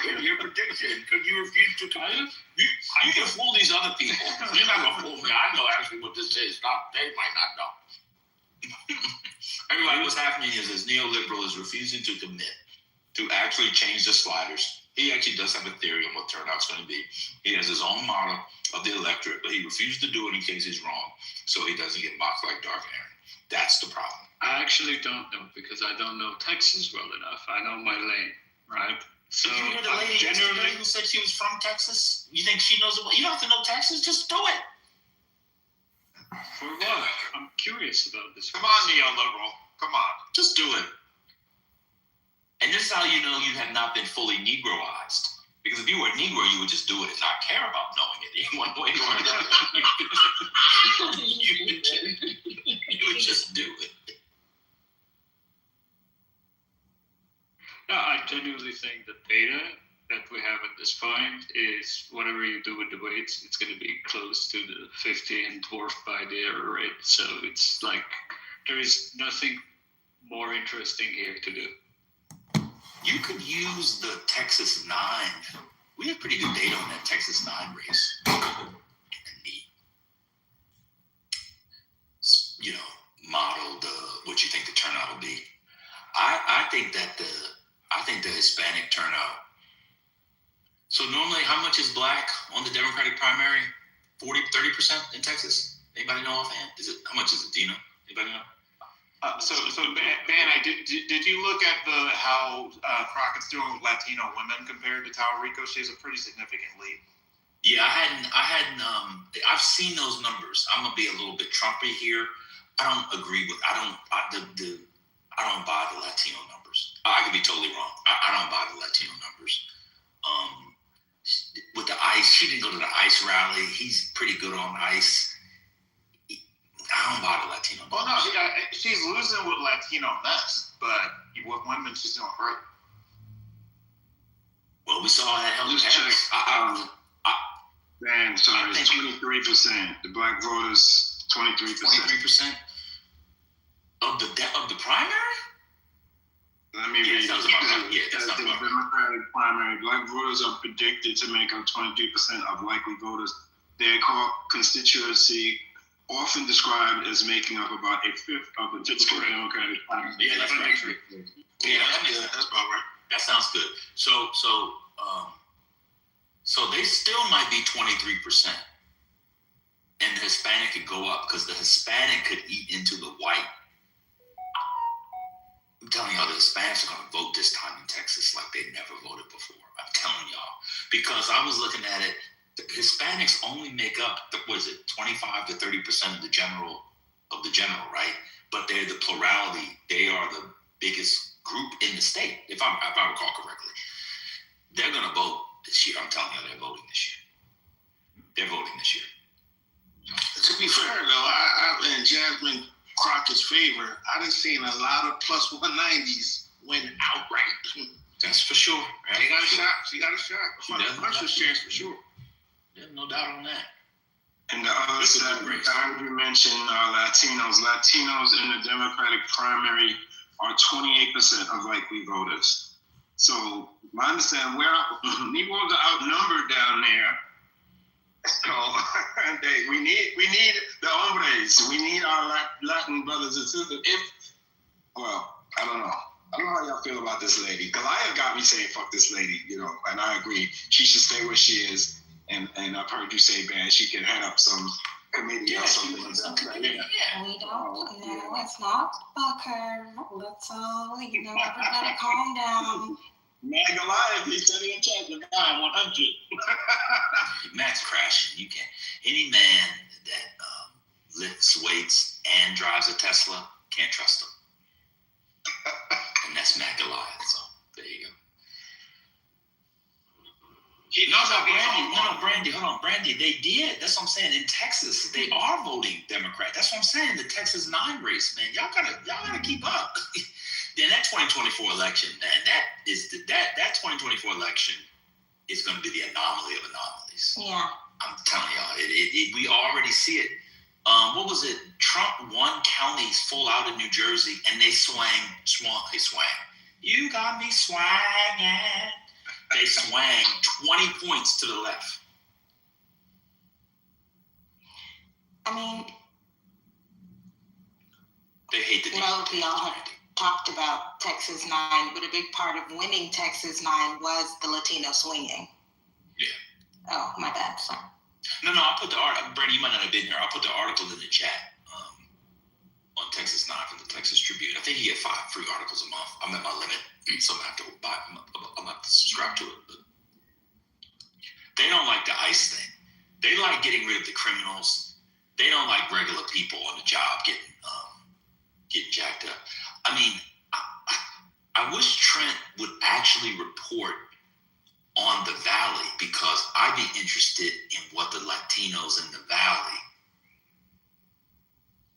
hear your prediction because you refuse to commit. You can fool these other people. You're not gonna fool me. I know actually what this is. They might not know. Everybody, what's happening is this neoliberal is refusing to commit to actually change the sliders. He actually does have a theory on what turnout's going to be. He has his own model of the electorate, but he refused to do it in case he's wrong, so he doesn't get mocked like Dark Aaron. That's the problem. I actually don't know because I don't know Texas well enough. I know my lane, right? So you hear the lady yesterday who said she was from Texas? You think she knows about? You don't have to know Texas. Just do it. For what? I'm curious about this. Come on, neoliberal. Come on. Just do it. And this is how you know you have not been fully Negroized. Because if you were a Negro, you would just do it and not care about knowing it in one way or another. you would just do it. No, I genuinely think the data that we have at this point is whatever you do with the weights, it's going to be close to the 50 and dwarfed by the error rate. So it's like there is nothing more interesting here to do. You could use the Texas 9. We have pretty good data on that Texas 9 race. You know, model what you think the turnout will be. I think the Hispanic turnout. So normally, how much is black on the Democratic primary? 30% in Texas? Anybody know offhand? How much is it? Do you know? Anybody know? So Ben, did you look at how Crockett's doing with Latino women compared to Tallarico? She has a pretty significant lead. Yeah, I've seen those numbers. I'm gonna be a little bit Trumpy here. I don't agree with. I don't buy the Latino numbers. I could be totally wrong. I don't buy the Latino numbers. With the ICE, she didn't go to the ICE rally. He's pretty good on ICE. I don't buy the Latino numbers. Well, no, she's losing with Latino nuts, but with women, she's doing great. Well, we saw that hell. Just check. Man, sorry, it's 23%. The black voters, 23%. 23% of the primary. Let me read. That's not the about Democratic primary. Black voters are predicted to make up 23% of likely voters. They are called constituency, often described as making up about a fifth of the typical Democratic primary. Yeah, that's right. Yeah, that's about right. That sounds good. So they still might be 23%. And the Hispanic could go up because the Hispanic could eat into the white. I'm telling y'all, the Hispanics are going to vote this time in Texas like they never voted before. I'm telling y'all. Because I was looking at it, the Hispanics only make up, 25 to 30% of the general, right? But they're the plurality. They are the biggest group in the state, if I recall correctly. They're going to vote this year. I'm telling you, they're voting this year. They're voting this year. To be fair, though, in Jasmine Crockett's favor, I done seen a lot of plus 190s win outright. That's for sure. Right? She got a shot. Puncher's chance for sure. There's no doubt on that. And the other side, you mentioned Latinos. Latinos in the Democratic primary are 28% of likely voters. So I understand Negroes are outnumbered down there. So we need the hombres. We need our Latin brothers and sisters. I don't know. I don't know how y'all feel about this lady. Goliath got me saying, fuck this lady, and I agree. She should stay where she is. And I've heard you say, Ben, she can head up some committee or something like that. Yeah. We don't. No, it's not Bucker. Let's everybody calm down. Man, Goliath, he's sitting in charge of 100. Matt's crashing. You can't. Any man that lifts weights and drives a Tesla, can't trust him. And that's Matt Goliath. So there you go. Brandy. Hold on, Brandy. They did. That's what I'm saying. In Texas, they are voting Democrat. That's what I'm saying. The Texas 9 race, man. Y'all gotta keep up. Then that 2024 election, man, that 2024 election is going to be the anomaly of anomalies. Yeah. I'm telling y'all, we already see it. What was it? Trump won counties full out in New Jersey, and they swang. You got me swanging. They swang 20 points to the left. I mean, They hate the we all have talked about Texas 9, but a big part of winning Texas 9 was the Latino swinging. Yeah. Oh, my bad. Sorry. No, I'll put the article. Brandon, you might not have been here. I'll put the article in the chat on Texas 9 from the Texas Tribune. I think you get 5 free articles a month. I'm at my limit, so I'm going to have to buy. I'm going to have to subscribe to it. But they don't like the ICE thing. They like getting rid of the criminals. They don't like regular people on the job getting jacked up. I mean, I wish Trent would actually report on the Valley, because I'd be interested in what the Latinos in the Valley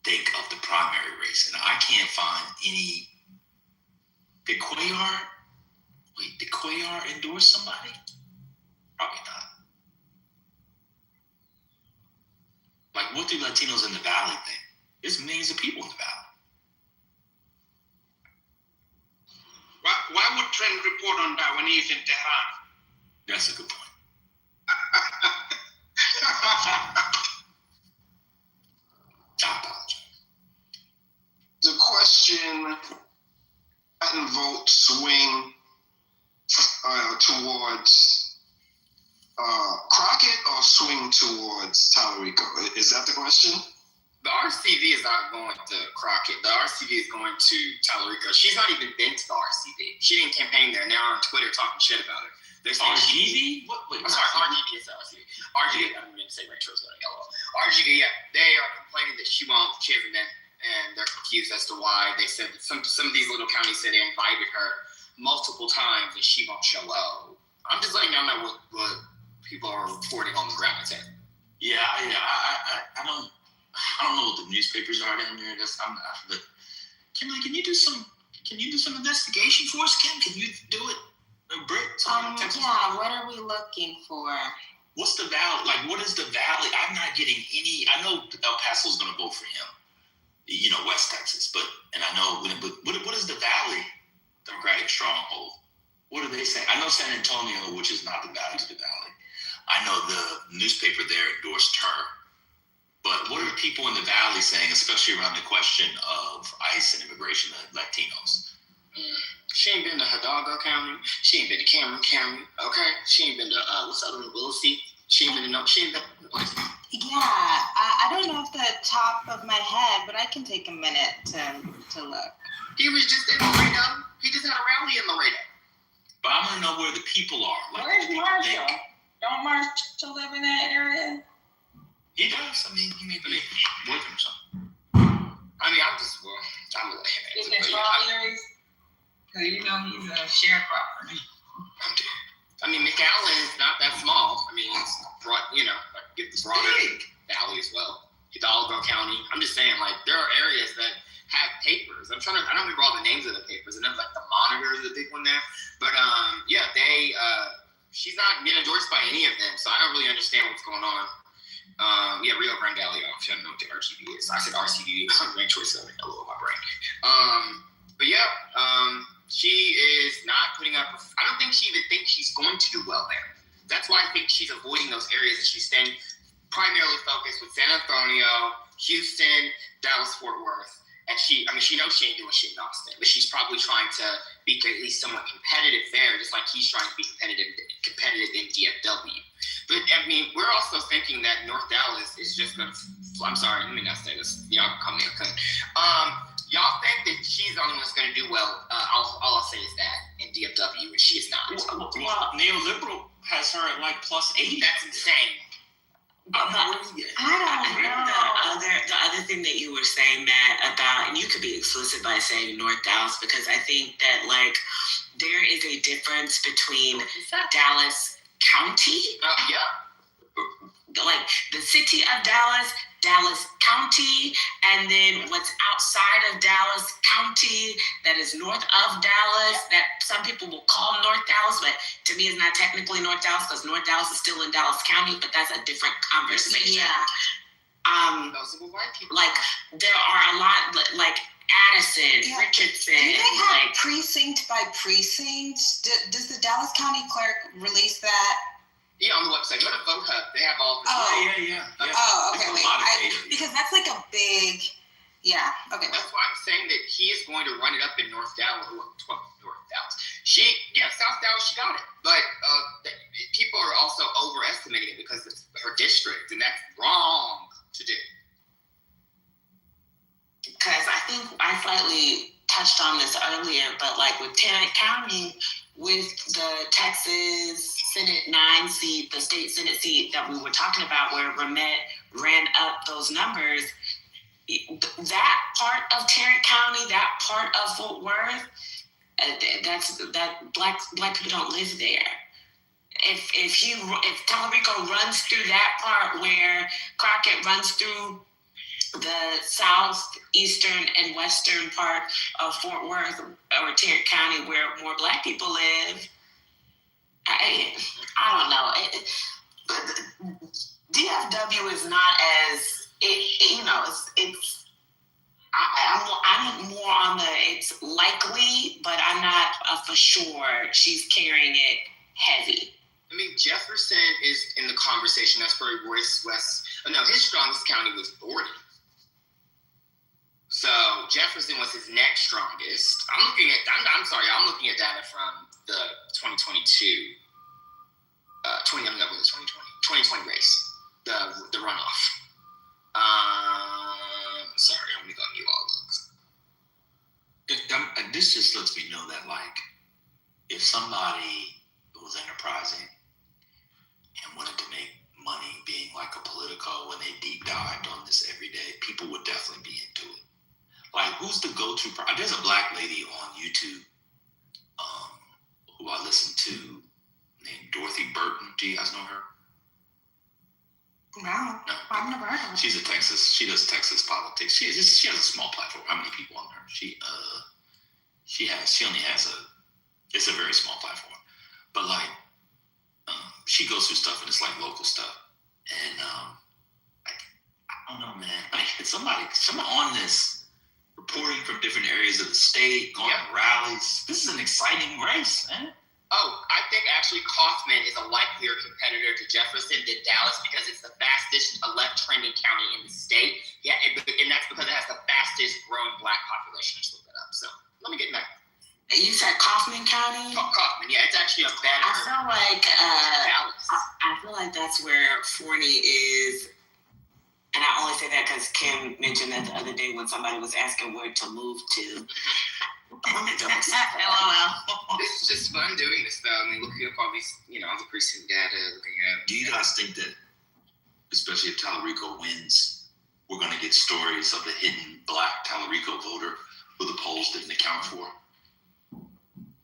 think of the primary race. And I can't find any. Did Cuellar endorse somebody? Probably not. Like, what do Latinos in the Valley think? There's millions of people in the Valley. Why would Trent report on that when he's in Tehran? That's a good point. I apologize. The question, Latin vote swing towards Crockett or swing towards Tallarico? Is that the question? The RCV is not going to Crockett. The RCV is going to Tallarico. She's not even been to the RCV. She didn't campaign there, and they're on Twitter talking shit about her. They're saying RGV? What? Wait, I'm sorry, RGV is the RCV. RGV, I didn't mean to say Rachel, it's yellow. RGV, yeah, they are complaining that she hasn't been, and they're confused as to why. They said that some of these little counties said they invited her multiple times and she won't show up. I'm just letting y'all know what people are reporting on the ground. Yeah, I don't know what the newspapers are down there. But Kimberly, can you do some investigation for us, Kim? Can you do it? Britt, yeah, what are we looking for? What's the Valley? Like, what is the Valley? I'm not getting any. I know El Paso's going to vote for him, West Texas, and I know, but what is the Valley Democratic stronghold? What do they say? I know San Antonio, which is not the Valley, to the Valley. I know the newspaper there endorsed her. But what are people in the Valley saying, especially around the question of ICE and immigration of Latinos? She ain't been to Hidalgo County. She ain't been to Cameron County. Okay. She ain't been to what's the other one? Willisey. She ain't been to Yeah, I don't know off the top of my head, but I can take a minute to look. He was just in Laredo. He just had a rally in Laredo. But I want to know where the people are. Like, Where's Marshall? Don't Marshall live in that area? He does. I mean, he may be working or something. I mean, I'm gonna let him Is answer. it strawberries? Because he's a sharecropper. I mean, McAllen is not that small. I mean, it's broad, it's broader valley as well. Hidalgo County. I'm just saying, like, there are areas that have papers. I don't remember all the names of the papers. And then, like, the Monitor is a big one there. But, she's not been endorsed by any of them. So I don't really understand what's going on. Rio Grande Valley. I don't know what the RCV is. I said RCV. I'm ranked choice 7. Hello, my brain. She is not putting up. I don't think she even thinks she's going to do well there. That's why I think she's avoiding those areas, and she's staying primarily focused with San Antonio, Houston, Dallas, Fort Worth. And she knows she ain't doing shit in Austin, but she's probably trying to be at least somewhat competitive there, just like he's trying to be competitive in DFW. But I mean, we're also thinking that North Dallas is just going to. I'm sorry, let me not say this. Y'all call me a cunt. Y'all think that she's the only one that's going to do well. All I'll say is that in DFW, and she is not. Well, neoliberal has her at like +80. That's insane. I don't know. The other thing that you were saying, Matt, about, and you could be explicit by saying North Dallas, because I think that, like, there is a difference between Dallas County, like the city of Dallas, Dallas County, and then what's outside of Dallas County that is north of Dallas, that some people will call North Dallas, but to me is not technically North Dallas, because North Dallas is still in Dallas County, but that's a different conversation. Yeah. Those are white people. Like, there are a lot, like, Addison, Yeah. Richardson. Do they have Like, precinct by precinct? Does the Dallas County Clerk release that? Yeah, on the website. Go to Vote Hub. They have all the. Oh. Yeah. Oh, okay. There's a Wait, lot of data. because that's like a big. Yeah. Okay. That's why I'm saying that he is going to run it up in North Dallas. North Dallas. South Dallas, she got it. But people are also overestimating it because it's her district, and that's wrong to do. because I think I slightly touched on this earlier, but like with Tarrant County, with the Texas Senate 9 seat, the state Senate seat that we were talking about, where Ramette ran up those numbers, that part of Tarrant County, that part of Fort Worth, that black people don't live there. If Tallarico runs through that part where Crockett runs through the southeastern and western part of Fort Worth or Tarrant County where more black people live, I don't know. DFW is not as it's. I'm more on the it's likely, but I'm not for sure she's carrying it heavy. I mean, Jefferson is in the conversation. That's where Royce West. No, his strongest county was Borden. So Jefferson was his next strongest. I'm looking at data from the 2022, 2020 race, the runoff. Sorry, I'm gonna give all looks. This just lets me know that, like, if somebody was enterprising and wanted to make money being like a Politico, when they deep dived on this every day, people would definitely be into it. Like, who's the go-to? There's a black lady on YouTube who I listen to named Dorothy Burton. Do you guys know her? No, I've never heard of it. She does Texas politics. She has a small platform. How many people on her? It's a very small platform. But like, she goes through stuff and it's like local stuff. And I don't know, man. Like, someone on this reporting from different areas of the state, going to rallies. This is an exciting race, man. Oh, I think actually Kaufman is a likelier competitor to Jefferson than Dallas because it's the fastest left trending county in the state. Yeah, and that's because it has the fastest growing black population. I just looked that up. So let me get back. You said Kaufman County? Kaufman, yeah, it's actually a better. I feel like Dallas. I feel like that's where Forney is, and I only say that because Kim mentioned that the other day when somebody was asking where to move to. LOL. It's just fun doing this, though. I mean, looking up all these, all the precinct data, looking at. Do you guys think that, especially if Tallarico wins, we're going to get stories of the hidden black Tallarico voter who the polls didn't account for?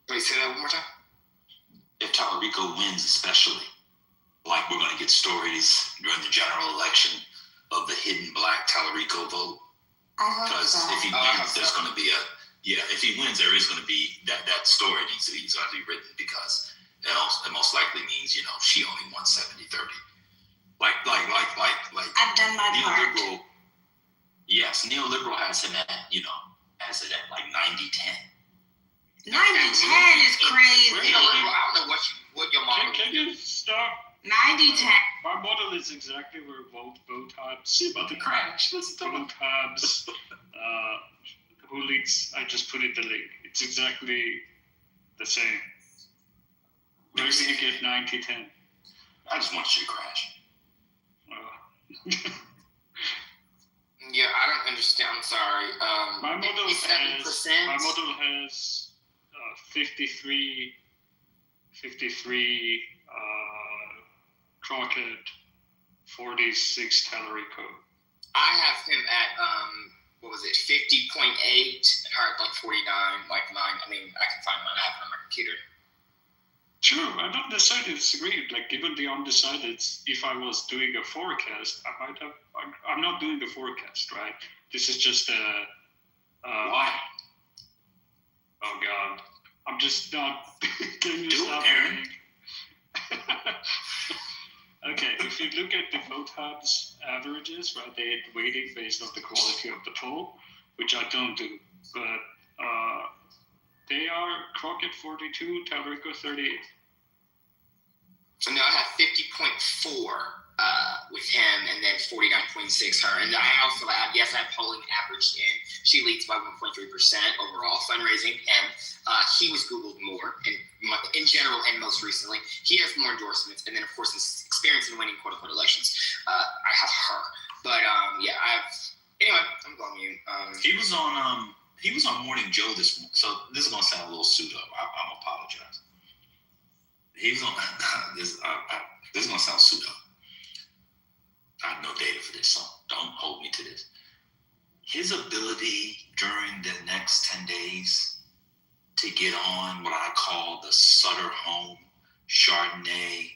Wait, say that one more time? If Tallarico wins, especially, like, we're going to get stories during the general election of the hidden black Tallarico vote. I hope Because so. if he wins, there's going to be if he wins, there is going to be that story needs to be written, because it most likely means, she only won 70-30. Like I've done my part. neoliberal. Yes, neoliberal has him at, has it at like 90-10. 90-10 is crazy. I don't know what your model Can you stop? 90-10. My model is exactly where vote hubs, about the crash. Vote hubs, who leads? I just put in the link. It's exactly the same. Where do you get 90-10? I just want you to crash. Yeah, I don't understand. I'm sorry. My model it's 7%. has 53 Crockett, 46 Tallarico. I have him at 50.8, and her at like 49, like mine. I mean, I can find mine. I have it on my computer. Sure, I don't necessarily disagree. Like, given the undecided, if I was doing a forecast, I might have. I'm not doing the forecast, right? This is just a. Why? Oh God, I'm just not. Can you Do stop it, Aaron. me? Okay, if you look at the vote hubs averages, right, they're weighting based on the quality of the poll, which I don't do. but they are Crockett 42, Talrico 38. So now I have 50.4 with him, and then 49.6 her. And I also have, I have polling averaged in. She leads by 1.3% overall fundraising, and he was Googled more in general and most recently. He has more endorsements, and then of course his experience in winning quote-unquote elections. I have her, but anyway, I'm going you. He was on Morning Joe this morning, so this is gonna sound a little pseudo. I'm apologize. He was on this. This is gonna sound pseudo. I have no data for this, so don't hold me to this. His ability during the next 10 days to get on what I call the Sutter Home, Chardonnay,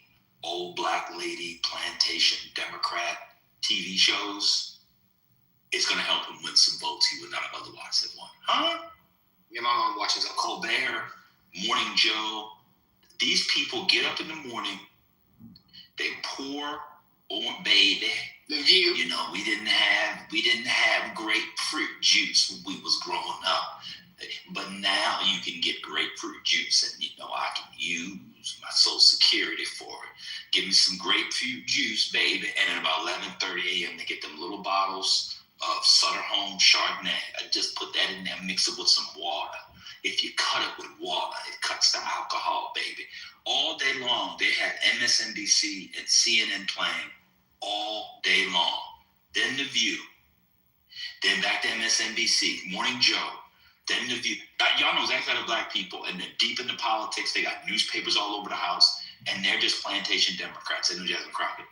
Old Black Lady, Plantation, Democrat TV shows is going to help him win some votes he would not have otherwise have won. Huh? Yeah, my mom watches a Colbert, Morning Joe. These people get up in the morning, they pour on baby. The View. You know, we didn't have grapefruit juice when we was growing up, but now you can get grapefruit juice, and I can use my Social Security for it. Give me some grapefruit juice, baby, and at about 11:30 a.m. they get them little bottles of Sutter Home Chardonnay. I just put that in there, mix it with some water. If you cut it with water, it cuts the alcohol, baby. All day long, they had MSNBC and CNN playing all day long. Then The View. Then back to MSNBC, Morning Joe. Then The View. Y'all know exactly how the black people, and they're deep into politics. They got newspapers all over the house, and they're just plantation Democrats. They know Jasmine Crockett.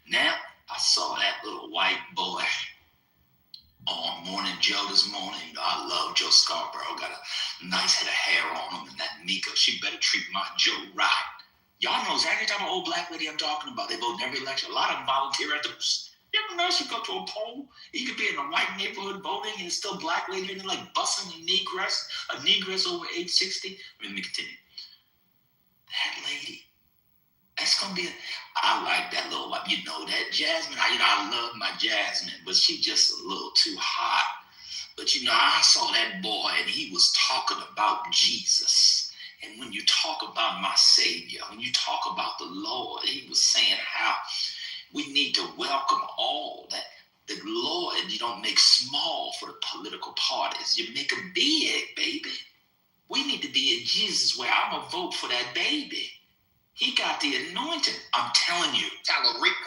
Now, I saw that little white boy on Morning Joe this morning. I love Joe Scarborough. Got a nice head of hair on him, and that Mika, she better treat my Joe right. Y'all know exactly the type of old black lady I'm talking about. They vote in every election. A lot of them volunteer at those. You ever notice you go to a poll, you could be in a white neighborhood voting, and it's still black lady, and they're like busting a negress over age 60. Let me continue. That lady, that's gonna be. I like that little white. You know that Jasmine. I love my Jasmine, but she just a little too hot. But I saw that boy, and he was talking about Jesus. And when you talk about my Savior, when you talk about the Lord, he was saying how we need to welcome all that. The Lord, you don't make small for the political parties. You make them big, baby. We need to be in Jesus where I'm going to vote for that baby. He got the anointing. I'm telling you.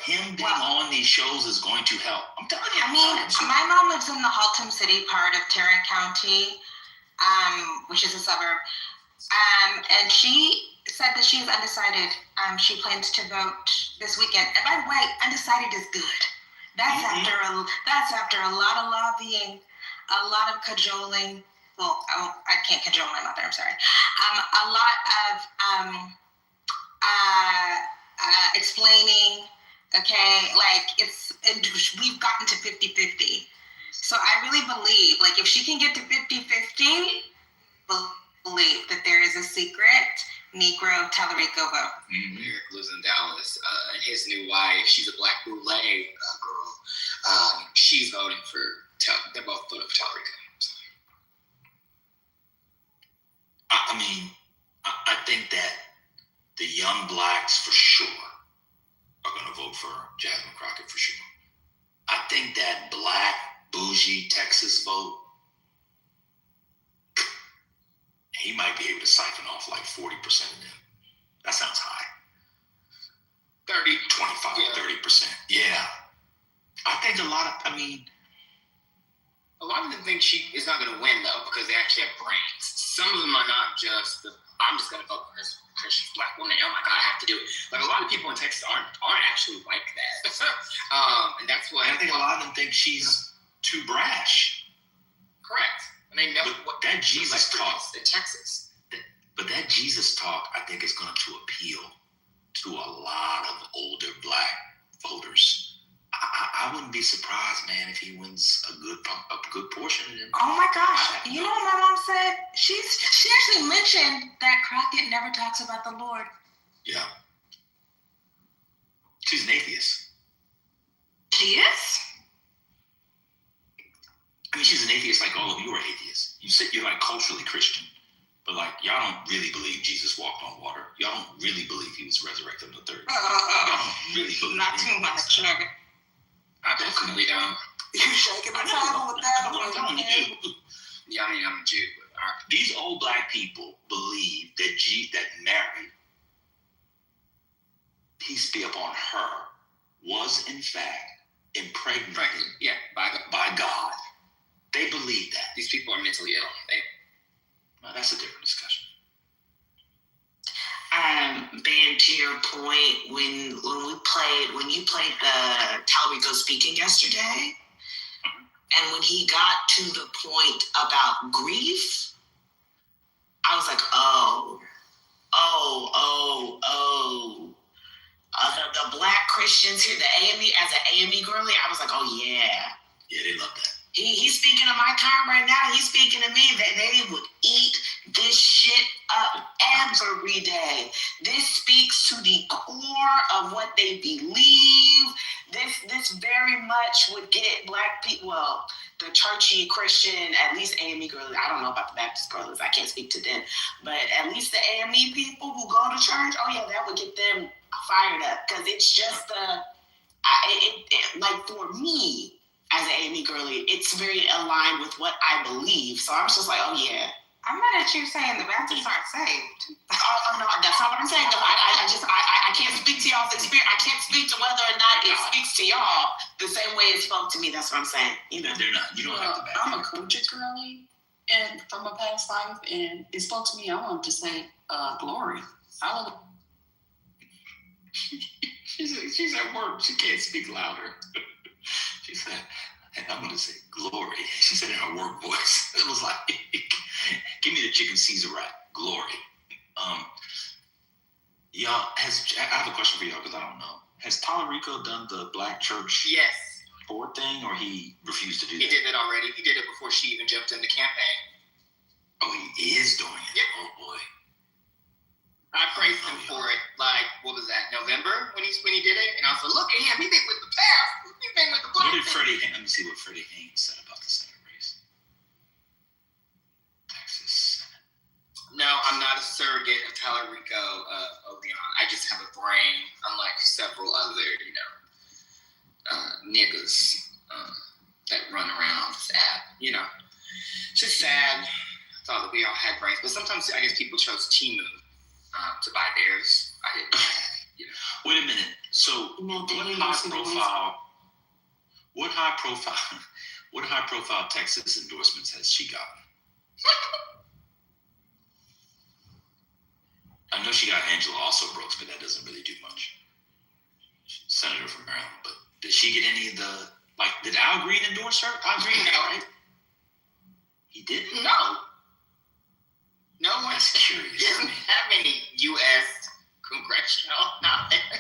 Him being on these shows is going to help. I'm telling you. I mean, my mom lives in the Haltom City part of Tarrant County, which is a suburb. And she said that she is undecided. She plans to vote this weekend. And by the way, undecided is good. That's after a lot of lobbying, a lot of cajoling. Well, I can't cajole my mother. I'm sorry. A lot of explaining. Okay, we've gotten to 50-50. So I really believe, if she can get to 50-50, believe that there is a secret Negro Talarico vote. Eric lives in Dallas, and his new wife, she's a black boule girl. She's voting for. They're both voting for Talarico. So. I think that the young blacks for sure are going to vote for Jasmine Crockett for sure. I think that black bougie Texas vote, he might be able to siphon off like 40% of them. That sounds high. 25, 30%. Yeah. I think a lot of them think she is not going to win, though, because they actually have brains. Some of them are not just I'm just going to vote for her because she's a black woman. Oh, my God, I have to do it. A lot of people in Texas aren't actually like that. And that's why. I think a lot of them think she's too brash. Correct. And they know what that Jesus talk in Texas. But that Jesus talk, I think, is going to appeal to a lot of older black voters. I wouldn't be surprised, man, if he wins a good portion of them. Oh my gosh! You know what my mom said? She actually mentioned that Crockett never talks about the Lord. Yeah. She's an atheist. She is? I mean, she's an atheist like all of you are atheists. You you're like culturally Christian, but like y'all don't really believe Jesus walked on water. Y'all don't really believe he was resurrected on the third. Y'all don't really believe. Not too much. I definitely don't. You shaking the table with that I'm telling you. Yeah, I mean, I'm a Jew, but all right. These old black people believe that Mary, peace be upon her, was in fact impregnated Yeah, by God. They believe that. these people are mentally ill. Well, that's a different discussion. Ben, to your point, when you played the Talrico speaking yesterday, and when he got to the point about grief, I was like, the black Christians here, the AME, as an AME girly, I was like, oh yeah. Yeah, they love that. He's speaking of my time right now. He's speaking to me that they would eat this shit up every day. This speaks to the core of what they believe. This very much would get black people, well, the churchy Christian, at least AME girls. I don't know about the Baptist girls. I can't speak to them. But at least the AME people who go to church, oh yeah, that would get them fired up. Because it's just like for me, as an AME girly, it's very aligned with what I believe. So I was just like, oh yeah. I'm mad at you saying the Baptists aren't saved. Oh no, that's not what I'm saying. I can't speak to y'all's experience. I can't speak to whether or not it speaks to y'all the same way it spoke to me. That's what I'm saying. You know, They're not. You don't have to back. I'm a Kojic girly, and from a past life, and it spoke to me. I wanted to say, glory. Hallelujah. She's at work. She can't speak louder. She said, and I'm going to say glory. She said in her work voice. It was like, give me the chicken Caesar wrap. Glory. Y'all, I have a question for y'all because I don't know. Has Talarico done the black church Yes, board thing, or he refused to do that? he did it already. He did it before she even jumped in the campaign. Oh, he is doing it. Yep. Oh boy. I praised him for it. Like, what was that? November when he did it, and I was like, look at him. He been with the past. He been with the black. What did let me see what Freddie Haynes said about the Senate race. Texas Senate. No, I'm not a surrogate of Talarico Leon. I just have a brain, unlike several other, niggas that run around this app. It's just sad. I thought that we all had brains, but sometimes I guess people chose Timu to buy theirs. I didn't. Wait a minute. So what high profile Texas endorsements has she gotten? I know she got Angela also Brooks, but that doesn't really do much. Senator from Maryland, but did she get any of the, did Al Green endorse her? Al Green, right? He didn't? No one. That's curious. Doesn't have any U.S. congressional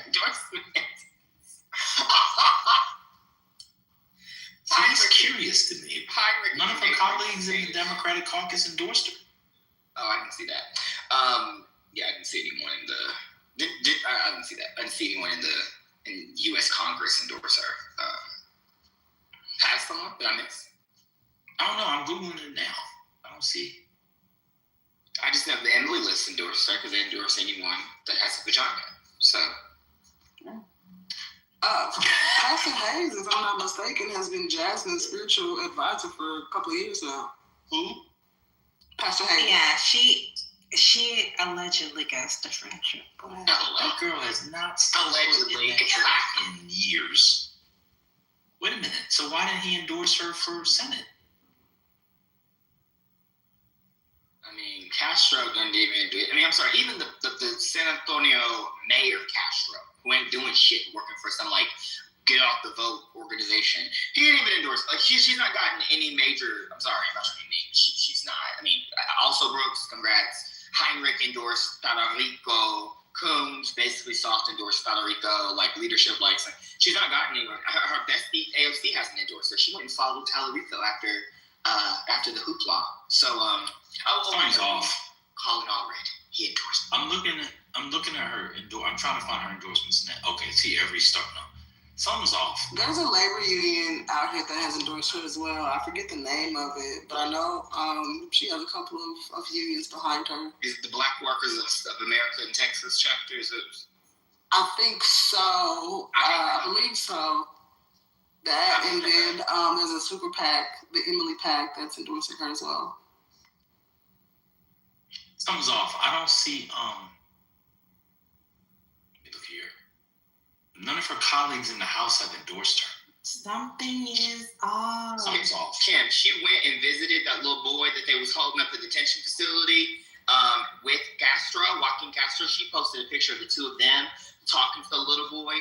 endorsements. See, that's curious to me. None of her colleagues in the Democratic caucus endorsed her. Oh, I didn't see that. I didn't see anyone in the. I didn't see that. I didn't see anyone in U.S. Congress endorse her. Has someone? Did I miss? I don't know. I'm googling it now. I don't see. I just know the Emily List endorses her because they endorse anyone that has a vagina. So. Pastor Hayes, if I'm not mistaken, has been Jasmine's spiritual advisor for a couple of years now. Who? Pastor Hayes. Yeah, she allegedly got the friendship. That girl has not Allegedly. in years. Wait a minute. So why didn't he endorse her for Senate? Castro didn't even do it. I'm sorry, even the San Antonio mayor Castro, who ain't doing shit working for some get off the vote organization, he didn't even endorse. She's not gotten any major. I'm sorry, I'm not sure any names. She's not. Also Brooks, congrats. Heinrich endorsed Talarico. Coons basically soft endorsed Talarico. Leadership likes her. She's not gotten anywhere. Her bestie AOC hasn't endorsed her. She went and followed Talarico after the hoopla. So Something's off. Colin Allred, he endorsed. I'm looking at her. I'm trying to find her endorsements now. Okay, see every start. No, Something's off. There's a labor union out here that has endorsed her as well. I forget the name of it, but I know she has a couple of unions behind her. Is it the Black Workers of America in Texas chapter? Is it? I think so. I believe so. That, and then there's a super PAC, the Emily PAC, that's endorsing her as well. Something's off. I don't see. Look here. None of her colleagues in the House have endorsed her. Something is off. Something's off. Kim, she went and visited that little boy that they was holding up at the detention facility with Castro, Joaquin Castro. She posted a picture of the two of them talking to the little boy.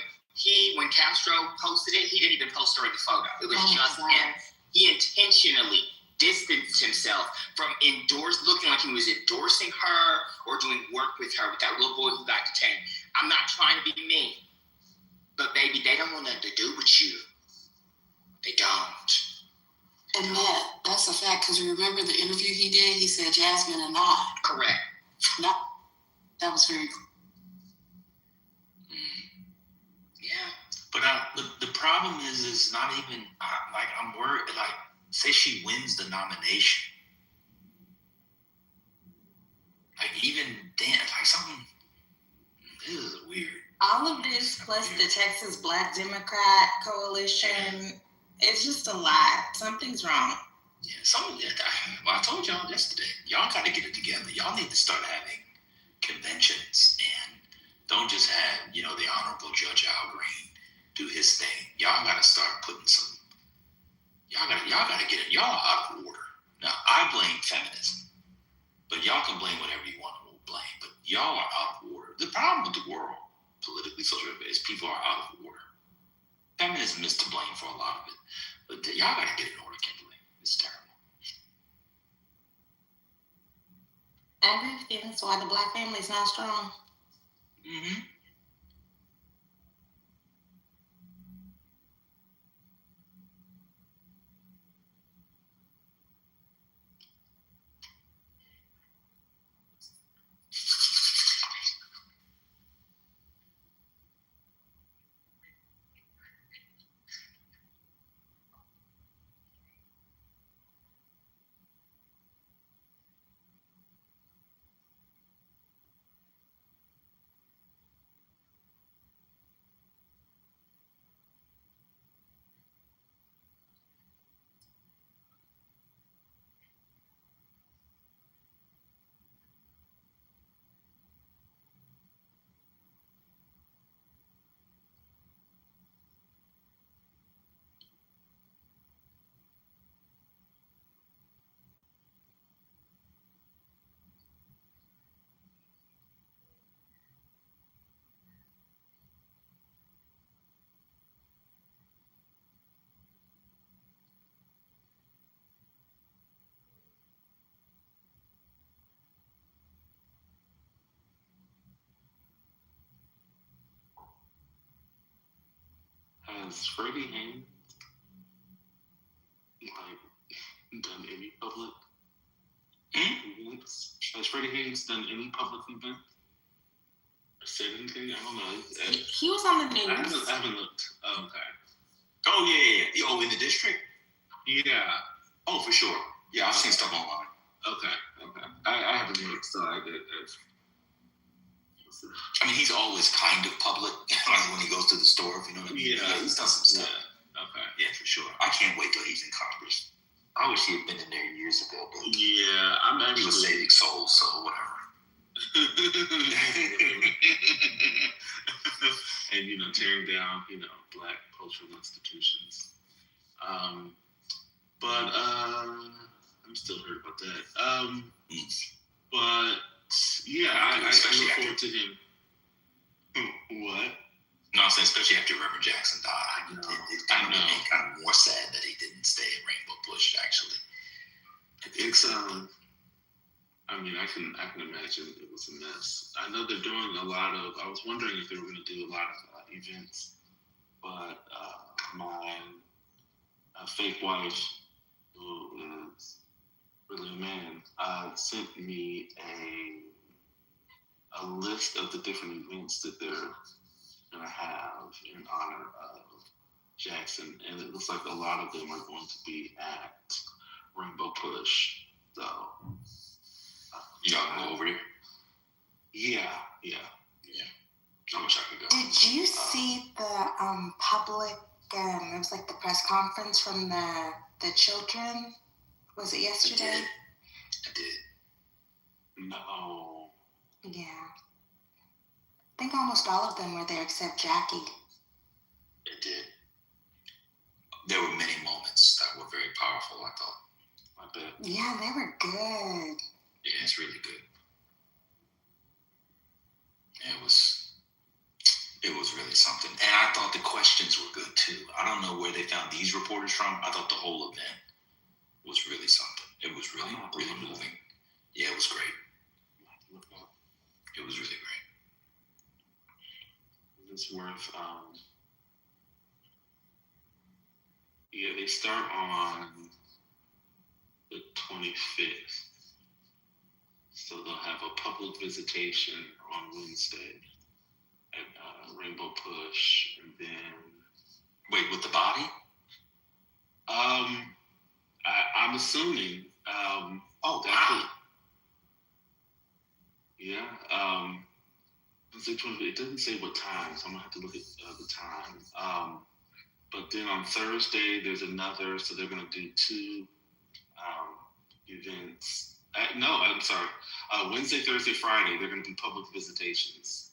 When Castro posted it, he didn't even post her in the photo. It was just him. He intentionally distanced himself from looking like he was endorsing her or doing work with her, with that little boy who got detained. I'm not trying to be mean, but baby, they don't want nothing to do with you. They don't. And that's a fact, because remember the interview he did? He said Jasmine and I. Correct. That was very But the problem is not even like I'm worried. Like, say she wins the nomination, like even then, like something. This is weird. All of this plus the Texas Black Democrat Coalition, it's just a lot. Something's wrong. Yeah, well, I told y'all yesterday. Y'all got to get it together. Y'all need to start having conventions and don't just have the Honorable Judge Al Green do his thing. Y'all got to start putting some. Y'all got to get it. Y'all are out of order. Now I blame feminism, but y'all can blame whatever you want to blame. But y'all are out of order. The problem with the world, politically, socially, is people are out of order. Feminism is to blame for a lot of it, but y'all got to get in order, Kimberly. It's terrible. I think that's why the Black family is not strong. Mm-hmm. Has Freddie Haynes done any public events? Has Freddie Haynes done any public event? Or said anything? I don't know. He was on the news. I haven't looked. Okay. Oh yeah. Oh, in the district? Yeah. Oh, for sure. Yeah, I've seen stuff online. Okay. I haven't looked, so I did. I mean, he's always kind of public, like when he goes to the store, if you know what I mean. Yeah, he's done some stuff. Yeah. Okay. Yeah, for sure. I can't wait till he's in Congress. I wish he had been in there years ago, but yeah, I'm actually he was saving souls, so whatever. And tearing down Black cultural institutions. But I'm still hurt about that. But yeah, I look forward to him. What? No, I'm saying especially after Reverend Jackson died. It kind of made me kind of more sad that he didn't stay at Rainbow Bush, actually. It's I mean, I can imagine it was a mess. I know they're doing a lot of. I was wondering if they were going to do a lot of events, but my fake wife, who is really a man, sent me a list of the different events that they're going to have, in honor of Jackson, and it looks like a lot of them are going to be at Rainbow Push. So, y'all can go over there? Yeah. I wish I could go. Did you see the public? It was like the press conference from the children. Was it yesterday? I did. No. Yeah. I think almost all of them were there except Jackie. It did. There were many moments that were very powerful, I thought. I bet. Yeah, they were good. Yeah, it's really good. It was really something. And I thought the questions were good too. I don't know where they found these reporters from. I thought the whole event was really something. It was really, really moving. Yeah, it was great. It was really great. It's worth, they start on the 25th. So they'll have a public visitation on Wednesday at Rainbow Push, and then... Wait, with the body? I'm assuming. Oh, wow. Yeah. It doesn't say what time, so I'm going to have to look at the time. But then on Thursday, there's another, so they're going to do two events. No, I'm sorry. Wednesday, Thursday, Friday, they're going to do public visitations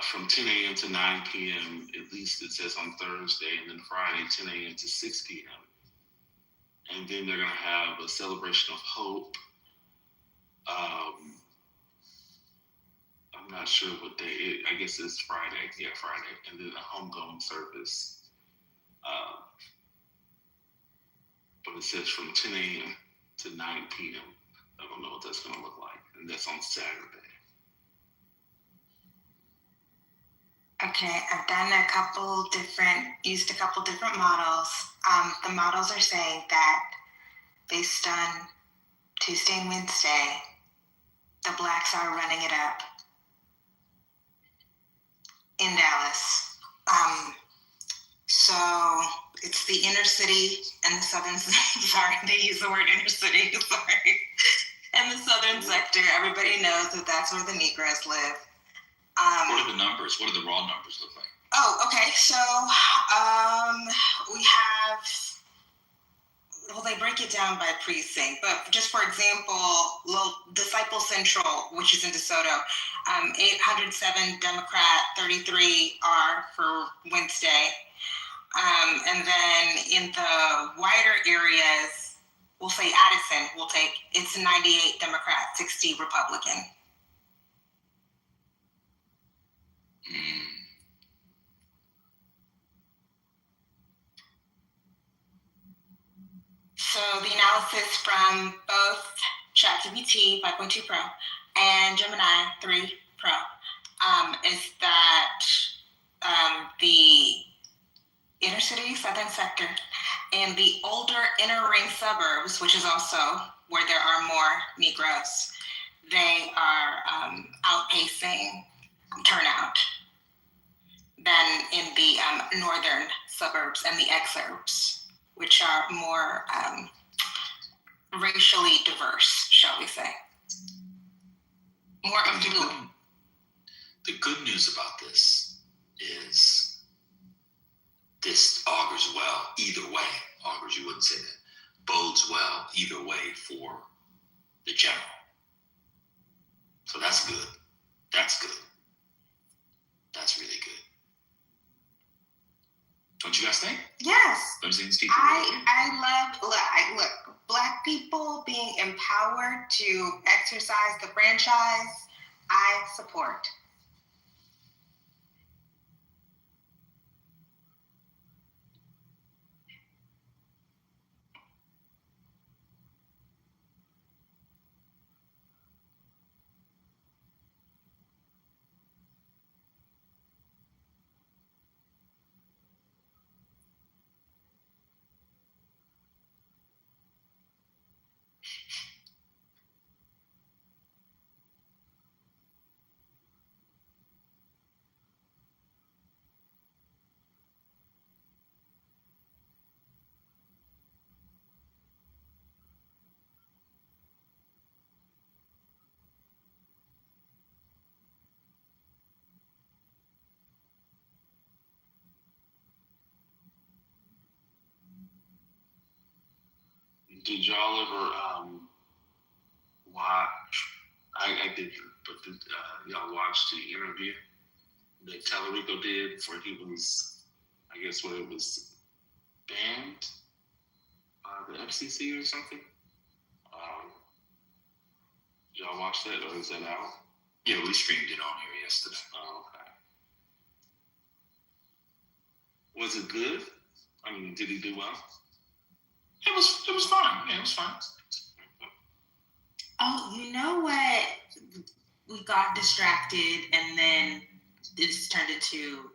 from 10 a.m. to 9 p.m., at least it says on Thursday, and then Friday, 10 a.m. to 6 p.m. And then they're going to have a celebration of hope. I'm not sure what day. I guess it's Friday. Yeah, Friday. And then a homegoing service. But it says from 10 a.m. to 9 p.m. I don't know what that's going to look like. And that's on Saturday. Okay, I've used a couple different models. The models are saying that based on Tuesday and Wednesday, the Blacks are running it up in Dallas. So it's the inner city and the southern, sorry, they use the word inner city, sorry. And the southern sector, everybody knows that that's where the Negroes live. What are the numbers? What do the raw numbers look like? Oh, okay. So we have, well, they break it down by precinct, but just for example, Disciple Central, which is in DeSoto, 807 Democrat, 33 are for Wednesday. And then in the wider areas, we'll say Addison, it's 98 Democrat, 60 Republican. So the analysis from both ChatGPT 5.2 Pro and Gemini 3 Pro is that the inner city southern sector and the older inner ring suburbs, which is also where there are more Negroes, they are outpacing turnout than in the northern suburbs and the exurbs, which are more racially diverse, shall we say. More affluent. The good news about this is this augurs well either way. Augurs, you wouldn't say that. Bodes well either way for the general. So that's good. That's good. That's really good. Don't you guys think? Yes. Don't you think these people? I love Black people being empowered to exercise the franchise. I support. Did y'all ever watch? I did, but did y'all watch the interview that Tallarico did before he was, I guess, what it was banned by the FCC or something? Did y'all watch that, or is that out? Yeah, we streamed it on here yesterday. Oh, okay. Was it good? I mean, did he do well? It was fine. Yeah, it was fine. Oh, you know what? We got distracted, and then this turned into,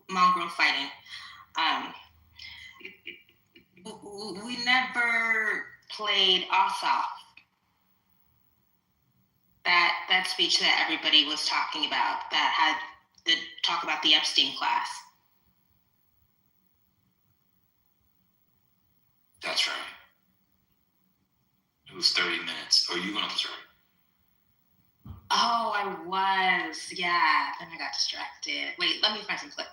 mongrel fighting. We never played off. That speech that everybody was talking about, that had the talk about the Epstein class. That's right. It was 30 minutes. Or you going to start? Oh, I was. Yeah. Then I got distracted. Wait, let me find some clip.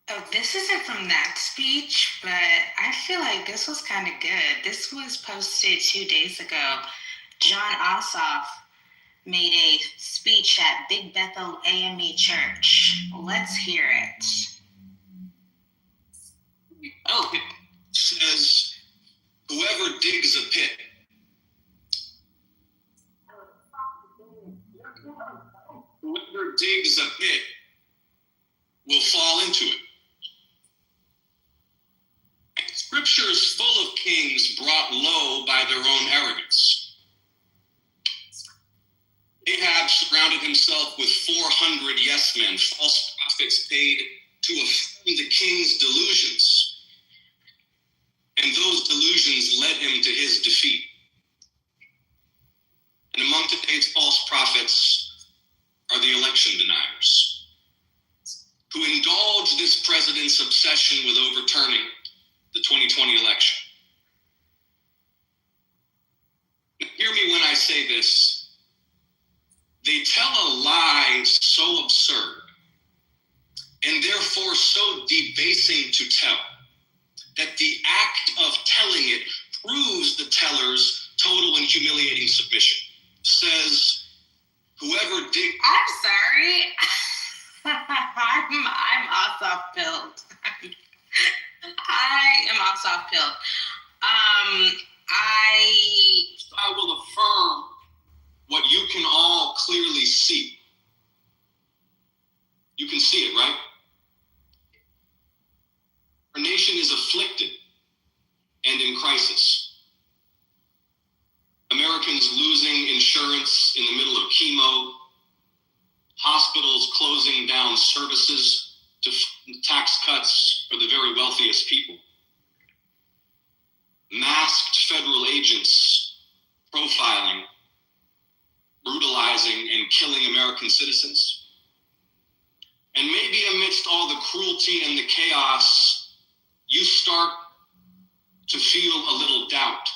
Oh, this isn't from that speech, but I feel like this was kind of good. This was posted 2 days ago. John Ossoff made a speech at Big Bethel AME Church. Let's hear it. Oh, it says, whoever digs a pit. Whoever digs a pit will fall into it. Scripture is full of kings brought low by their own arrogance. Ahab surrounded himself with 400 yes men, false prophets paid to affirm the king's delusions. And those delusions led him to his defeat. And among today's false prophets are the election deniers, who indulge this president's obsession with overturning the 2020 election. Hear me when I say this. They tell a lie so absurd and therefore so debasing to tell that the act of telling it proves the teller's total and humiliating submission. Says, whoever dig. I'm sorry. I'm Ossoff pilled. I am Ossoff pilled. I will affirm what you can all clearly see. You can see it, right? Our nation is afflicted and in crisis. Americans losing insurance, cuts for the very wealthiest people. Masked federal agents profiling, brutalizing, and killing American citizens. And maybe amidst all the cruelty and the chaos, you start to feel a little doubt,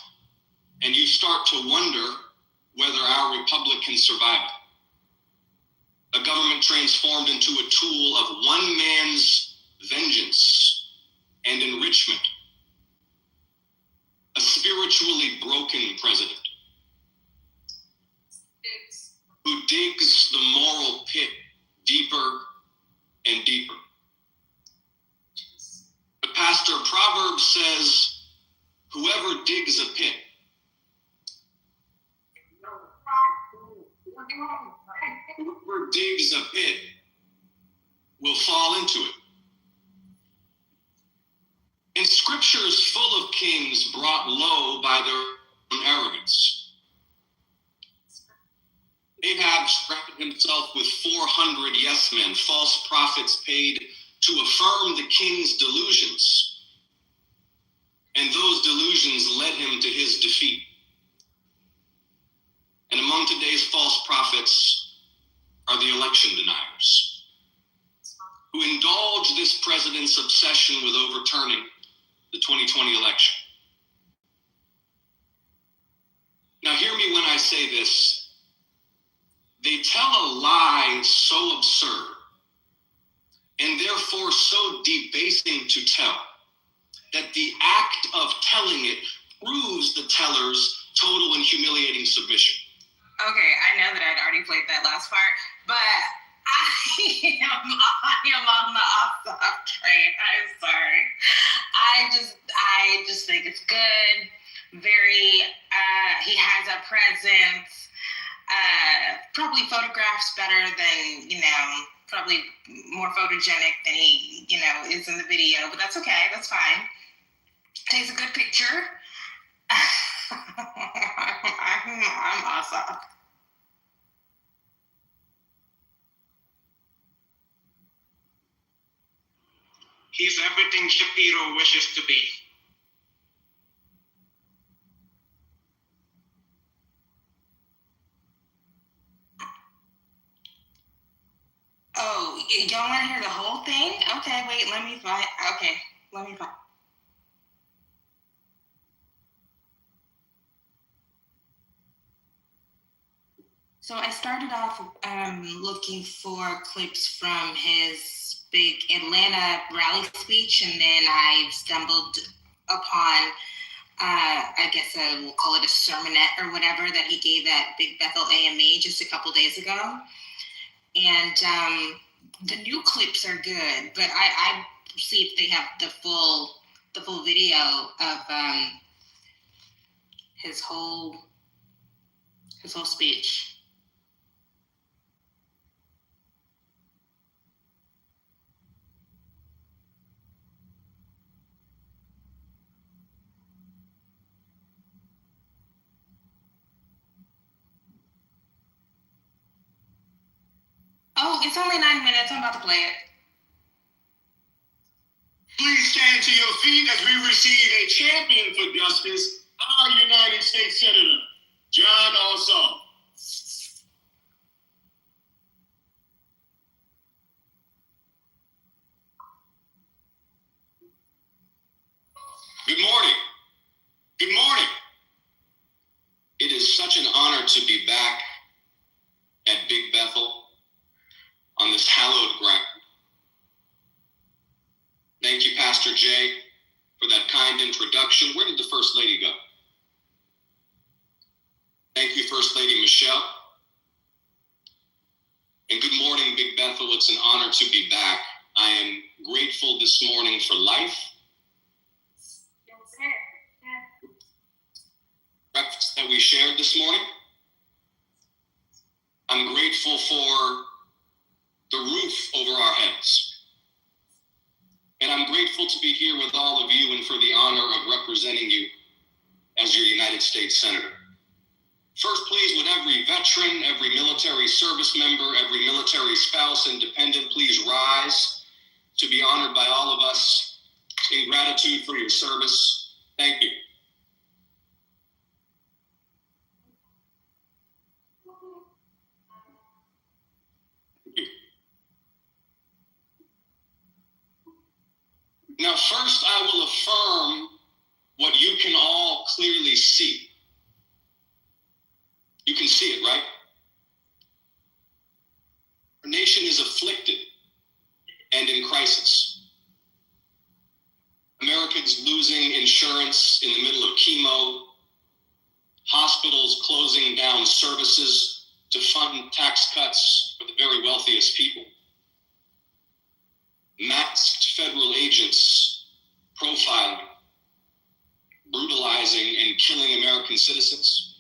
and you start to wonder whether our republic can survive it. A government transformed into a tool of one man's vengeance and enrichment. A spiritually broken president who digs the moral pit deeper and deeper. But Pastor, Proverbs says, whoever digs a pit whoever digs a pit will fall into it. And Scripture is full of kings brought low by their own arrogance. Ahab surrounded himself with 400 yes men, false prophets paid to affirm the king's delusions. And those delusions led him to his defeat. And among today's false prophets are the election deniers, who indulge this president's obsession with overturning the 2020 election. Now, hear me when I say this. They tell a lie so absurd and therefore so debasing to tell that the act of telling it proves the teller's total and humiliating submission. Okay, I know that I'd already played that last part, but I am on the off train. I'm sorry. I just think it's good. Very, he has a presence. Probably photographs better than, probably more photogenic than he, is in the video, but that's okay. That's fine. Takes a good picture. I'm awesome. He's everything Shapiro wishes to be. Oh, y'all want to hear the whole thing? Okay, wait, let me find. So I started off looking for clips from his big Atlanta rally speech, and then I stumbled upon, we'll call it a sermonette or whatever that he gave at Big Bethel AME just a couple days ago. And the new clips are good, but I see if they have the full video of his whole speech. Oh, it's only 9 minutes. I'm about to play it. Please stand to your feet as we receive a champion for justice, our United States Senator, John Ossoff. Good morning. Good morning. It is such an honor to be back at Big Bethel on this hallowed ground. Thank you, Pastor Jay, for that kind introduction. Where did the First Lady go? Thank you, First Lady Michelle. And good morning, Big Bethel. It's an honor to be back. I am grateful this morning for life. Breakfast that we shared this morning. I'm grateful for the roof over our heads. And I'm grateful to be here with all of you and for the honor of representing you as your United States Senator. First, please, would every veteran, every military service member, every military spouse and dependent please rise to be honored by all of us in gratitude for your service. Thank you. Now, first, I will affirm what you can all clearly see. You can see it, right? Our nation is afflicted and in crisis. Americans losing insurance in the middle of chemo, hospitals closing down services to fund tax cuts for the very wealthiest people. Masked federal agents profiling, brutalizing, and killing American citizens.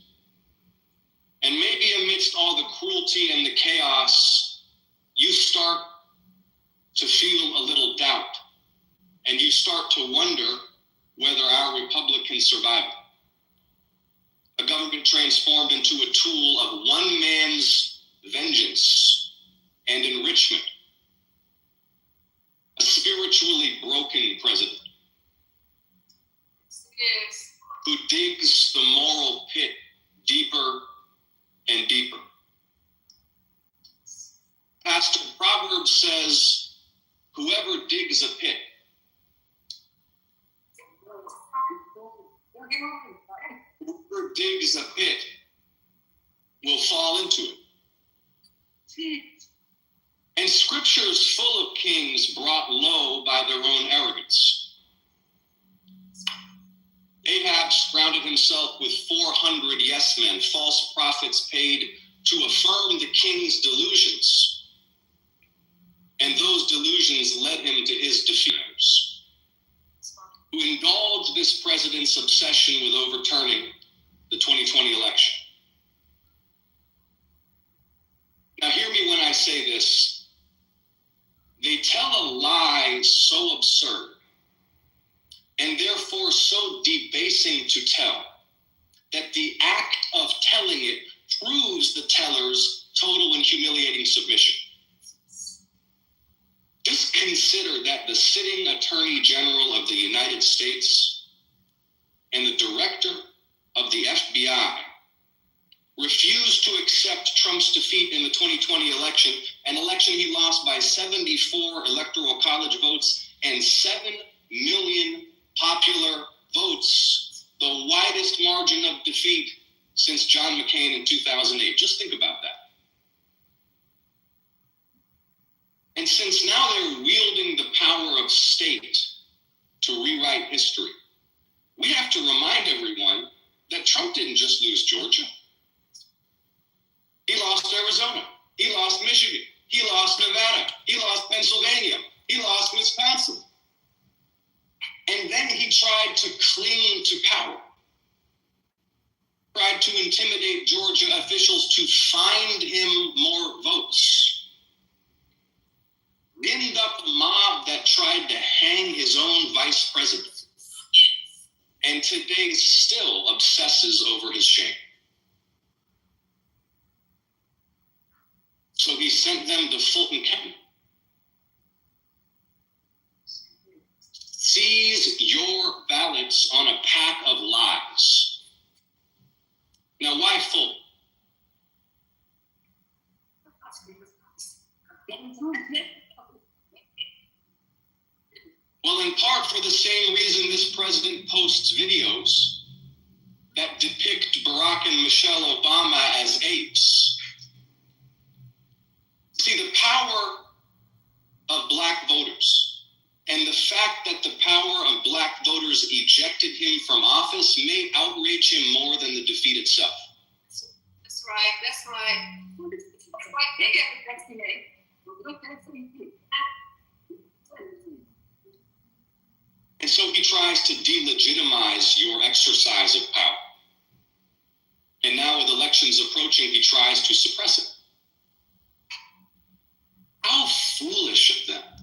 And maybe amidst all the cruelty and the chaos, you start to feel a little doubt, and you start to wonder whether our republic can survive. A government transformed into a tool of one man's vengeance and enrichment. A spiritually broken president who digs the moral pit deeper and deeper. Pastor Proverbs says, whoever digs a pit will fall into it. And scripture is full of kings brought low by their own arrogance. Ahab surrounded himself with 400 yes men, false prophets paid to affirm the king's delusions. And those delusions led him to his defeaters, who indulged this president's obsession with overturning the 2020 election. Now, hear me when I say this. They tell a lie so absurd and therefore so debasing to tell that the act of telling it proves the teller's total and humiliating submission. Just consider that the sitting Attorney General of the United States and the Director of the FBI refused to accept Trump's defeat in the 2020 election, an election he lost by 74 electoral college votes and 7 million popular votes, the widest margin of defeat since John McCain in 2008. Just think about that. And since now they're wielding the power of state to rewrite history, we have to remind everyone that Trump didn't just lose Georgia. He lost Arizona. He lost Michigan. He lost Nevada. He lost Pennsylvania. He lost Wisconsin. And then he tried to cling to power. Tried to intimidate Georgia officials to find him more votes. Ginned up a mob that tried to hang his own vice president. And today still obsesses over his shame. So he sent them to Fulton County. Seize your ballots on a pack of lies. Now, why Fulton? Well, in part for the same reason this president posts videos that depict Barack and Michelle Obama as apes. See, the power of black voters and the fact that the power of black voters ejected him from office may outrage him more than the defeat itself. That's right. That's right. That's right. And so he tries to delegitimize your exercise of power. And now with elections approaching, he tries to suppress it. How foolish of them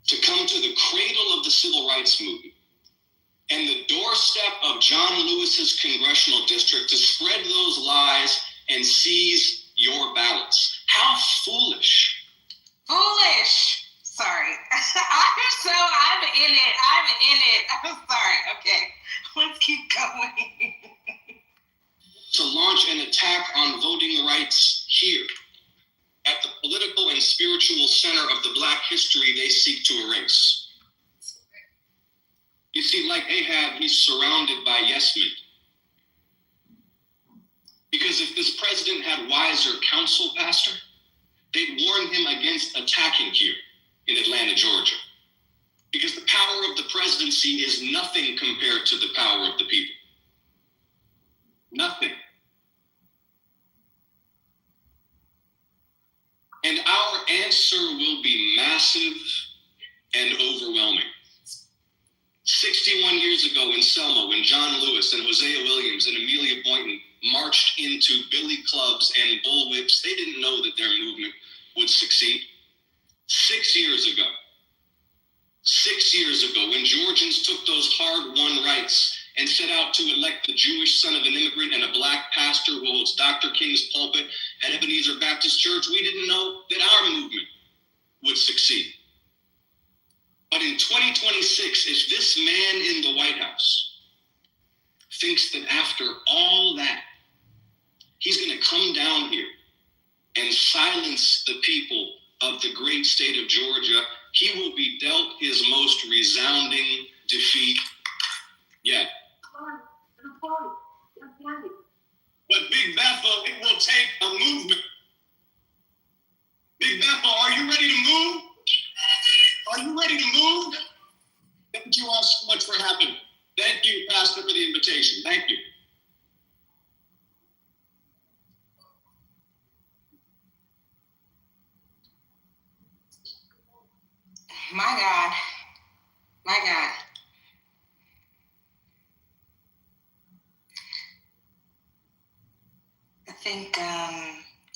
to come to the cradle of the civil rights movement and the doorstep of John Lewis's congressional district to spread those lies and seize your ballots. How foolish. Foolish. Sorry. I'm in it. I'm sorry. Okay. Let's keep going. To launch an attack on voting rights here, at the political and spiritual center of the Black history they seek to erase. You see, like Ahab, he's surrounded by yes men. Because if this president had wiser counsel, Pastor, they'd warn him against attacking here in Atlanta, Georgia. Because the power of the presidency is nothing compared to the power of the people. Nothing. And our answer will be massive and overwhelming. 61 years ago in Selma, when John Lewis and Hosea Williams and Amelia Boynton marched into billy clubs and bullwhips, they didn't know that their movement would succeed. 6 years ago, when Georgians took those hard-won rights and set out to elect the Jewish son of an immigrant and a Black pastor who holds Dr. King's pulpit at Ebenezer Baptist Church, we didn't know that our movement would succeed. But in 2026, if this man in the White House thinks that after all that, he's going to come down here and silence the people of the great state of Georgia, he will be dealt his most resounding defeat yet. But Big Bethel, it will take a movement. Big Bethel, are you ready to move? Are you ready to move? Thank you all so much for having me. Thank you, Pastor, for the invitation. Thank you. My God. My God. I think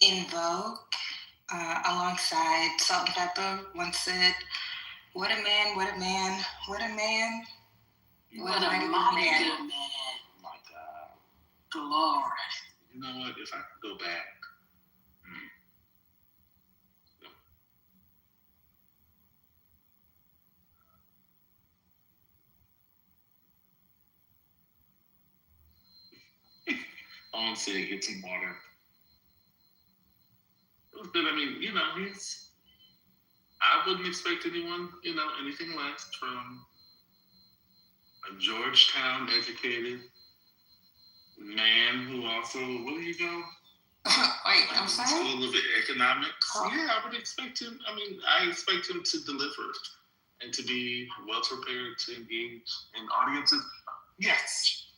In Vogue, alongside Salt and Pepper, once said, what a man, what a man, what a man. What a mighty good man. Oh my God. Glory. You know what? If I could go back. On say get some water. It was good. I mean, I wouldn't expect anyone, anything less from a Georgetown educated man who also, where do you go? Wait, I'm sorry? School of Economics. Oh. Yeah, I would expect him. I expect him to deliver and to be well prepared to engage in audiences. Yes.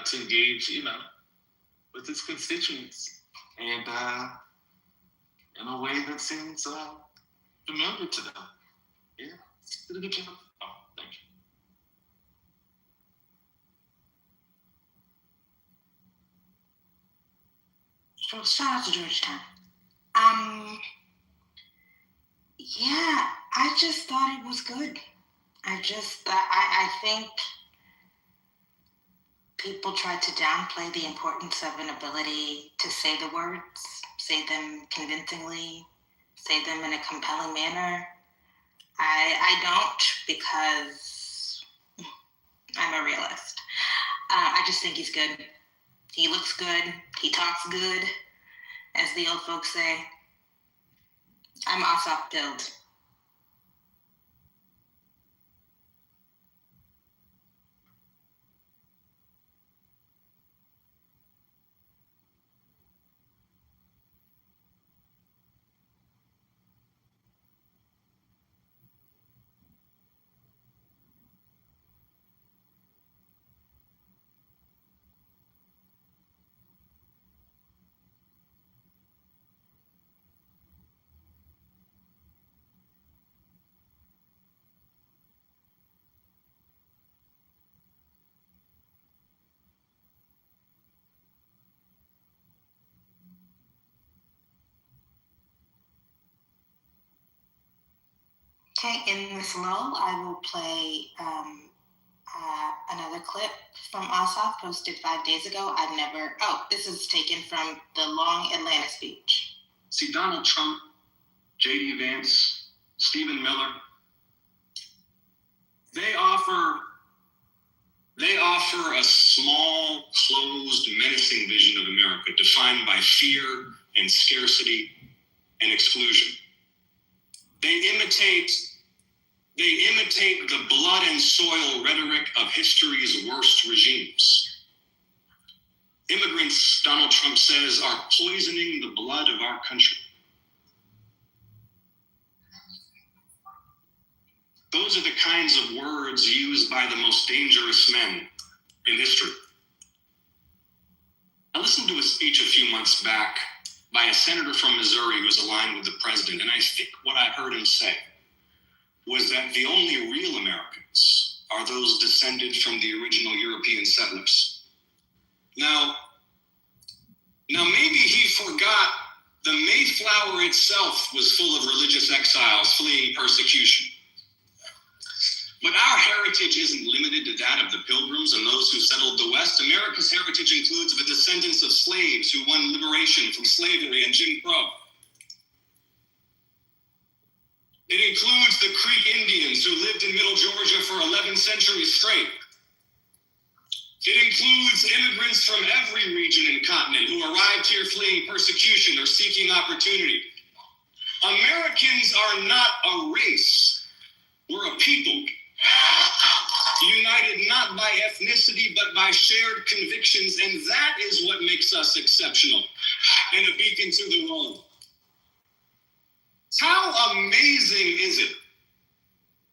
To engage, with his constituents, and in a way that seems familiar to them. Yeah, did a good job. Oh, thank you. So shout out to Georgetown. Yeah, I just thought it was good. I think people try to downplay the importance of an ability to say the words, say them convincingly, say them in a compelling manner. I don't, because I'm a realist. I just think he's good. He looks good. He talks good, as the old folks say. I'm Ossoff build. Okay, in this lull, I will play another clip from Ossoff posted 5 days ago. This is taken from the long Atlanta speech. See, Donald Trump, J.D. Vance, Stephen Miller. They offer a small, closed, menacing vision of America defined by fear and scarcity and exclusion. They imitate the blood and soil rhetoric of history's worst regimes. Immigrants, Donald Trump says, are poisoning the blood of our country. Those are the kinds of words used by the most dangerous men in history. I listened to a speech a few months back by a senator from Missouri who was aligned with the president, and I think what I heard him say was that the only real Americans are those descended from the original European settlers. Now maybe he forgot the Mayflower itself was full of religious exiles fleeing persecution. But our heritage isn't limited to that of the Pilgrims and those who settled the West. America's heritage includes the descendants of slaves who won liberation from slavery and Jim Crow. It includes the Creek Indians who lived in Middle Georgia for 11 centuries straight. It includes immigrants from every region and continent who arrived here fleeing persecution or seeking opportunity. Americans are not a race. We're a people. United not by ethnicity, but by shared convictions, and that is what makes us exceptional and a beacon to the world. How amazing is it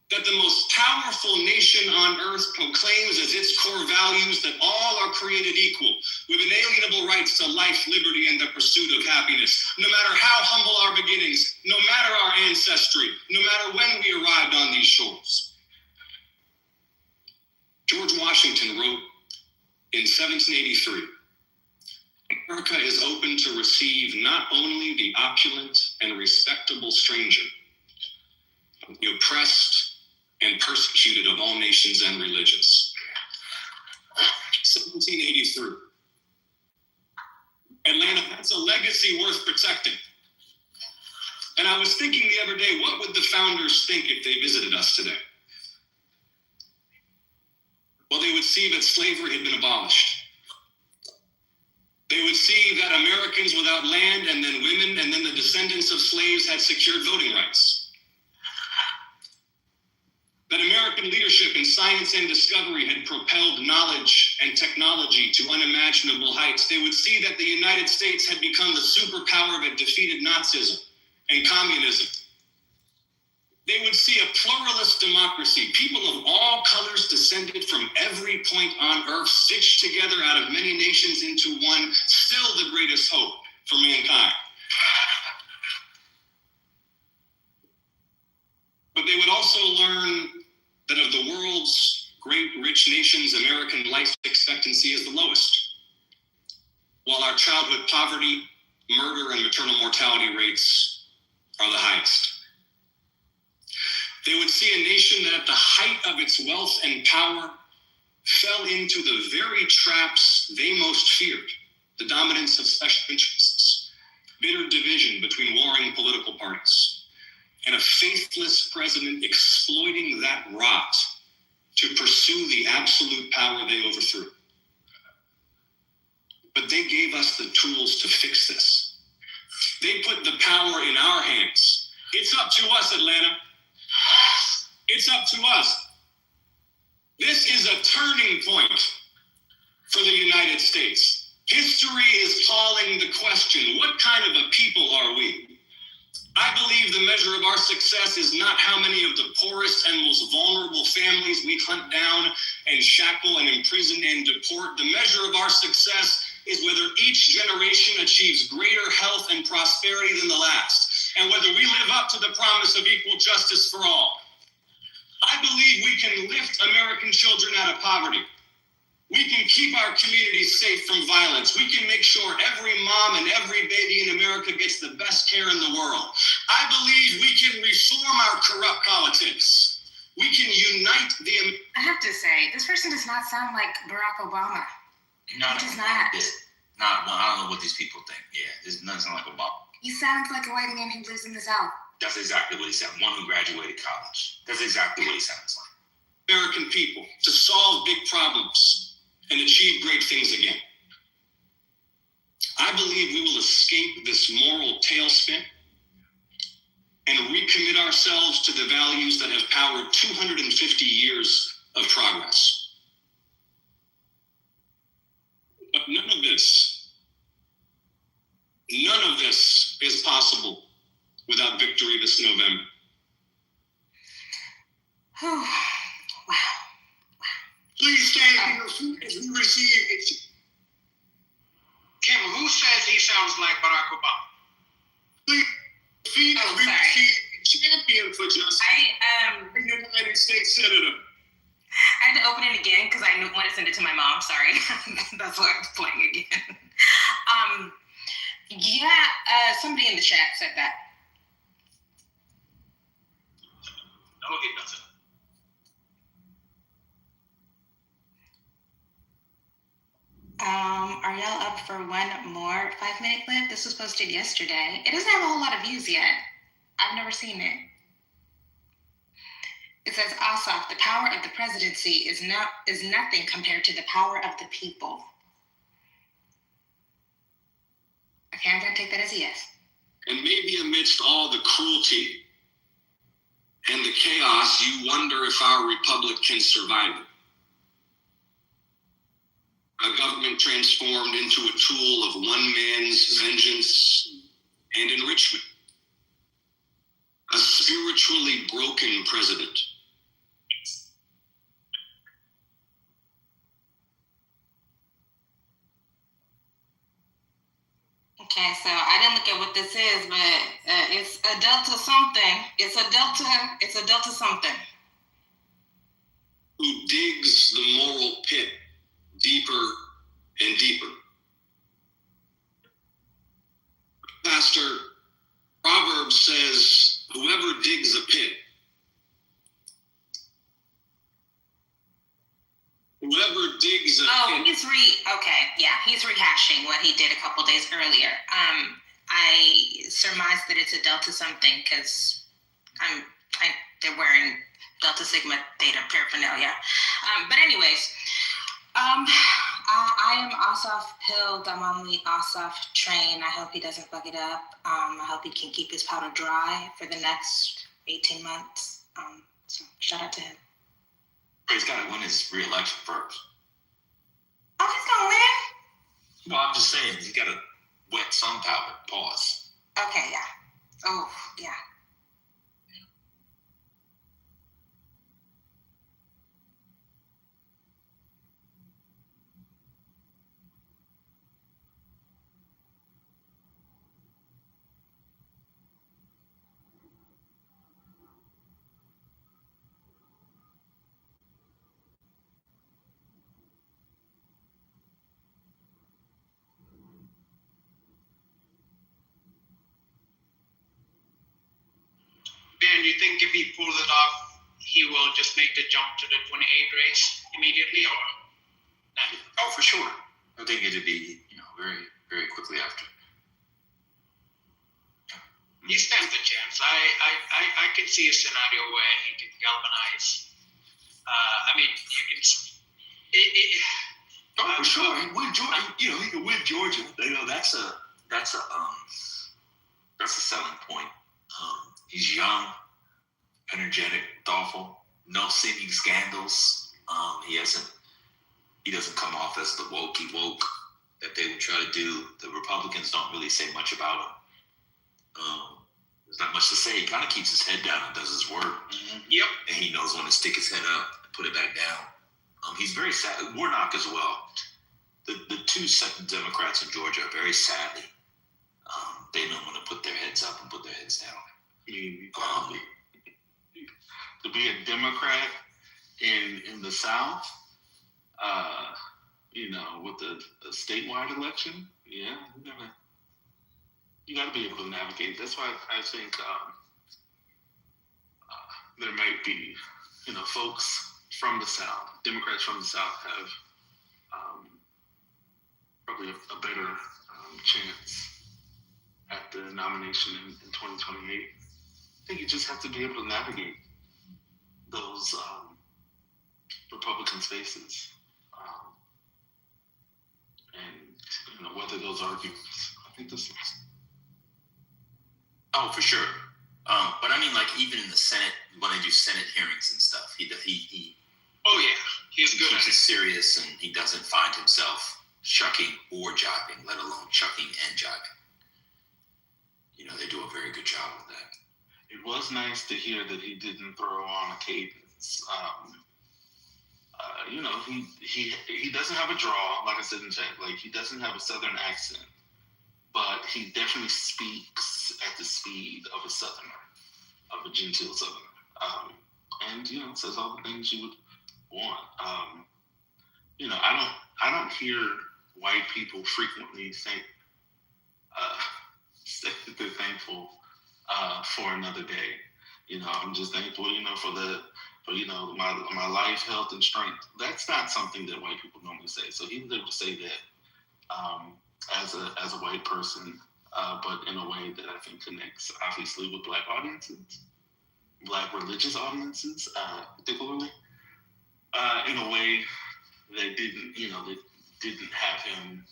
that the most powerful nation on earth proclaims as its core values that all are created equal, with inalienable rights to life, liberty, and the pursuit of happiness, no matter how humble our beginnings, no matter our ancestry, no matter when we arrived on these shores. George Washington wrote in 1783, America is open to receive not only the opulent and respectable stranger, but the oppressed and persecuted of all nations and religions. 1783. Atlanta, that's a legacy worth protecting. And I was thinking the other day, what would the founders think if they visited us today? Well, they would see that slavery had been abolished. They would see that Americans without land and then women and then the descendants of slaves had secured voting rights. That American leadership in science and discovery had propelled knowledge and technology to unimaginable heights. They would see that the United States had become the superpower that defeated Nazism and communism. They would see a pluralist democracy, people of all colors descended from every point on earth, stitched together out of many nations into one, still the greatest hope for mankind. But they would also learn that of the world's great rich nations, American life expectancy is the lowest, while our childhood poverty, murder, and maternal mortality rates are the highest. They would see a nation that at the height of its wealth and power fell into the very traps they most feared, the dominance of special interests, bitter division between warring political parties, and a faithless president exploiting that rot to pursue the absolute power they overthrew. But they gave us the tools to fix this. They put the power in our hands. It's up to us, Atlanta. It's up to us. This is a turning point for the United States. History is calling the question, what kind of a people are we? I believe the measure of our success is not how many of the poorest and most vulnerable families we hunt down and shackle and imprison and deport. The measure of our success is whether each generation achieves greater health and prosperity than the last, and whether we live up to the promise of equal justice for all. I believe we can lift American children out of poverty. We can keep our communities safe from violence. We can make sure every mom and every baby in America gets the best care in the world. I believe we can reform our corrupt politics. We can unite the... I have to say, this person does not sound like Barack Obama. No, He does not. I don't know what these people think. Yeah, this doesn't sound like Obama. He sounds like a white man who lives in the South. That's exactly what he said. One who graduated college. That's exactly what he sounds like. American people to solve big problems and achieve great things again. I believe we will escape this moral tailspin and recommit ourselves to the values that have powered 250 years of progress. But none of this is possible without victory this November. Wow. Please stand here as we receive it. Kim, who says he sounds like Barack Obama? Please, we receive a champion for justice, a United States Senator. I had to open it again because I want to send it to my mom. Sorry. That's why I was playing again. Somebody in the chat said that. No, he doesn't. Are y'all up for one more 5-minute clip? This was posted yesterday. It doesn't have a whole lot of views yet. I've never seen it. It says, Asaf, the power of the presidency is nothing compared to the power of the people. Okay, I'm going to take that as a yes. And maybe amidst all the cruelty and the chaos, you wonder if our republic can survive it. A government transformed into a tool of one man's vengeance and enrichment. A spiritually broken president. Okay, so I didn't look at what this is, but it's a delta something. It's a delta something. Who digs the moral pit deeper and deeper. Pastor, Proverbs says, whoever digs a pit, he's rehashing what he did a couple days earlier. I surmise that it's a delta something because they're wearing Delta Sigma Theta paraphernalia. But anyways, I am Asaf pilled. I'm on the Asaf train. I hope he doesn't fuck it up. I hope he can keep his powder dry for the next 18 months. So shout out to him. He's got to win his re-election first. Oh, he's gonna win? Well, I'm just saying, he's got to wet some powder. Pause. Okay, yeah. Oh, yeah. Dan, you think if he pulls it off, he will just make the jump to the 28 race immediately, or not? Oh, for sure. I think it'd be, very, very quickly after. He stands a chance. I can see a scenario where he can galvanize. You can. For sure. He win Georgia. He can win Georgia. That's a selling point. He's young, energetic, thoughtful, no seeming scandals. He doesn't come off as the woke that they would try to do. The Republicans don't really say much about him. There's not much to say. He kind of keeps his head down and does his work. Mm-hmm. Yep. And he knows when to stick his head up and put it back down. He's very sad. Warnock as well. The two second Democrats in Georgia are very sadly. They know when to put their heads up and put their heads down. To be a Democrat in the South, with the statewide election, yeah, you gotta be able to navigate. That's why I think there might be, folks from the South, Democrats from the South have probably a better chance at the nomination in 2028. think you just have to be able to navigate those Republican spaces, and whether those arguments. I think this is. Oh, for sure. But I mean, like even in the Senate, when they do Senate hearings and stuff, he Oh yeah, he's good at keeps it. it serious, and he doesn't find himself shucking or jiving, let alone chucking and jiving. They do a very good job with that. It was nice to hear that he didn't throw on a cadence. He doesn't have a draw, like I said in chat. Like he doesn't have a Southern accent, but he definitely speaks at the speed of a Southerner, of a genteel Southerner, and says all the things you would want. I don't hear white people frequently say that they're thankful for another day. I'm just thankful, for my life, health, and strength. That's not something that white people normally say. So he was able to say that as a white person, but in a way that I think connects obviously with Black audiences, Black religious audiences, particularly, in a way that didn't have him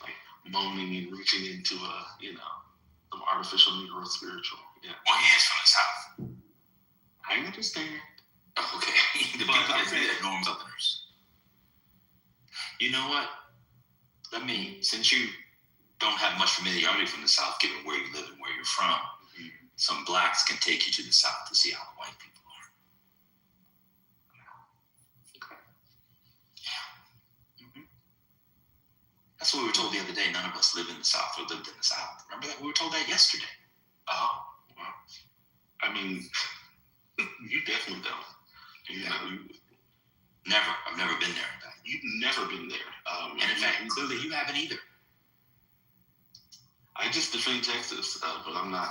like moaning and reaching into some artificial Negro spiritual. Yeah. Well, he is from the South. I understand. Oh, okay. The people that say that norm Southerners. You know what? Since you don't have much familiarity from the South, given where you live and where you're from, some blacks can take you to the South to see how the white people are. Okay. Yeah. Mm-hmm. That's what we were told the other day. None of us live in the South or lived in the South. Remember that? We were told that yesterday. Oh, well. I mean, you definitely don't. Never. I've never been there. You've never been there. And in fact, clearly you haven't either. I just defend Texas, but I'm not.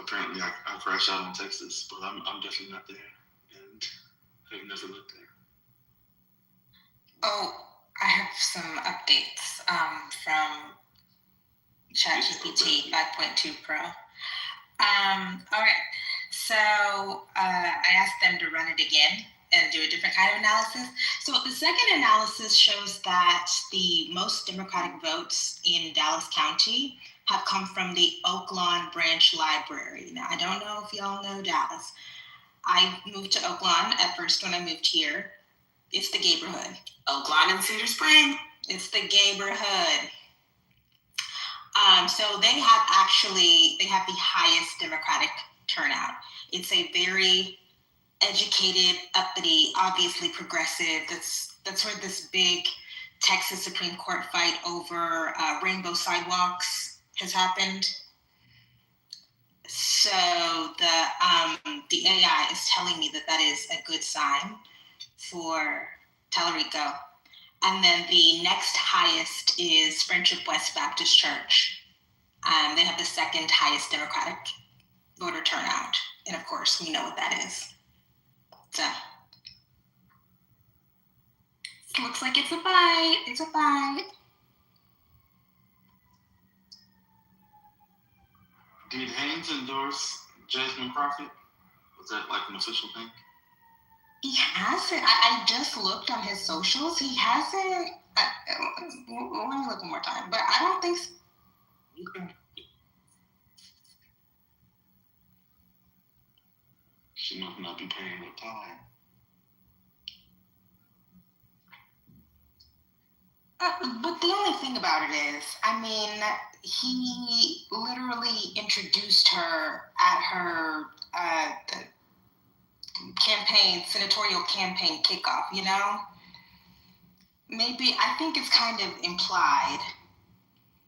Apparently, I crash out in Texas, but I'm definitely not there, and I've never lived there. Oh, I have some updates from ChatGPT 5.2 Pro. All right, so I asked them to run it again and do a different kind of analysis. So the second analysis shows that the most Democratic votes in Dallas County have come from the Oaklawn Branch Library. Now, I don't know if y'all know Dallas. I moved to Oaklawn at first when I moved here. It's the neighborhood. Oaklawn and Cedar Spring. It's the neighborhood. So they have the highest Democratic turnout. It's a very educated, uppity, obviously progressive. That's where this big Texas Supreme Court fight over rainbow sidewalks has happened. So the AI is telling me that is a good sign for Tellurico. And then the next highest is Friendship West Baptist Church. They have the second highest Democratic voter turnout. And of course, we know what that is. So, looks like it's a fight. It's a fight. Did Haynes endorse Jasmine Crockett? Was that like an official thing? He hasn't. I just looked on his socials. He hasn't. Let me look one more time. But I don't think so. Okay. She must not be paying her time. But the only thing about it is, he literally introduced her at her senatorial campaign kickoff, Maybe, I think it's kind of implied.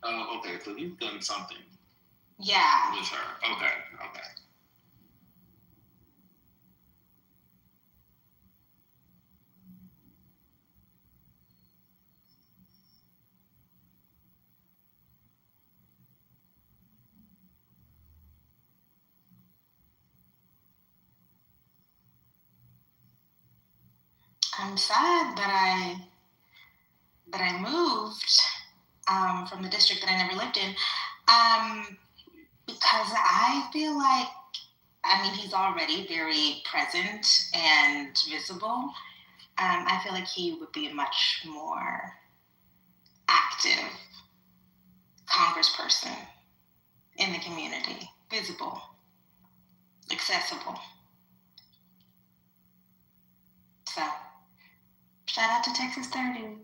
Oh, okay, so he's done something. Yeah. With her. Okay. I'm sad that I moved from the district that I never lived in. Because I feel like, I mean, he's already very present and visible. I feel like he would be a much more active congressperson in the community, visible, accessible. So, shout out to Texas 30.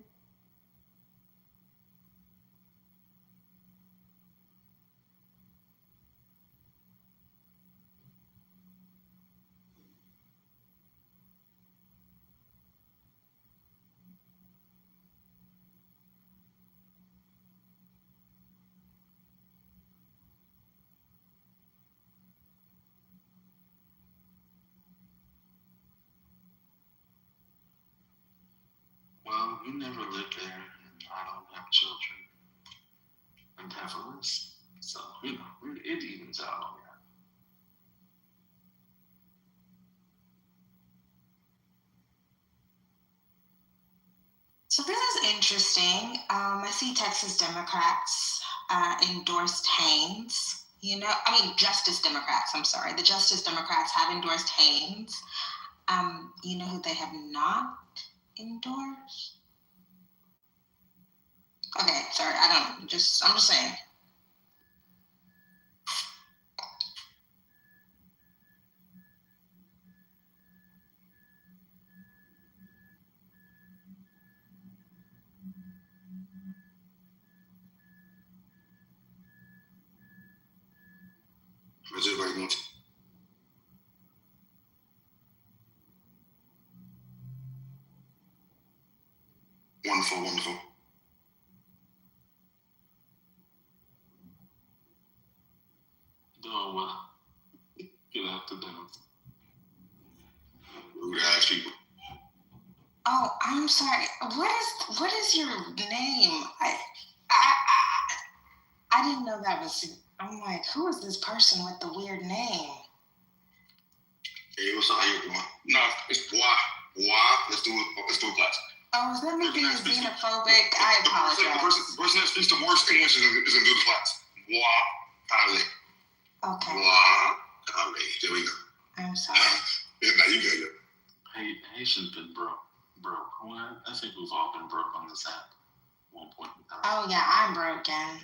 Well, you never lived there, and I don't have children and have a list. So, it evens out on that. So this is interesting. I see Texas Democrats endorsed Haynes. Justice Democrats, I'm sorry. The Justice Democrats have endorsed Haynes. You know who they have not endorsed? Okay, sorry, I'm just saying. How's everybody doing? Wonderful, wonderful. Doing well. Good afternoon. Rude ass people. Oh, I'm sorry. What is your name? I didn't know that was. I'm like, who is this person with the weird name? Hey, what's up? How you doing? No, it's Bois. Let's do it class. Oh, is that me being xenophobic? I apologize. The person that speaks the worst English is in do the class. Bois, Holly. Okay. Bois, Holly. There we go. I'm sorry. Yeah, no, you good. Haitian's been broke. Well, I think we've all been broke on this app at one point in time. Oh yeah, I'm broken.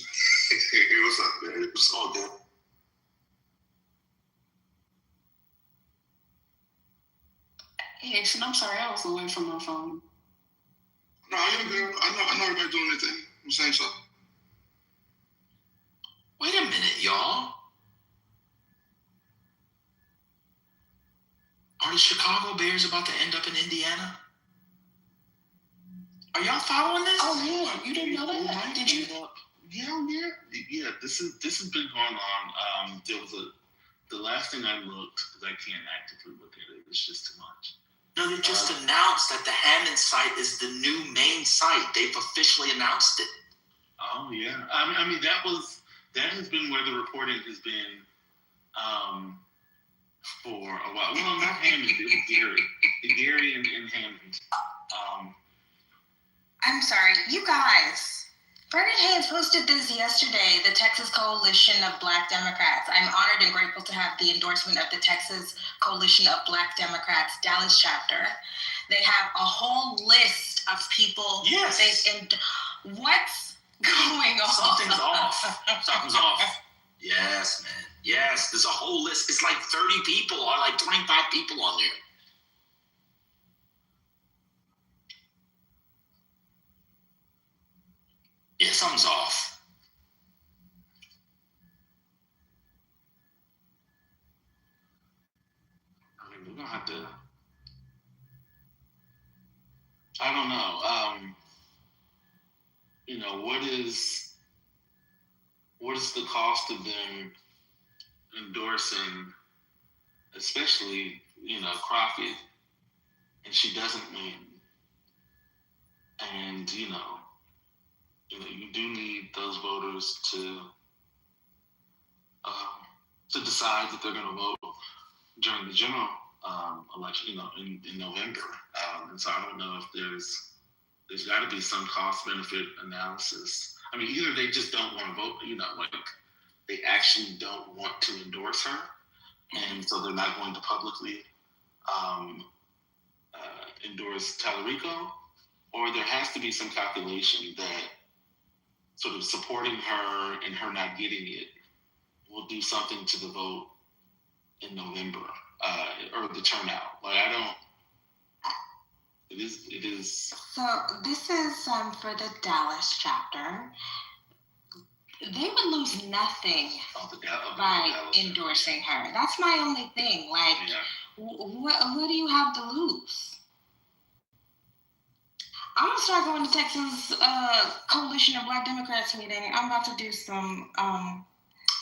Hey, what's up, man? What's all good? Hey, I'm sorry, I was away from my phone. No, you're good. I know everybody doing their thing. I'm saying so. Wait a minute, y'all. Are the Chicago Bears about to end up in Indiana? Are y'all following this? Oh yeah, you didn't know that? Did you? Yeah. This has been going on. There was the last thing I looked, because I can't actively look at it. It's just too much. No, they just announced that the Hammond site is the new main site. They've officially announced it. Oh yeah. I mean that has been where the reporting has been for a while. Well, not Hammond. It was Gary and Hammond. I'm sorry, you guys. Bernard Haynes posted this yesterday, the Texas Coalition of Black Democrats. I'm honored and grateful to have the endorsement of the Texas Coalition of Black Democrats Dallas chapter. They have a whole list of people. Yes. What's going on? Something's off. Something's off. Yes, man. Yes, there's a whole list. It's like 30 people or like 25 people on there. Yeah, something's off. I mean, we're gonna have to. I don't know. What is the cost of them endorsing, especially Crockett, and she doesn't win, and you do need those voters to decide that they're going to vote during the general election, in November. And so I don't know if there's got to be some cost benefit analysis. I mean, either they just don't want to vote, they actually don't want to endorse her, and so they're not going to publicly endorse Tallarico, or there has to be some calculation that sort of supporting her and her not getting it will do something to the vote in November, or the turnout. Like, I don't. It is. So this is for the Dallas chapter. They would lose nothing by endorsing her. That's my only thing. Like, what do you have to lose? I'm gonna start going to Texas Coalition of Black Democrats meeting. I'm about to do some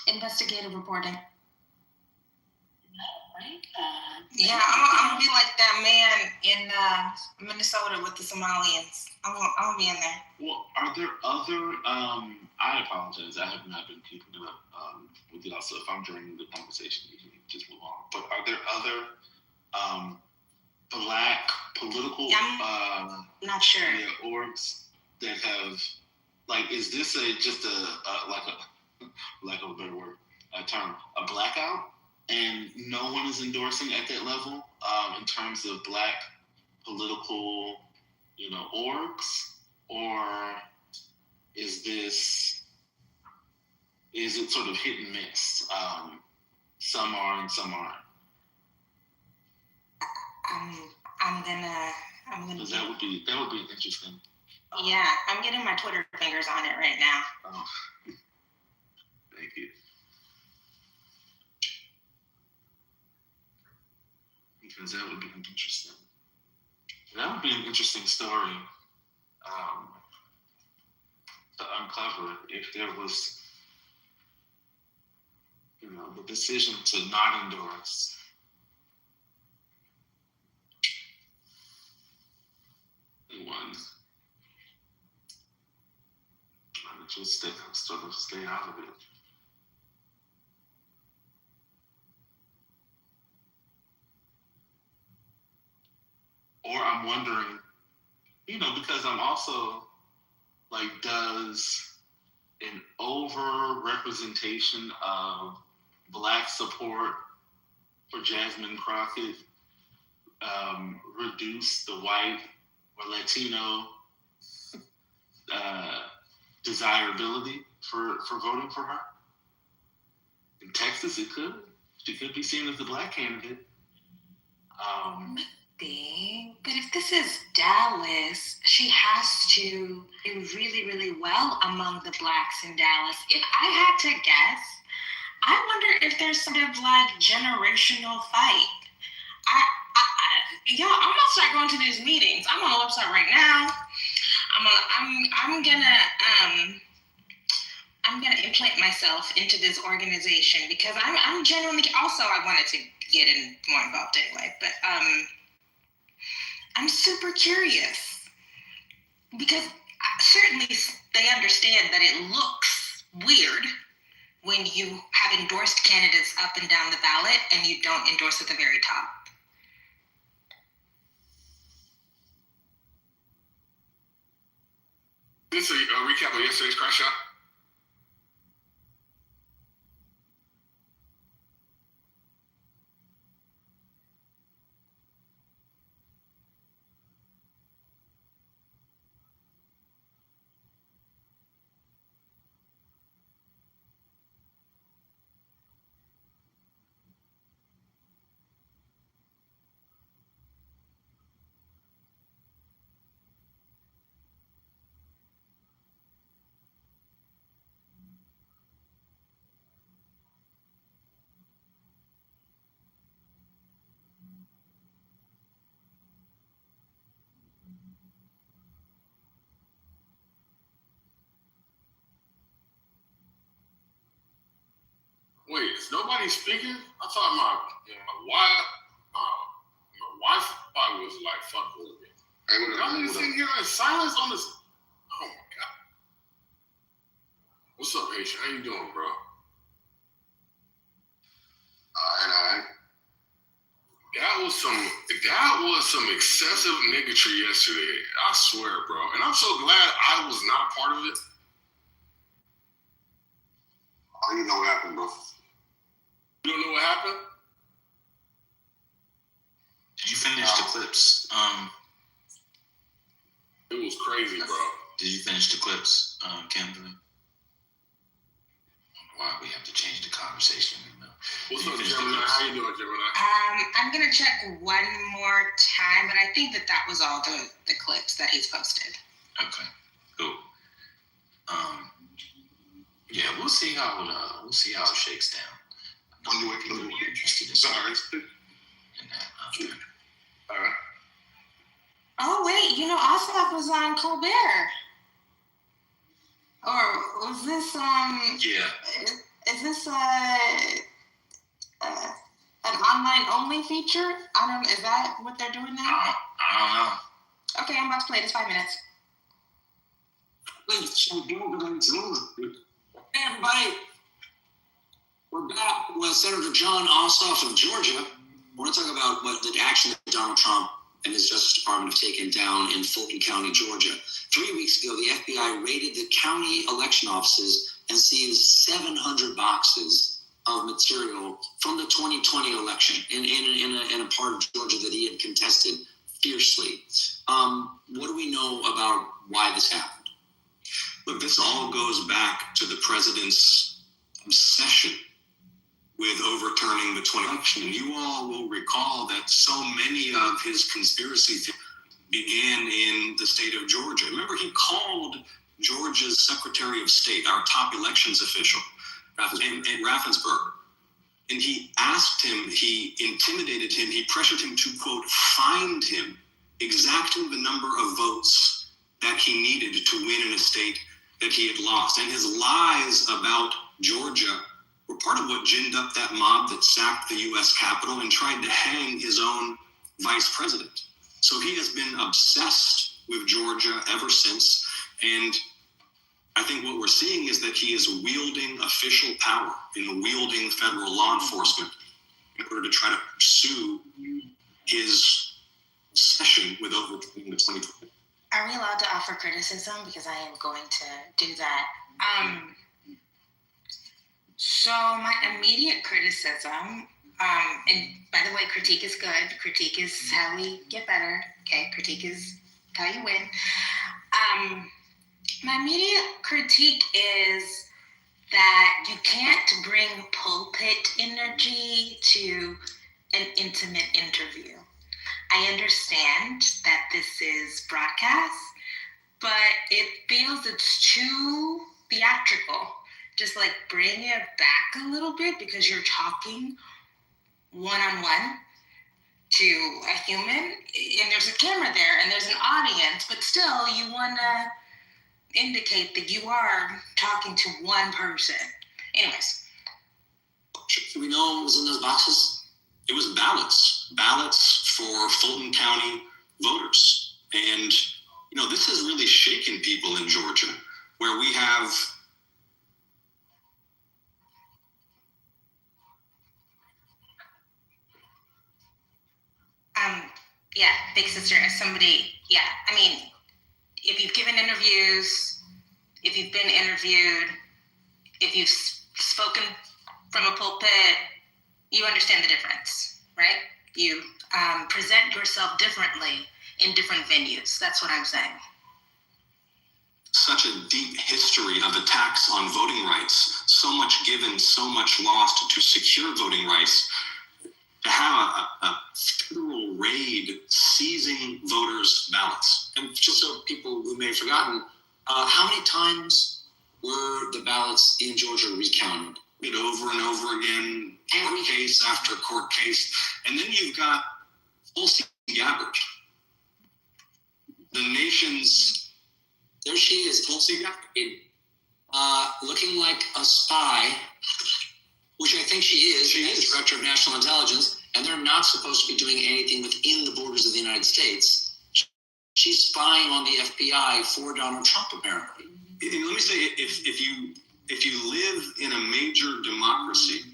investigative reporting. Yeah, I'm gonna be like that man in Minnesota with the Somalians. I'm gonna be in there. Well, are there other? I apologize. I have not been keeping it up with y'all. So if I'm joining the conversation, you can just move on. But are there other Black political? I'm not sure. Yeah, orgs that have, like, is this just a lack of a better word, a term, a blackout? And no one is endorsing at that level in terms of Black political, orgs, or is it sort of hit and miss? Some are and some aren't. I'm gonna. Because that would be interesting. Yeah, I'm getting my Twitter fingers on it right now. Oh, thank you. Because that would be interesting. That would be an interesting story to uncover if there was, the decision to not endorse. Anyone. Just stay out of it. Or I'm wondering, because I'm also like, does an over-representation of Black support for Jasmine Crockett reduce the white or Latino desirability for voting for her? In Texas, it could. She could be seen as the Black candidate. But if this is Dallas, she has to do really, really well among the Blacks in Dallas. If I had to guess, I wonder if there's sort of like generational fight. I'm gonna start going to these meetings. I'm on the website right now. I'm gonna implant myself into this organization because I'm genuinely also I wanted to get more involved anyway, but I'm super curious because certainly they understand that it looks weird when you have endorsed candidates up and down the ballot and you don't endorse at the very top. This is a recap of yesterday's crash shot. Wait, is nobody speaking? I thought my Wi-Fi was like fuck with me. Y'all need to sit here in silence on this. Oh my god. What's up, H? How you doing, bro? Alright. That was some excessive niggatry yesterday. I swear, bro. And I'm so glad I was not part of it. I didn't know what happened, bro. You don't know what happened? Did you finish the clips? It was crazy, bro. Did you finish the clips, Kimberly? Why we have to change the conversation? What's up, Gemini? How you doing, Gemini? I'm gonna check one more time, but I think that was all the clips that he's posted. Okay, cool. Yeah, we'll see how it shakes down. I'm really interested in that. All right. Oh wait, Ossoff was on Colbert. Or was this Yeah. Is this an online only feature? Is that what they're doing now? I don't know. Okay, I'm about to play this 5 minutes. Hey everybody, we're back with Senator John Ossoff of Georgia. We're going to talk about what the action that Donald Trump and his Justice Department have taken down in Fulton County, Georgia. 3 weeks ago, the FBI raided the county election offices and seized 700 boxes of material from the 2020 election in a part of Georgia that he had contested fiercely. What do we know about why this happened? Look, this all goes back to the president's obsession with overturning the 2020 election. And you all will recall that so many of his conspiracy theories began in the state of Georgia. Remember, he called Georgia's Secretary of State, our top elections official, in Raffensperger. And he asked him, he intimidated him, he pressured him to, quote, find him exactly the number of votes that he needed to win in a state that he had lost. And his lies about Georgia were part of what ginned up that mob that sacked the U.S. Capitol and tried to hang his own vice president. So he has been obsessed with Georgia ever since. And I think what we're seeing is that he is wielding official power and wielding federal law enforcement in order to try to pursue his obsession with overturning the 2020. Are we allowed to offer criticism? Because I am going to do that. So my immediate criticism, and by the way, critique is good. Critique is how we get better. Okay, critique is how you win. My immediate critique is that you can't bring pulpit energy to an intimate interview. I understand that this is broadcast, but it feels it's too theatrical. Just like bring it back a little bit because you're talking one-on-one to a human and there's a camera there and there's an audience, but still you want to indicate that you are talking to one person. Anyways. Do we know what was in those boxes? It was ballots for Fulton County voters. And, this has really shaken people in Georgia, where we have yeah, big sister, as somebody, if you've given interviews, if you've been interviewed, if you've spoken from a pulpit, you understand the difference, right? You present yourself differently in different venues. That's what I'm saying. Such a deep history of attacks on voting rights, so much given, so much lost to secure voting rights. To have a federal raid seizing voters' ballots. And just so people who may have forgotten, how many times were the ballots in Georgia recounted? Over and over again, court case after court case. And then you've got Tulsi Gabbard, the nation's... There she is, Tulsi Gabbard, looking like a spy, which I think she is. She is Director of National Intelligence, and they're not supposed to be doing anything within the borders of the United States. She's spying on the FBI for Donald Trump, apparently. And let me say, if you live in a major democracy,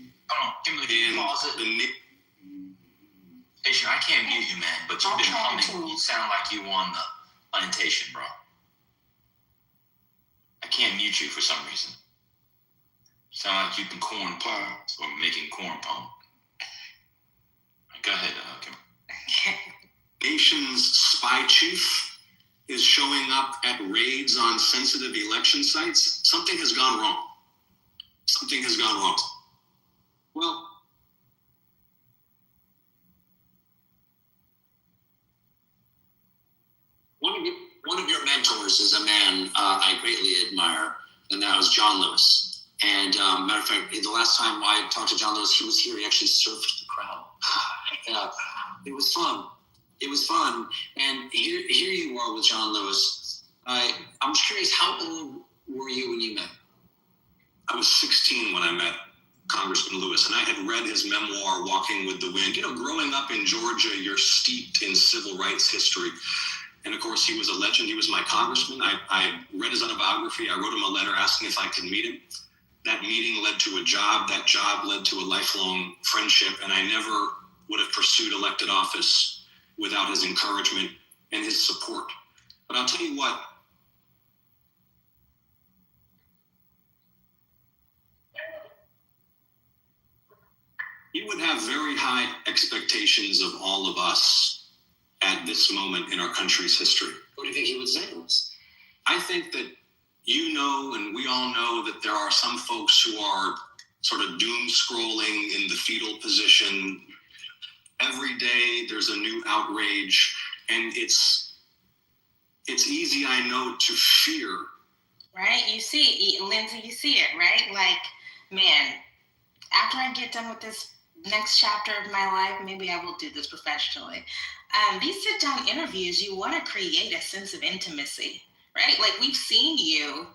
Patient, I can't mute you, man, but you've been humming. You sound like you on the plantation, bro. I can't mute you for some reason. Sound like you can corn pies or making corn pone. Go ahead, Kim. Nation's spy chief is showing up at raids on sensitive election sites. Something has gone wrong. Something has gone wrong. Well, one of your mentors is a man I greatly admire, and that was John Lewis. And matter of fact, the last time I talked to John Lewis, he was here. He actually surfed the crowd. It was fun. It was fun. And here you are with John Lewis. I'm curious, how old were you when you met? I was 16 when I met Congressman Lewis, and I had read his memoir, Walking with the Wind. You know, growing up in Georgia, you're steeped in civil rights history. And of course, he was a legend. He was my congressman. I read his autobiography. I wrote him a letter asking if I could meet him. That meeting led to a job. That job led to a lifelong friendship. And I never would have pursued elected office without his encouragement and his support. But I'll tell you what, he would have very high expectations of all of us at this moment in our country's history. What do you think he would say to us? I think that you know, and we all know, that there are some folks who are sort of doom scrolling in the fetal position. Every day there's a new outrage, and it's easy, I know, to fear. Right? You see, Lindsay, you see it, right? Like, man, after I get done with this next chapter of my life, maybe I will do this professionally. These sit-down interviews, you want to create a sense of intimacy, right? Like, we've seen you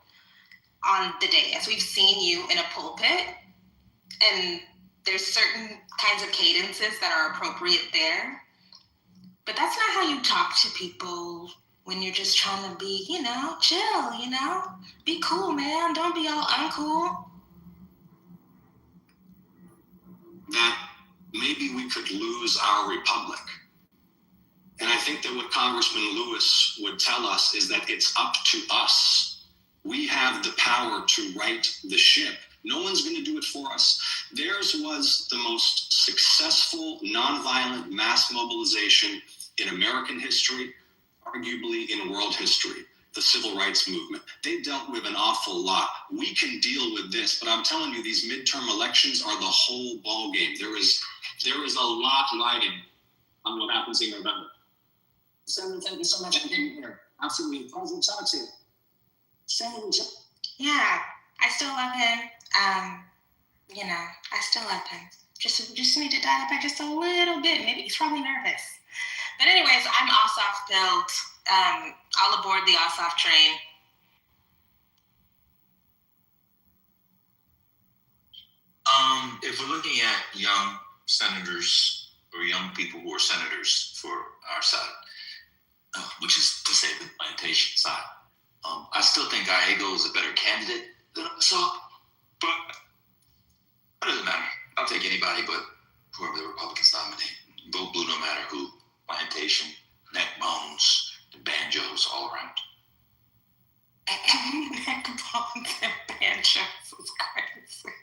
on the dais. We've seen you in a pulpit, and there's certain kinds of cadences that are appropriate there. But that's not how you talk to people when you're just trying to be, chill, Be cool, man. Don't be all uncool. That maybe we could lose our republic. And I think that what Congressman Lewis would tell us is that it's up to us. We have the power to right the ship. No one's going to do it for us. Theirs was the most successful nonviolent mass mobilization in American history, arguably in world history, the civil rights movement. They dealt with an awful lot. We can deal with this, but I'm telling you, these midterm elections are the whole ball game. There is a lot riding on what happens in November. Senator, thank you so much for being here. Absolutely. Pleasure to talk to you. Senator. Yeah, I still love him. I still love him. Just need to dial it back just a little bit. Maybe he's probably nervous. But anyways, I'm Ossoff built. All aboard the Ossoff train. If we're looking at young senators or young people who are senators for our side, which is to say the plantation side, I still think Gallego is a better candidate than Ossoff, but it doesn't matter. I'll take anybody but whoever the Republicans nominate. Vote blue no matter who. Plantation, neck bones, and banjos all around. Neck bones and banjos is crazy.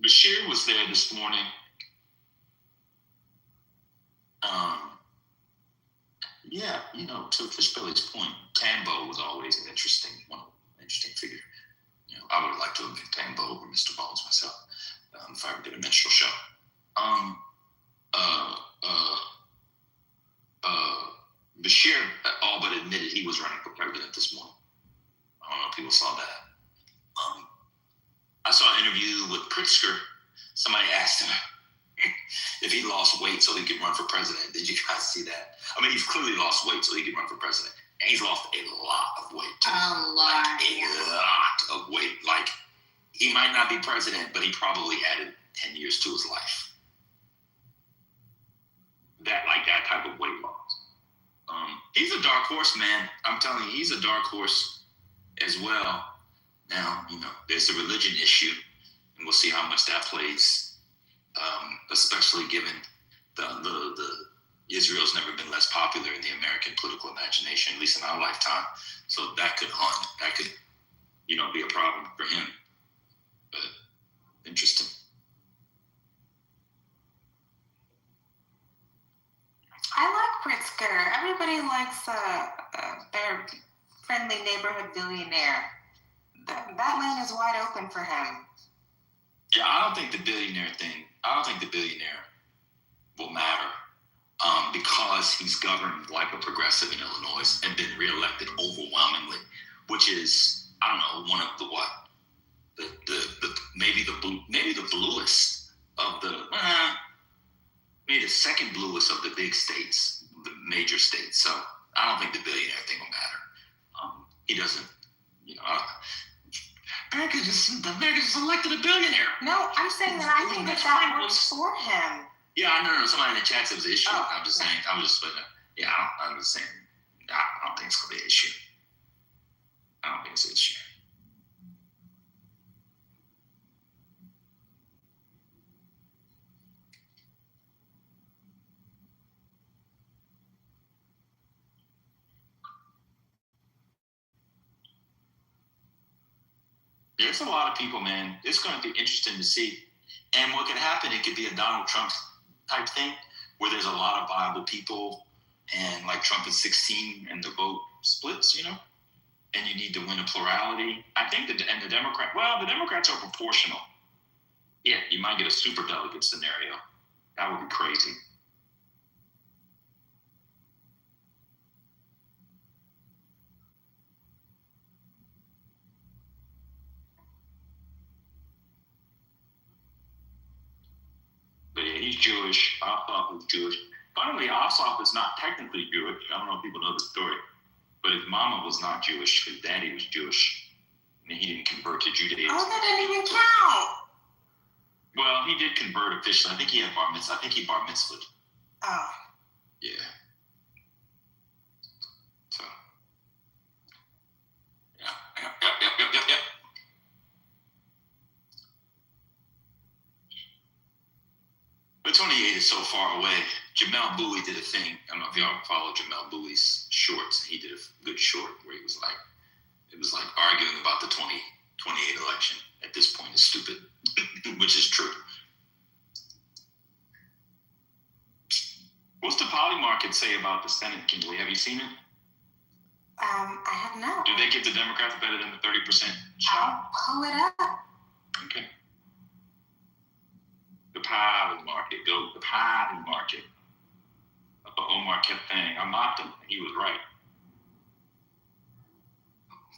Bashir was there this morning. To Fishbelly's point, Tambo was always an interesting figure. I would like to have been Tambo over Mr. Balls myself if I ever did a minstrel show. Bashir all but admitted he was running for president this morning. I don't know if people saw that. I saw an interview with Pritzker. Somebody asked him, if he lost weight so he could run for president. Did you guys see that? I mean, he's clearly lost weight so he could run for president. And he's lost a lot of weight. Too. A lot. Like, a lot of weight. Like, he might not be president, but he probably added 10 years to his life. That type of weight loss. He's a dark horse, man. I'm telling you, he's a dark horse as well. Now, there's a religion issue, and we'll see how much that plays, especially given the Israel's never been less popular in the American political imagination, at least in our lifetime. So that could be a problem for him. But interesting. I like Pritzker. Everybody likes their friendly neighborhood billionaire. That lane is wide open for him. Yeah, I don't think the billionaire will matter because he's governed like a progressive in Illinois and been reelected overwhelmingly, which is, I don't know, one of maybe the bluest of maybe the second bluest of the big states, the major states. So I don't think the billionaire thing will matter. He doesn't, America just elected a billionaire. No, I'm saying that I think that works for him. Yeah, I know. Somebody in the chat said it was an issue. Oh, I'm just saying. I'm just saying. Yeah, I'm just saying. I don't think it's gonna be an issue. I don't think it's an issue. There's a lot of people, man. It's going to be interesting to see. And what could happen, it could be a Donald Trump type thing where there's a lot of viable people and like Trump is 16 and the vote splits, and you need to win a plurality. I think the Democrats are proportional. Yeah, you might get a super delegate scenario. That would be crazy. But yeah, he's Jewish. Ossoff is Jewish. Finally, Ossoff is not technically Jewish. I don't know if people know the story. But his mama was not Jewish. His daddy was Jewish. And he didn't convert to Judaism. Oh, that didn't even count. Well, he did convert officially. I think he had bar mitzvah. I think he bar mitzvahed. Oh. Yeah. So. Yep. But 28 is so far away. Jamel Bowie did a thing. I don't know if y'all follow Jamel Bowie's shorts. He did a good short where it was like arguing about the 2028 election. At this point, is stupid, which is true. What's the poly market say about the Senate, Kimberly? Have you seen it? I have not. Do they give the Democrats better than the 30% shot? I'll pull it up. Okay. The poly market. Go the poly market. But Omar kept saying, I mocked him. He was right.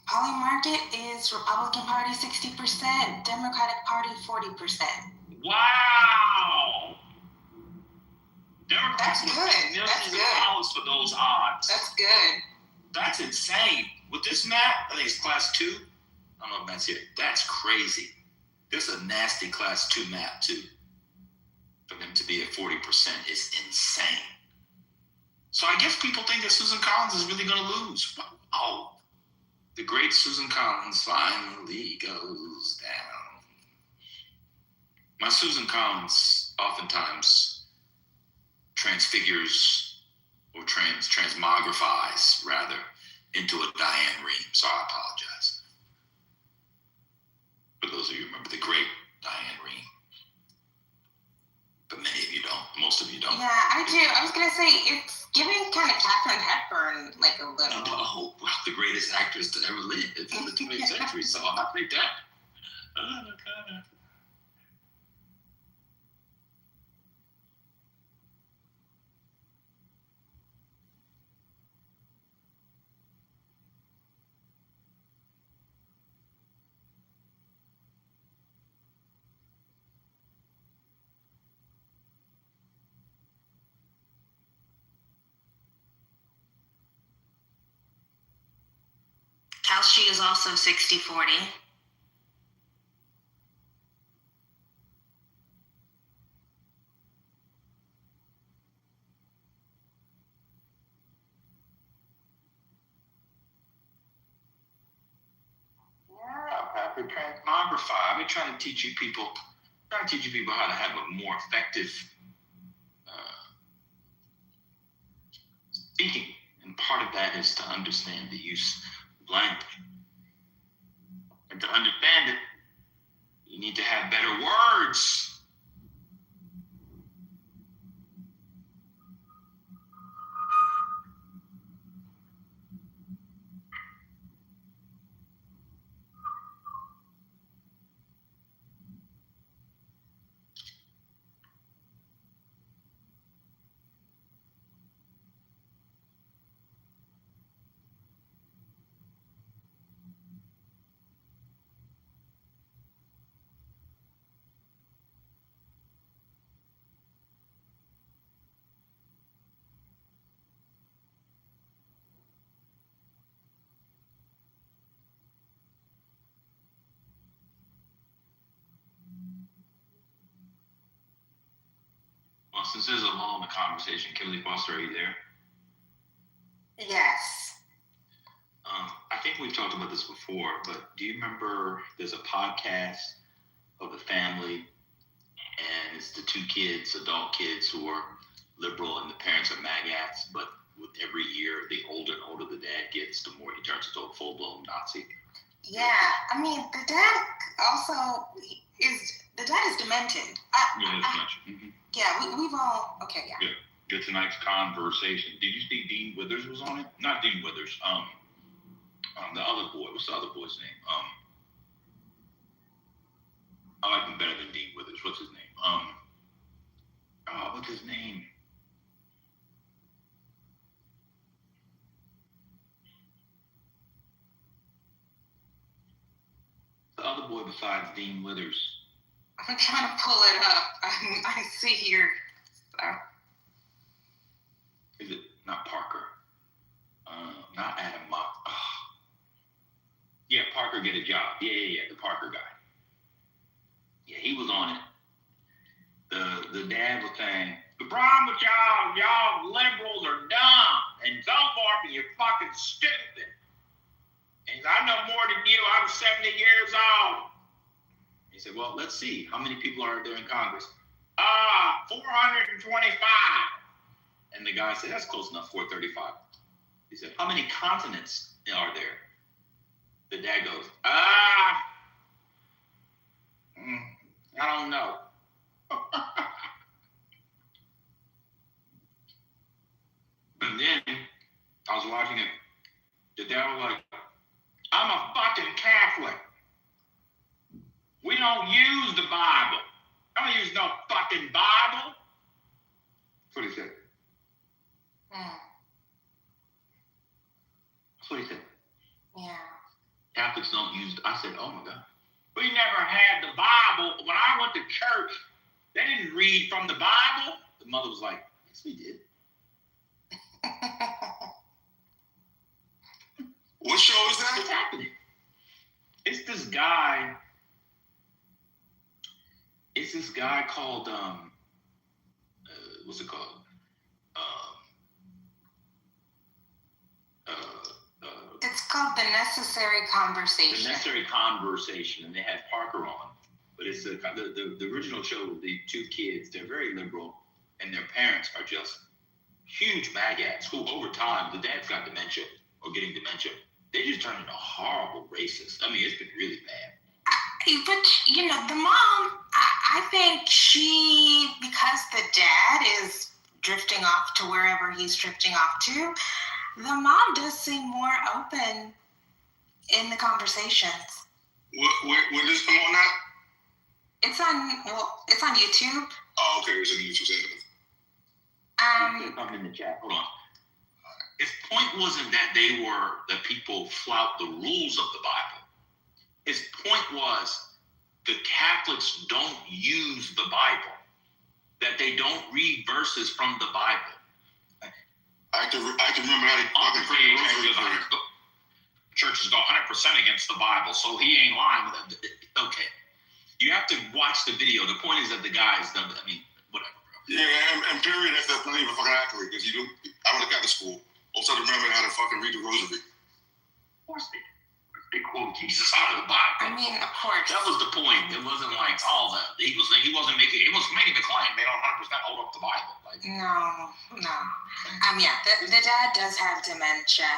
Poly market is Republican Party 60%, Democratic Party 40%. Wow. Democrats That's good. That's good. $millions for those odds. That's good. That's insane. With this map, I think it's class 2. I don't know if that's it. That's crazy. This is a nasty class 2 map, too. For them to be at 40% is insane. So I guess people think that Susan Collins is really going to lose. Oh, the great Susan Collins finally goes down. My Susan Collins oftentimes transfigures or transmogrifies, rather, into a Diane Rehm. So I apologize. For those of you who remember the great Diane Rehm. But many of you don't. Most of you don't. Yeah, I do. I was going to say, it's giving kind of Katharine Hepburn, like a little. Oh, well, the greatest actress to ever live in the 20th century, so I'll take that. Oh, God. she is also 60-40. I've been trying to teach you people how to have a more effective speaking, and part of that is to understand the use of language. And to understand it, you need to have better words. Well, since there's a lull in the conversation, Kimberly Foster, are you there? Yes. I think we've talked about this before, but do you remember there's a podcast of a family, and it's the two kids, adult kids, who are liberal and the parents are magats, but with every year, the older and older the dad gets, the more he turns into a full-blown Nazi. Yeah, I mean, the dad also is demented. Yeah, we've all, okay, yeah. Good tonight's conversation. Did you see Dean Withers was on it? Not Dean Withers. The other boy. What's the other boy's name? I like him better than Dean Withers. What's his name? What's his name? The other boy besides Dean Withers. I'm trying to pull it up. I see here. Is it not Parker? Not Adam Mock. Oh. Yeah, Parker Get a Job. Yeah, the Parker guy. Yeah, he was on it. The dad was saying, the problem with y'all liberals are dumb, and some of you are fucking stupid. And I know more than you. I'm 70 years old. He said, well, let's see. How many people are there in Congress? 425. And the guy said, that's close enough, 435. He said, how many continents are there? The dad goes, I don't know. And then I was watching it. The dad was like, I'm a fucking Catholic. We don't use the Bible. I don't use no fucking Bible. That's what he said. That's what he said. Yeah. Catholics don't use, I said, oh my God. We never had the Bible. When I went to church, they didn't read from the Bible. The mother was like, yes, we did. What show is that? What's happening? It's this guy. It's this guy called, what's it called? It's called The Necessary Conversation. The Necessary Conversation, and they had Parker on. But it's the original show with the two kids. They're very liberal, and their parents are just huge magats who, over time, the dad's got dementia or getting dementia. They just turn into horrible racists. I mean, it's been really bad. But, the mom, I think because the dad is drifting off to wherever he's drifting off to, the mom does seem more open in the conversations. Where does this come on now? It's on YouTube. Oh, okay, it's on YouTube channel. I'm in the chat. Hold on. His point wasn't that the people flout the rules of the Bible. His point was the Catholics don't use the Bible, that they don't read verses from the Bible. I can remember how they churches go 100% against the Bible, so he ain't lying. Okay, you have to watch the video. The point is that the guys, whatever. Bro. Yeah, and period. That's not even fucking accurate because you do. I would have got to school. Also, remember how to fucking read the rosary. Of course they quote Jesus out of the Bible. I mean, of course. That was the point. It wasn't like all that. He wasn't making the claim they don't 100% hold up the Bible. Like, No. Yeah, the dad does have dementia.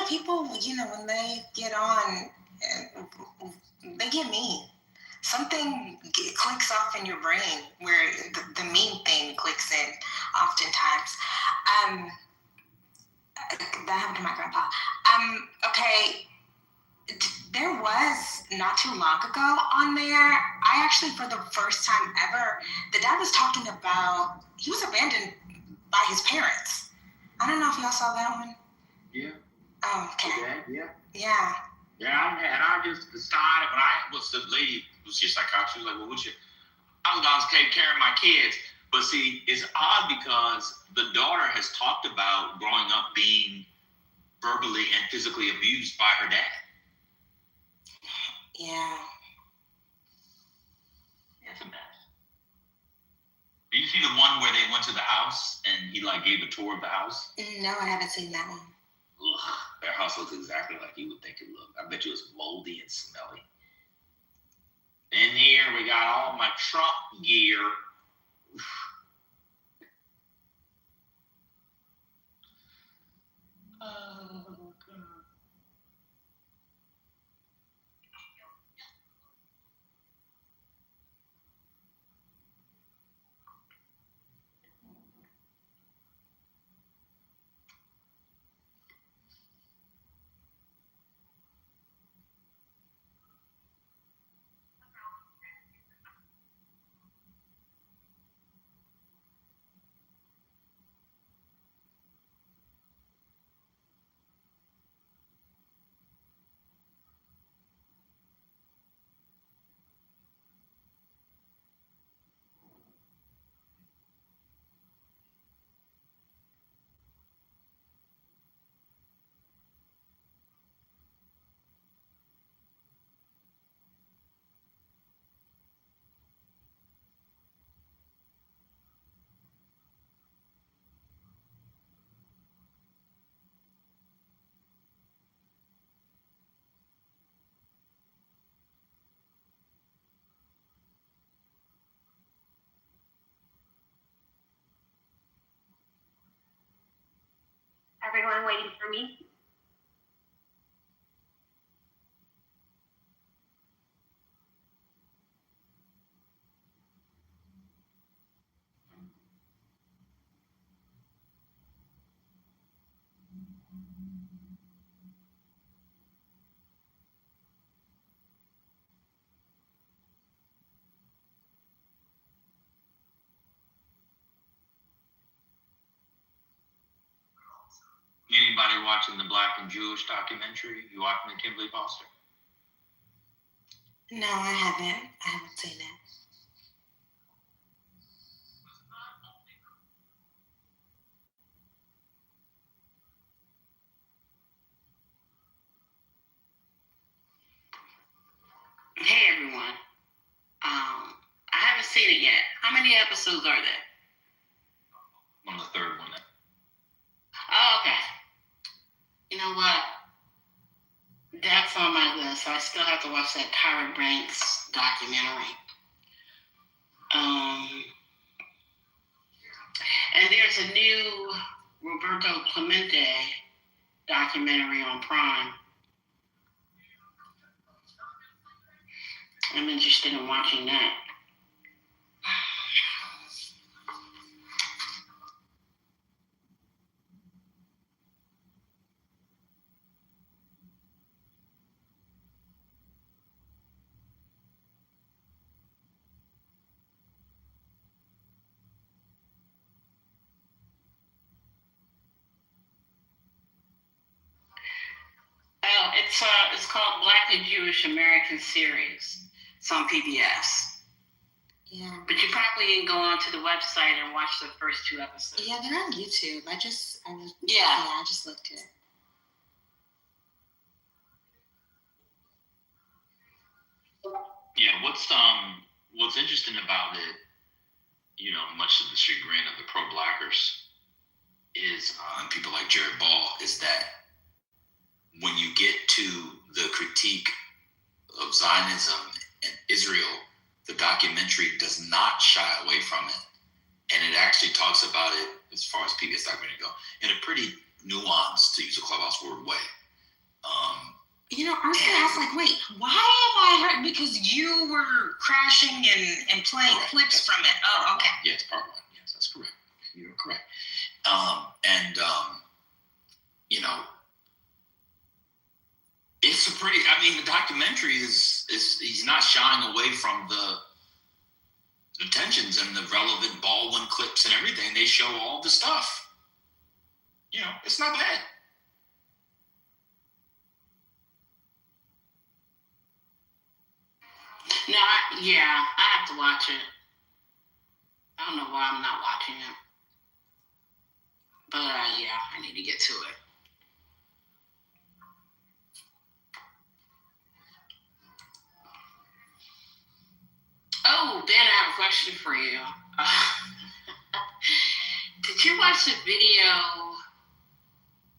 People, when they get on, they get mean. Something clicks off in your brain where the mean thing clicks in oftentimes. That happened to my grandpa. Okay. There was not too long ago on there, I actually, for the first time ever, the dad was talking about, he was abandoned by his parents. I don't know if y'all saw that one. Yeah. Oh, okay. Yeah. Yeah. Yeah, and I just decided when I was the lady who was just like, she was like, well, I was going to take care of my kids. But see, it's odd because the daughter has talked about growing up being verbally and physically abused by her dad. Yeah. It's a mess. Did you see the one where they went to the house and he gave a tour of the house? No, I haven't seen that one. Ugh, their house looks exactly like you would think it looked. I bet you it's moldy and smelly. In here, we got all my Trump gear. Oh, God. Everyone waiting for me? Anybody watching the Black and Jewish documentary? You watching the Kimberly Foster? No, I haven't. I haven't seen it. Hey everyone. I haven't seen it yet. How many episodes are there? On the third one. Oh, okay. You know what? That's on my list. I still have to watch that Tyra Banks documentary. And there's a new Roberto Clemente documentary on Prime. I'm interested in watching that. Oh, it's called Black and Jewish American Series. It's on PBS. Yeah. But you probably didn't go onto the website and watch the first 2 episodes. Yeah, they're on YouTube. I just looked at it. Yeah, what's interesting about it, you know, much to the chagrin of the pro-blackers, is and people like Jared Ball, is that when you get to the critique of Zionism and Israel, the documentary does not shy away from it, and it actually talks about it, as far as PBS documentary go, in a pretty nuanced, to use a Clubhouse word, way. You know, I was like, wait, why have I heard? Because you were crashing and playing clips from it. Oh, okay. Yes, part one. Yes, that's correct. You're correct. You know, it's a pretty. I mean, the documentary is he's not shying away from the tensions and the relevant Baldwin clips and everything. They show all the stuff. You know, it's not bad. No, I have to watch it. I don't know why I'm not watching it. But yeah, I need to get to it. Oh, Ben, I have a question for you. Did you watch the video?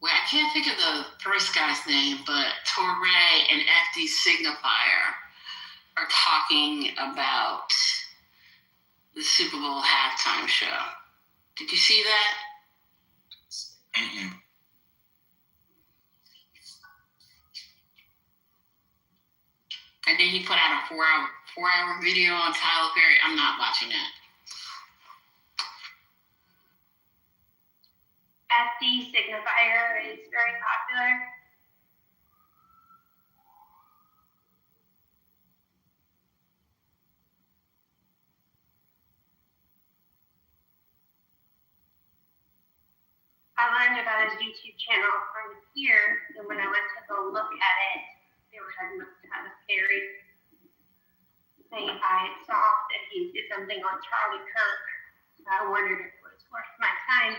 Well, I can't think of the first guy's name, but Torre and FD Signifier are talking about the Super Bowl halftime show. Did you see that? Mm-mm. And then he put out a four-hour video on Tyler Perry. I'm not watching that. FD Signifier is very popular. I learned about his YouTube channel from here, and when I went to go look at it, they were talking about Tyler Perry, saying I saw that he did something on Charlie Kirk. So I wondered if it was worth my time.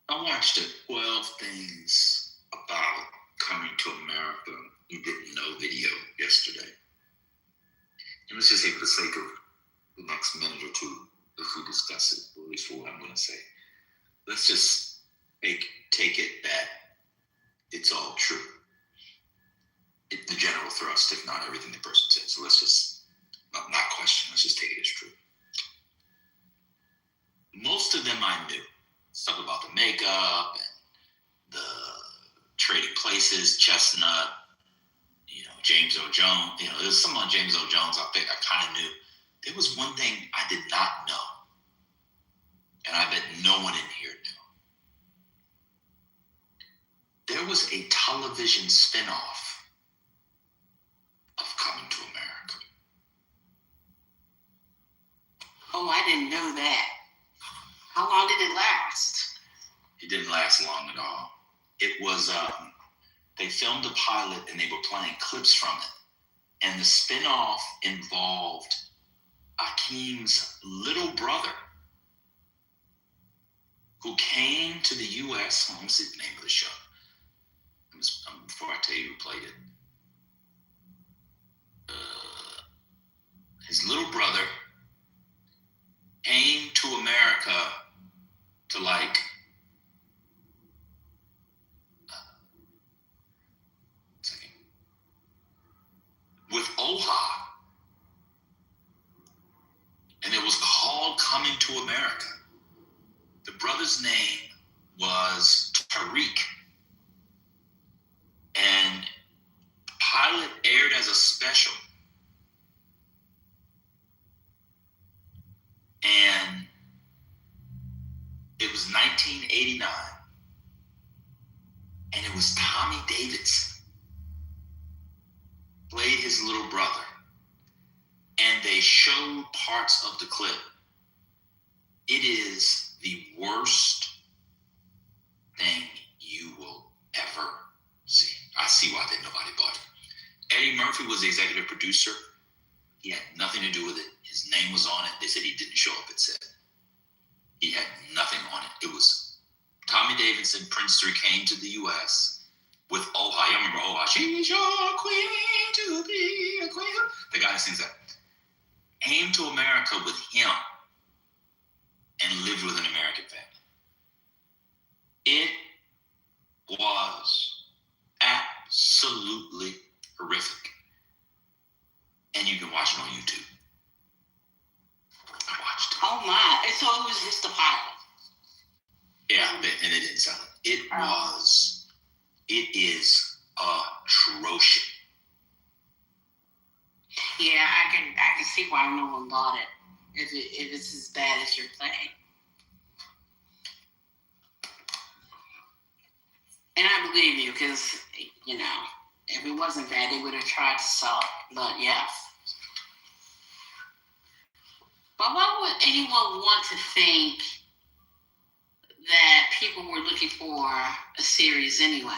I watched the 12 Things About Coming to America You Didn't Know video yesterday. And let's just say, for the sake of the next minute or two, if we discuss it, or at least for what I'm going to say, let's just take it that it's all true. The general thrust, if not everything the person said. So let's just not question, let's just take it as true. Most of them I knew. Stuff about the makeup and the trading places, Chestnut, you know, James Earl Jones. You know, there's some on James Earl Jones I kind of knew. There was one thing I did not know, and I bet no one in here knew. There was a television spinoff of Coming to America. Oh, I didn't know that. How long did it last? It didn't last long at all. It was, they filmed a pilot and they were playing clips from it. And the spinoff involved Akeem's little brother, who came to the U.S. Let me see the name of the show. Before I tell you who played it. His little brother came to America to with OHA, and it was called Coming to America. The brother's name was Tariq, and the pilot aired as a special, and it was 1989, and it was Tommy Davidson played his little brother, and they showed parts of the clip. It is the worst thing you will ever see. I see why nobody bought it. Eddie Eddie Murphy was the executive producer. He had nothing to do with it. His name was on it. They said he didn't show up at set. He had nothing on it. It was Tommy Davidson, Prince 3 came to the U.S. with Oha. You remember Oha? She's your queen to be a queen. The guy that sings that. Came to America with him and lived with an American family. It was absolutely horrific. And you can watch it on YouTube. I watched it. Oh my. And so it was just a pilot. Yeah, and it didn't sell it. It is atrocious. Yeah, I can see why no one bought it. If it's as bad as you're saying. And I believe you, because, you know, if it wasn't bad, they would have tried to sell it. But yeah. But why would anyone want to think that people were looking for a series anyway?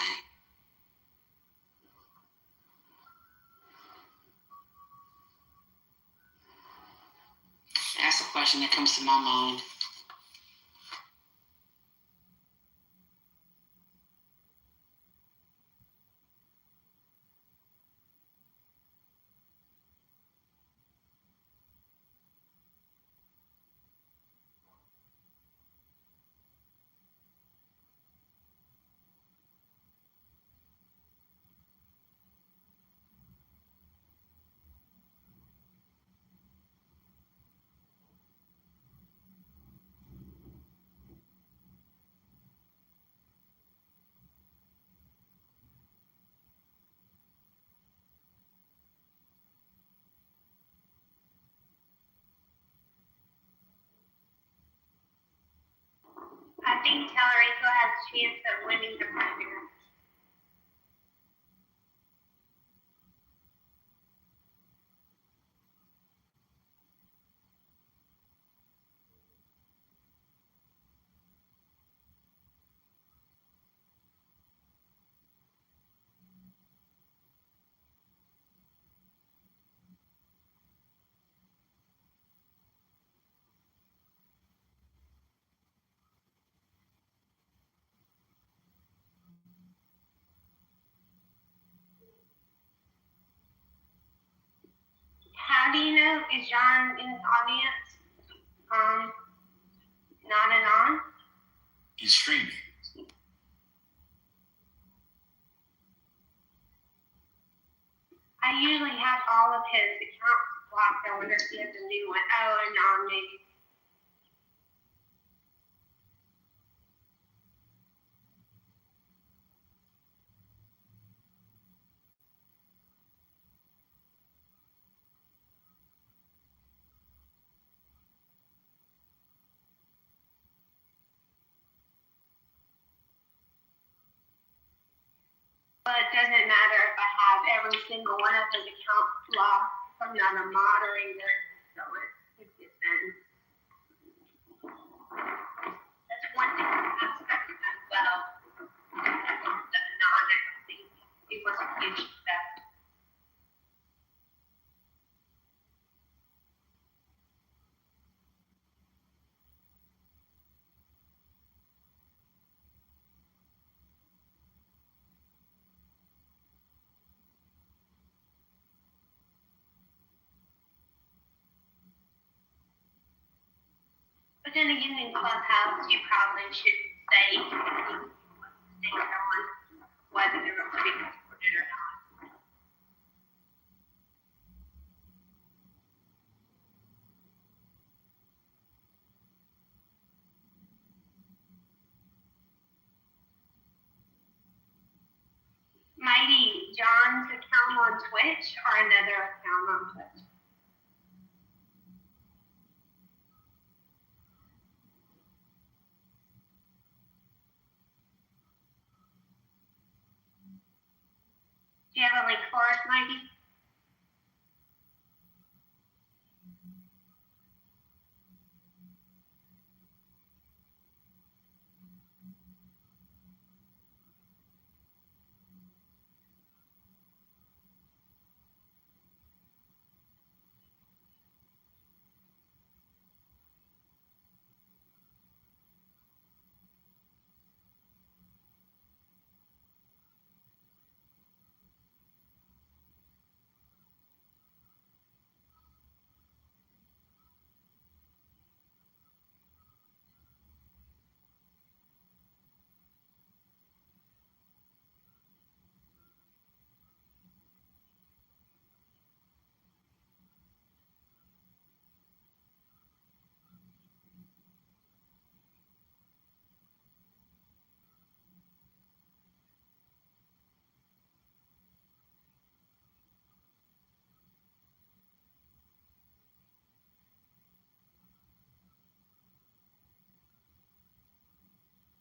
That's the question that comes to my mind. I think Tallarico has a chance of winning the primary. How do you know? Is John in the audience? Not and on? He's streaming. I usually have all of his accounts blocked. I wonder if he has a new one. Oh, and on maybe. But it doesn't matter if I have every single one of his accounts blocked. I'm not a moderator, so it depends. That's one thing that's aspect as well. The anonymous thing. It was a huge step. But then again, in Clubhouse, you probably should say anything you want to say on whether they're being recorded or not. Mighty, John's account on Twitch or another account on Twitch? Do you have a link for us, Mighty?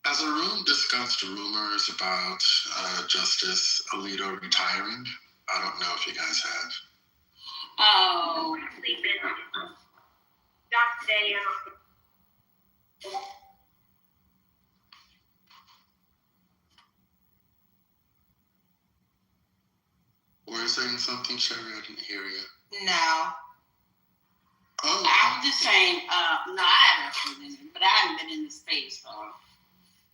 Has the room discussed rumors about Justice Alito retiring? I don't know if you guys have. Oh, Sleeping. Not today. I don't. Were you saying something, Sherry? I didn't hear you. No. Oh. I was just saying, no, I haven't been in it, but I haven't been in the space,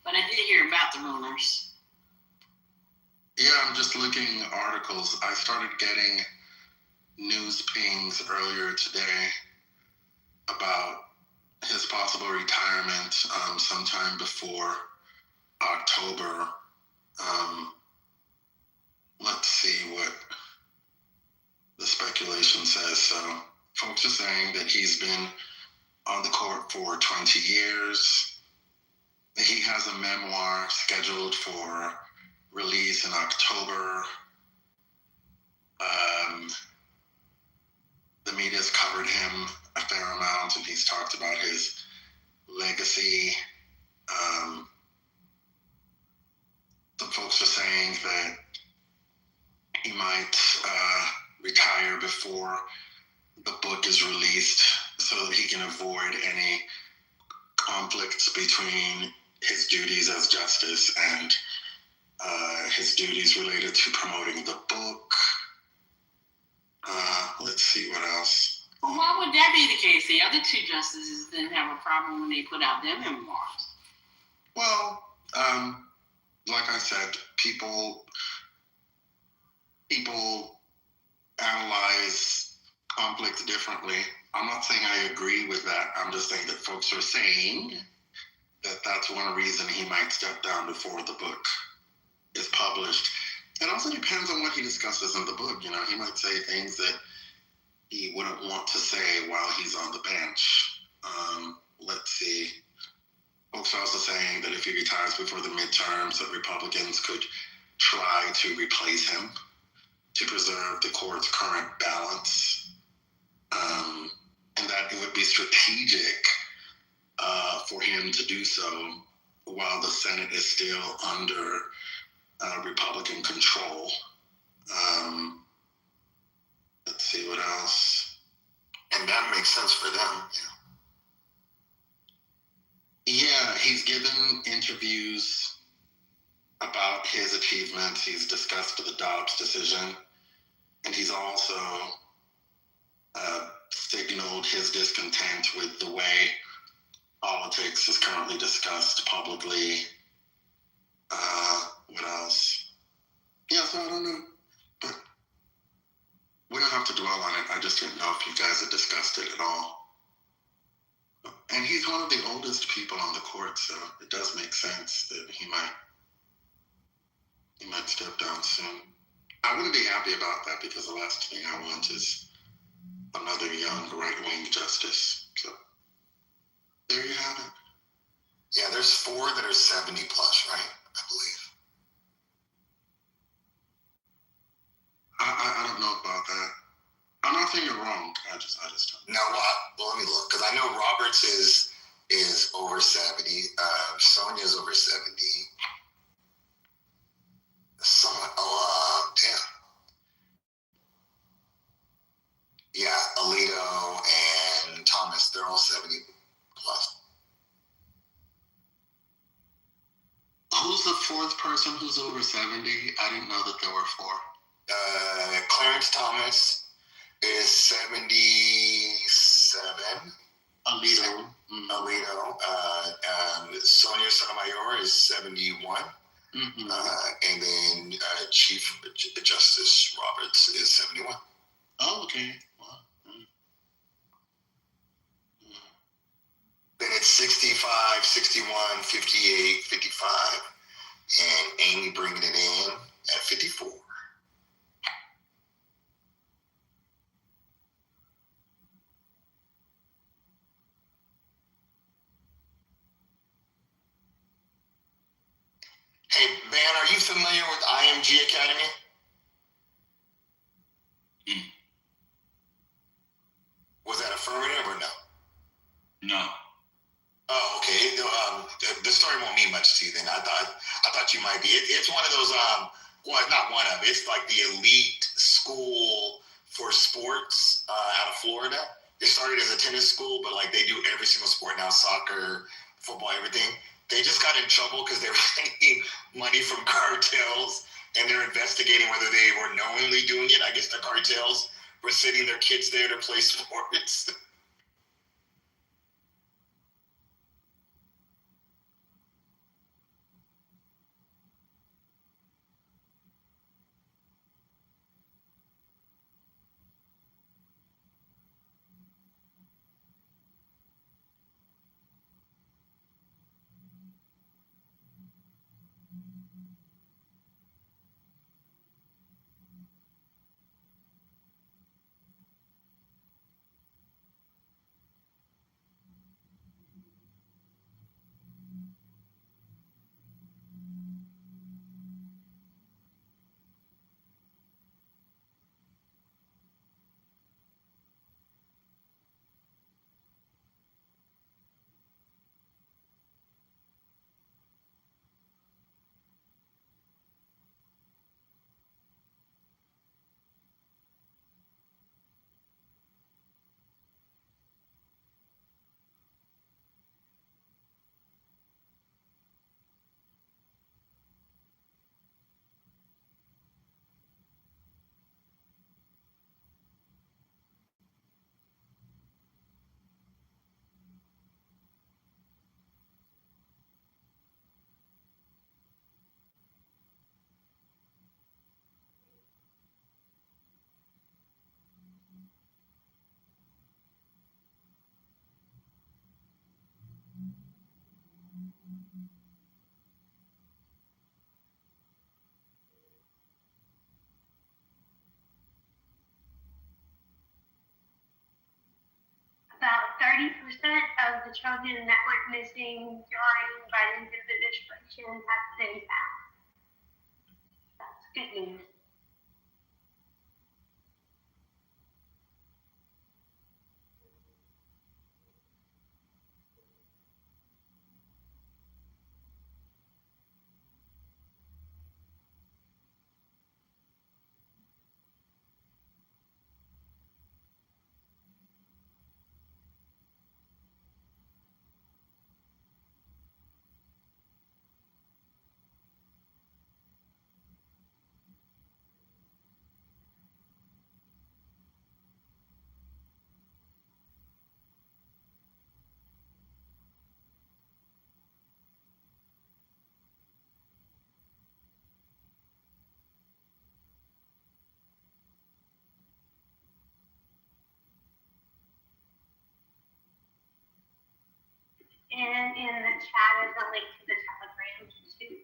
but I did hear about the rumors. Yeah, I'm just looking at articles. I started getting news pings earlier today about his possible retirement sometime before October. Let's see what the speculation says. So folks are saying that he's been on the court for 20 years. He has a memoir scheduled for release in October. The media's covered him a fair amount, and he's talked about his legacy. Some folks are saying that he might retire before the book is released so that he can avoid any conflicts between his duties as justice and his duties related to promoting the book. Let's see what else. Well, why would that be the case? The other two justices didn't have a problem when they put out their memoirs. Well, like I said, people analyze conflicts differently. I'm not saying I agree with that. I'm just saying that folks are saying that that's one reason he might step down before the book is published. It also depends on what he discusses in the book. You know, he might say things that he wouldn't want to say while he's on the bench. Let's see. Folks are also saying that if he retires before the midterms, that Republicans could try to replace him to preserve the court's current balance, and that it would be strategic for him to do so while the Senate is still under Republican control. Let's see what else. And that makes sense for them. Yeah, he's given interviews about his achievements. He's discussed the Dobbs decision, and he's also signaled his discontent with the way politics is currently discussed publicly. What else? Yeah, so I don't know. But we don't have to dwell on it. I just didn't know if you guys had discussed it at all. And he's one of the oldest people on the court, so it does make sense that he might step down soon. I wouldn't be happy about that because the last thing I want is another young right-wing justice. So there you have it. Yeah, there's 4 that are 70 plus, right? I believe. I don't know about that. I'm not saying you're wrong. I just don't. No, well, let me look, because I know Roberts is over 70. Sonia's over 70. Damn. Yeah, Alito and Thomas, they're all 70 plus. Who's the 4th person who's over 70? I didn't know that there were 4. Clarence Thomas is 77. Alito. Alito. Sonia Sotomayor is 71. Mm-hmm. And then Chief Justice Roberts is 71. Oh, okay. Wow. Then it's 65, 61, 58, 55. And Amy bringing it in at 54. Hey, Van, are you familiar with IMG Academy? Was that affirmative or no? No. Oh, okay. The story won't mean much to you it's one of those, well, not one of, it's like the elite school for sports out of Florida. It started as a tennis school, but like they do every single sport now, soccer, football, everything. They just got in trouble because they were taking money from cartels, and they're investigating whether they were knowingly doing it. I guess the cartels were sending their kids there to play sports. About 30% of the children that went missing during Biden's administration have been found. That's good news. And in the chat is a link to the Telegram too.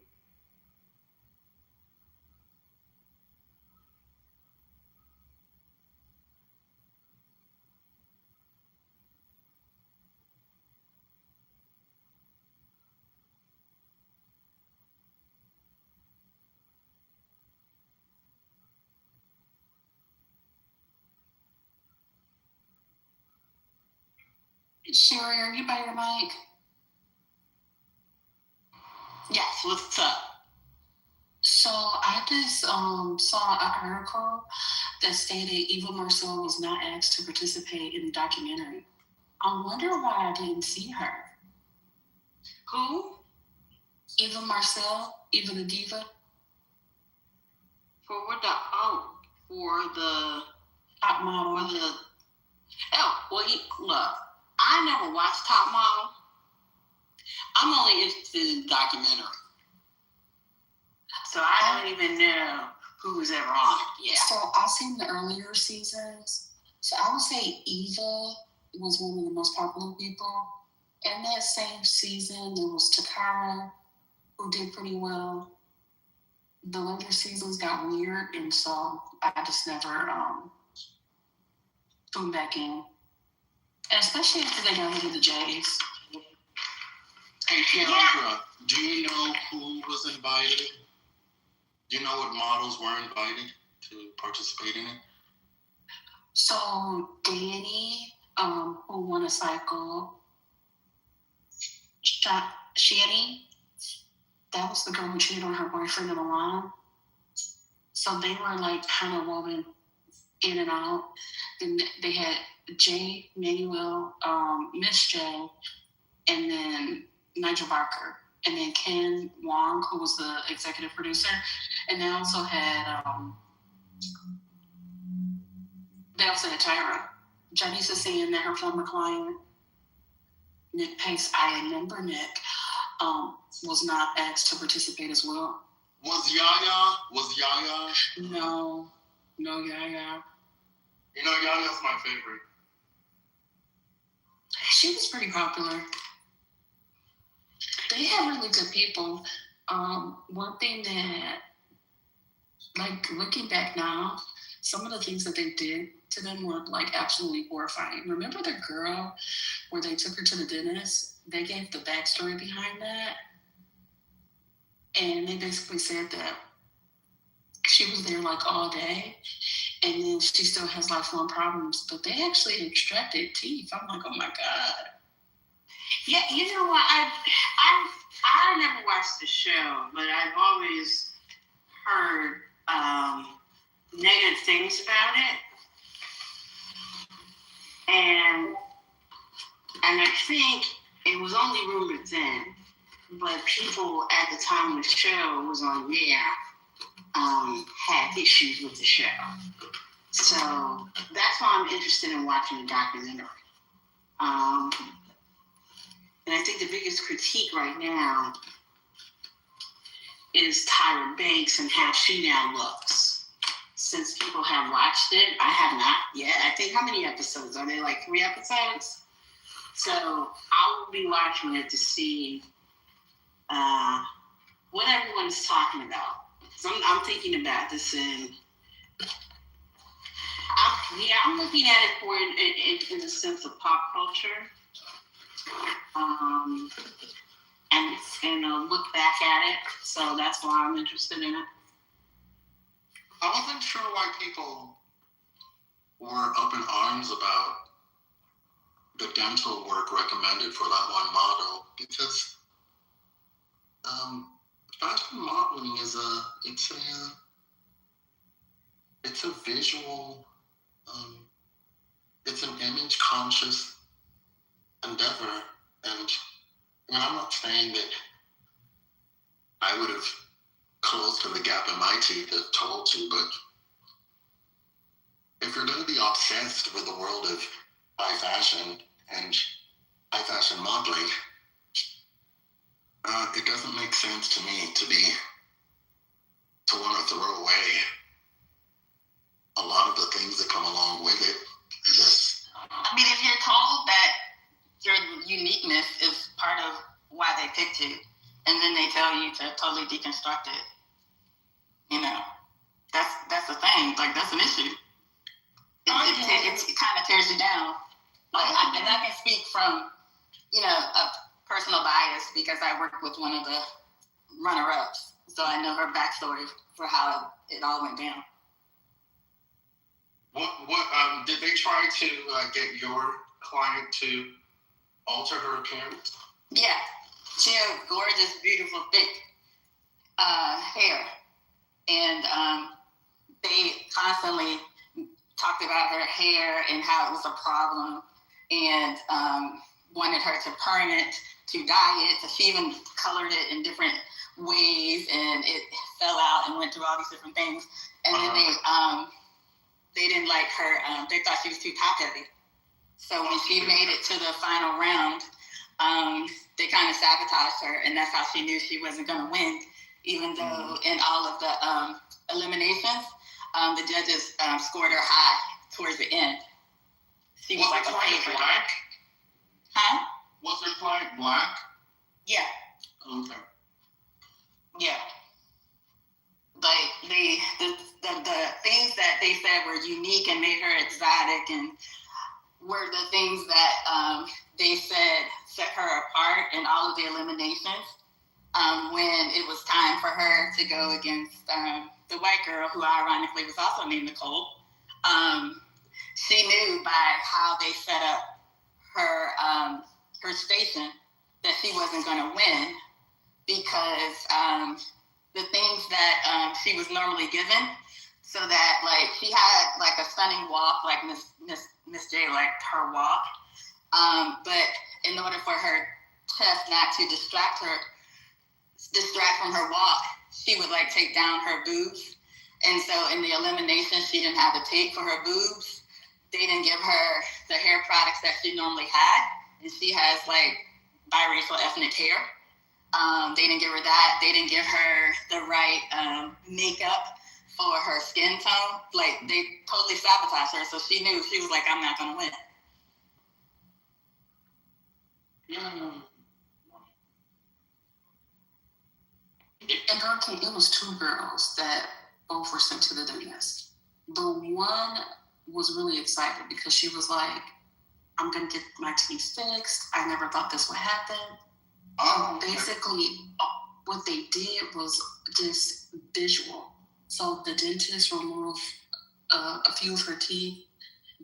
Sherry, are you by your mic? Yes, what's up? So I just saw an article that stated Eva Marcel was not asked to participate in the documentary. I wonder why I didn't see her. Who? Eva Marcel, Eva the Diva. For what for the Top model. For the look, I never watched Top Model. I'm only interested in the documentary. So I don't even know who was ever on it. Yeah. So I've seen the earlier seasons. So I would say Eva was one of the most popular people. In that same season, there was Takara, who did pretty well. The later seasons got weird, and so I just never tuned back in. And especially after they got rid of the Jays. Hey, Kiara, do you know who was invited? Do you know what models were invited to participate in it? So Danny, who won a cycle, Shani, that was the girl who cheated on her boyfriend in Milan. So they were like kind of woven in and out. Then they had Jay, Manuel, Miss J, and then Nigel Barker, and then Ken Wong, who was the executive producer. And they also had Tyra. Janisa saying that her former client, Nick Pace, I remember Nick, was not asked to participate as well. Was Yaya? No Yaya. You know, Yaya's my favorite. She was pretty popular. They have really good people. One thing that, like, looking back now, some of the things that they did to them were like absolutely horrifying. Remember the girl where they took her to the dentist? They gave the backstory behind that. And they basically said that she was there like all day and then she still has lifelong problems, but they actually extracted teeth. I'm like, oh my God. Yeah, you know what? I never watched the show, but I've always heard negative things about it. And I think it was only rumored then, but people at the time the show was on air had issues with the show. So that's why I'm interested in watching the documentary. And I think the biggest critique right now is Tyra Banks and how she now looks. Since people have watched it, I have not yet. I think, how many episodes? Are there like 3 episodes? So I will be watching it to see what everyone's talking about. So I'm thinking about this and I'm looking at it for in the sense of pop culture. And look back at it. So that's why I'm interested in it. I wasn't sure why people were up in arms about the dental work recommended for that one model, because fashion modeling is it's a visual, it's an image conscious endeavor. And I mean, I'm not saying that I would have closed the gap in my teeth if told to, but if you're going to be obsessed with the world of high fashion and high fashion modeling, it doesn't make sense to me to want to throw away a lot of the things that come along with it. I mean, if you're told that your uniqueness is part of why they picked you, and then they tell you to totally deconstruct it, you know, that's the thing. Like, that's an issue. It kind of tears you down. And I can speak from, you know, a personal bias because I worked with one of the runner-ups, so I know her backstory for how it all went down. What did they try to get your client to alter her appearance? Yeah, she had gorgeous, beautiful, thick hair, and they constantly talked about her hair and how it was a problem, and wanted her to perm it, to dye it. So she even colored it in different ways, and it fell out and went through all these different things. And then they didn't like her. They thought she was too top heavy. So when she made it to the final round, they kind of sabotaged her, and that's how she knew she wasn't going to win. Even though in all of the eliminations, the judges scored her high towards the end. She was like a favorite. Black? Huh? Was her client black? Yeah. Okay. Yeah. Like the things that they said were unique and made her exotic, and were the things that they said set her apart in all of the eliminations. When it was time for her to go against the white girl, who ironically was also named Nicole, she knew by how they set up her station that she wasn't going to win, because the things that she was normally given, so that like she had like a stunning walk, like Miss J, like her walk. But in order for her chest not to distract from her walk, she would like take down her boobs. And so in the elimination, she didn't have to take for her boobs. They didn't give her the hair products that she normally had. And she has like biracial ethnic hair. They didn't give her that. They didn't give her the right makeup for her skin tone. Like they totally sabotaged her. So she knew, she was like, I'm not gonna win. And Hurricane, it was two girls that both were sent to the dentist. The one was really excited because she was like, I'm gonna get my teeth fixed. I never thought this would happen. Basically, what they did was just visual. So the dentist removed a few of her teeth.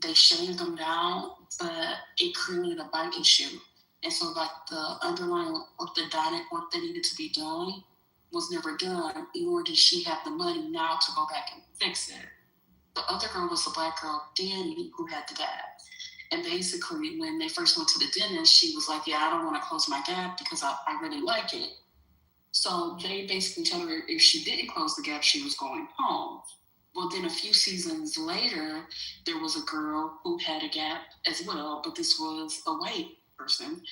They shaved them down, but it created a bite issue. And so like the underlying orthodontic work that needed to be done was never done, nor did she have the money now to go back and fix it. The other girl was the black girl, Danny, who had the gap. And basically, when they first went to the dentist, she was like, yeah, I don't want to close my gap because I really like it. So they basically told her if she didn't close the gap, she was going home. Well, then a few seasons later, there was a girl who had a gap as well, but this was a white person.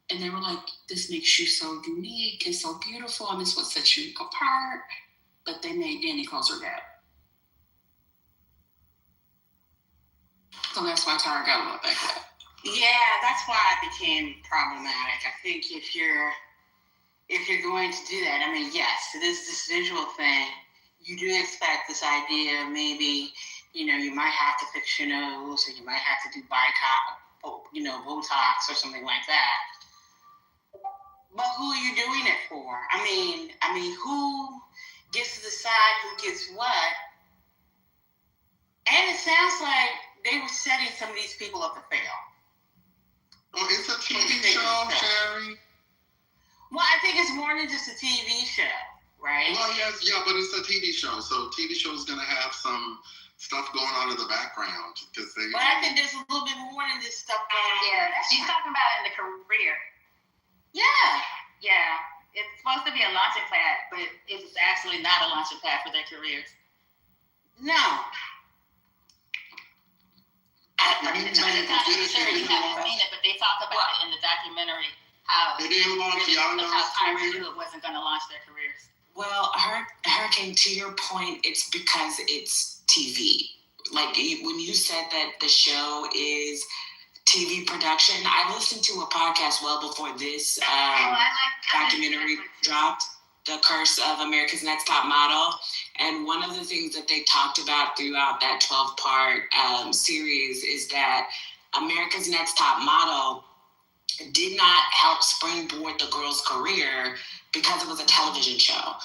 And they were like, this makes you so unique and so beautiful, and this is what sets you apart. But they made Danny close her gap. So that's why Tara got a lot back up. Yeah, that's why it became problematic. I think if you're going to do that, I mean, yes, it is this visual thing. You do expect this idea of maybe, you might have to fix your nose, or you might have to do Botox or something like that. But who are you doing it for? I mean, who gets to decide who gets what? And it sounds like they were setting some of these people up to fail. Well, it's a TV show, Sherry. Well, I think it's more than just a TV show, right? Well, yes, yeah, but it's a TV show, so TV show is going to have some stuff going on in the background because they. But I think there's a little bit more than this stuff going on. Yeah, she's talking about in the career. Yeah, it's supposed to be a launching pad, but it's actually not a launching pad for their careers. No. I'm not sure you haven't seen it, but they talk about it in the documentary how they didn't launch Tyra knew it wasn't going to launch their careers. Well, Hurricane, to your point, it's because it's TV. Like when you said that the show is TV production, I listened to a podcast well before this documentary dropped, The Curse of America's Next Top Model. And one of the things that they talked about throughout that 12-part series is that America's Next Top Model did not help springboard the girl's career because it was a television show.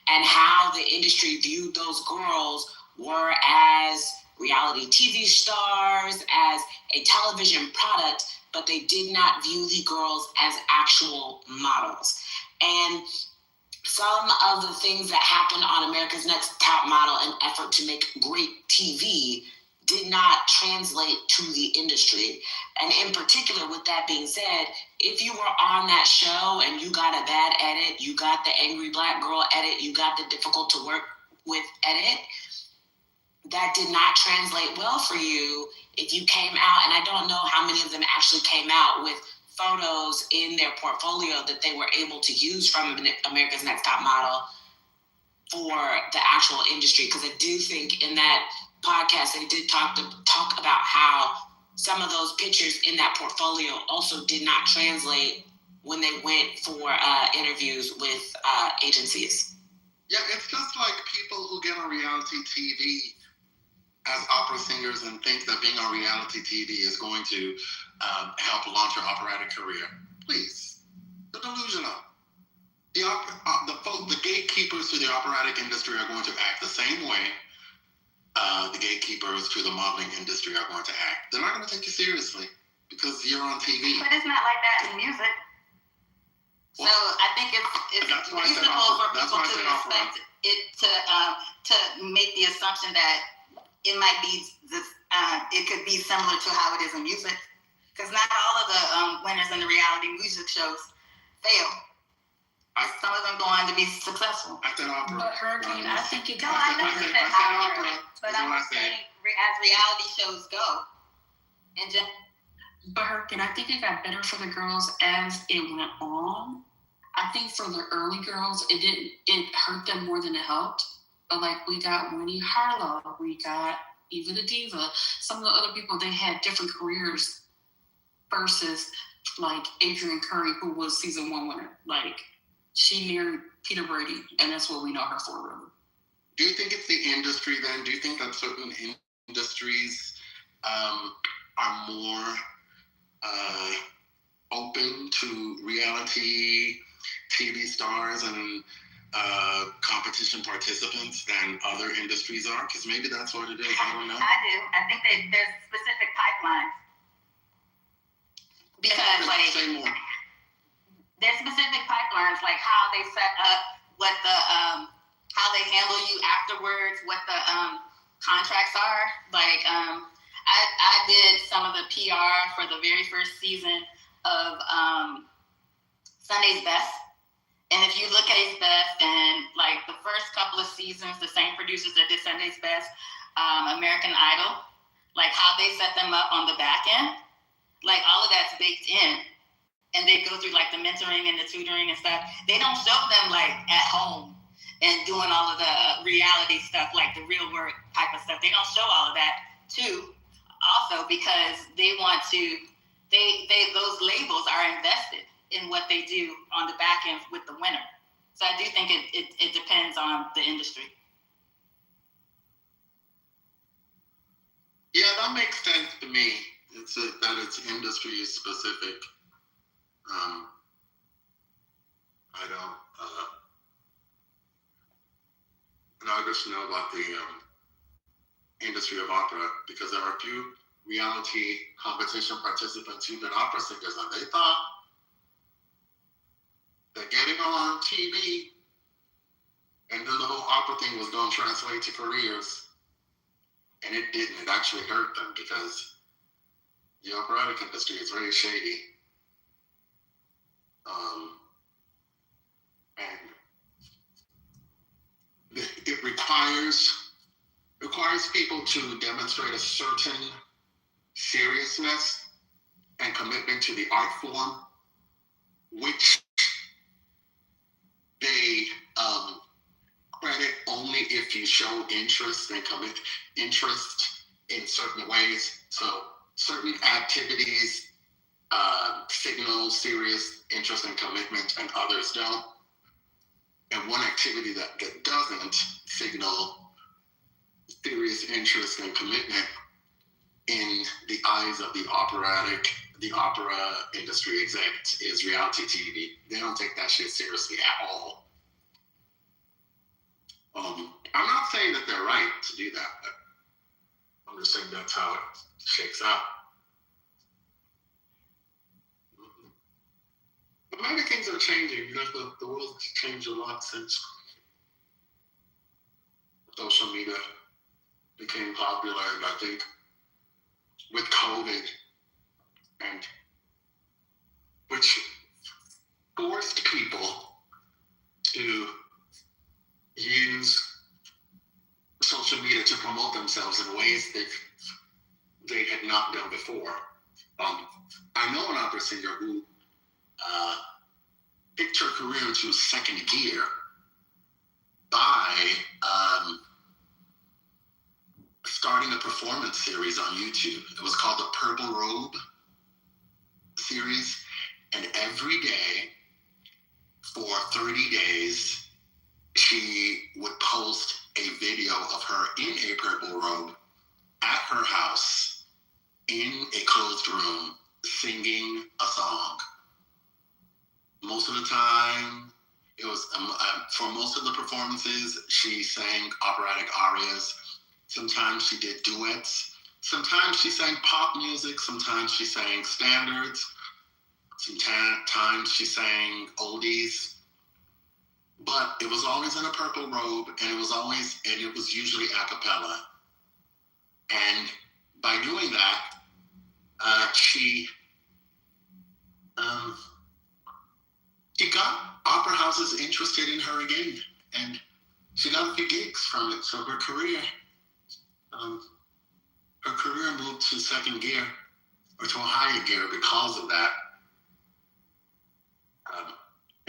And how the industry viewed those girls were as reality TV stars, as a television product, but they did not view the girls as actual models. And some of the things that happened on America's Next Top Model in effort to make great TV did not translate to the industry. And in particular, with that being said, if you were on that show and you got a bad edit, you got the angry black girl edit, you got the difficult to work with edit, that did not translate well for you if you came out, and I don't know how many of them actually came out with photos in their portfolio that they were able to use from America's Next Top Model for the actual industry. Because I do think in that podcast, they did talk about how some of those pictures in that portfolio also did not translate when they went for interviews with agencies. Yeah, it's just like people who get on reality TV as opera singers and think that being on reality TV is going to help launch your operatic career. Please, they're delusional. The gatekeepers to the operatic industry are going to act the same way the gatekeepers to the modeling industry are going to act. They're not going to take you seriously because you're on TV. But it's not like that in music. So I think it's reasonable for people to expect it to make the assumption that it might be it could be similar to how it is in music, because not all of the winners in the reality music shows fail. Some of them go on to be successful. I said opera. But Hurricane, I think it No, I know you said opera, but I'm just saying as reality shows go. But Hurricane, I think it got better for the girls as it went on. I think for the early girls, it hurt them more than it helped. But like we got Winnie Harlow, we got Eva the Diva. Some of the other people, they had different careers versus like Adrienne Curry, who was season 1 winner. Like she married Peter Brady, and that's what we know her for, really. Do you think it's the industry then? Do you think that certain industries are more open to reality TV stars and competition participants than other industries are? Because maybe that's what it is. I don't know. I do. I think that there's specific pipelines. Because say more. There's specific pipelines, like how they set up, what the how they handle you afterwards, what the contracts are. Like I did some of the PR for the very first season of Sunday's Best. And if you look at Sunday's Best and like the first couple of seasons, the same producers that did Sunday's Best, American Idol, like how they set them up on the back end, like all of that's baked in. And they go through like the mentoring and the tutoring and stuff. They don't show them like at home and doing all of the reality stuff, like the real work type of stuff. They don't show all of that too. Also because they want to, those labels are invested in what they do on the back end with the winner. So I do think it depends on the industry. Yeah, that makes sense to me. That it's industry specific. I don't. And I just know about the industry of opera because there are a few reality competition participants who've been opera singers, and they thought that getting on TV and then the whole opera thing was going to translate to careers, and it didn't. It actually hurt them because the operatic industry is very shady. And it requires people to demonstrate a certain seriousness and commitment to the art form, which they credit only if you show interest and commit interest in certain ways. So certain activities signal serious interest and commitment, and others don't. And one activity that doesn't signal serious interest and commitment in the eyes of the opera industry execs is reality TV. They don't take that shit seriously at all. I'm not saying that they're right to do that, but I'm just saying that's how it shakes out. But maybe things are changing. You know, the world's changed a lot since social media became popular, and I think with COVID, and which forced people to use social media to promote themselves in ways they had not done before. I know an opera singer who picked her career into second gear by starting a performance series on YouTube. It was called the Purple Robe series, and every day for 30 days, she would post a video of her in a purple robe at her house in a closed room singing a song. Most of the time, it was for most of the performances, she sang operatic arias. Sometimes she did duets. Sometimes she sang pop music. Sometimes she sang standards. Sometimes she sang oldies, but it was always in a purple robe, and it was usually a cappella. And by doing that, she got opera houses interested in her again, and she got a few gigs from it. So her career moved to second gear, or to a higher gear because of that.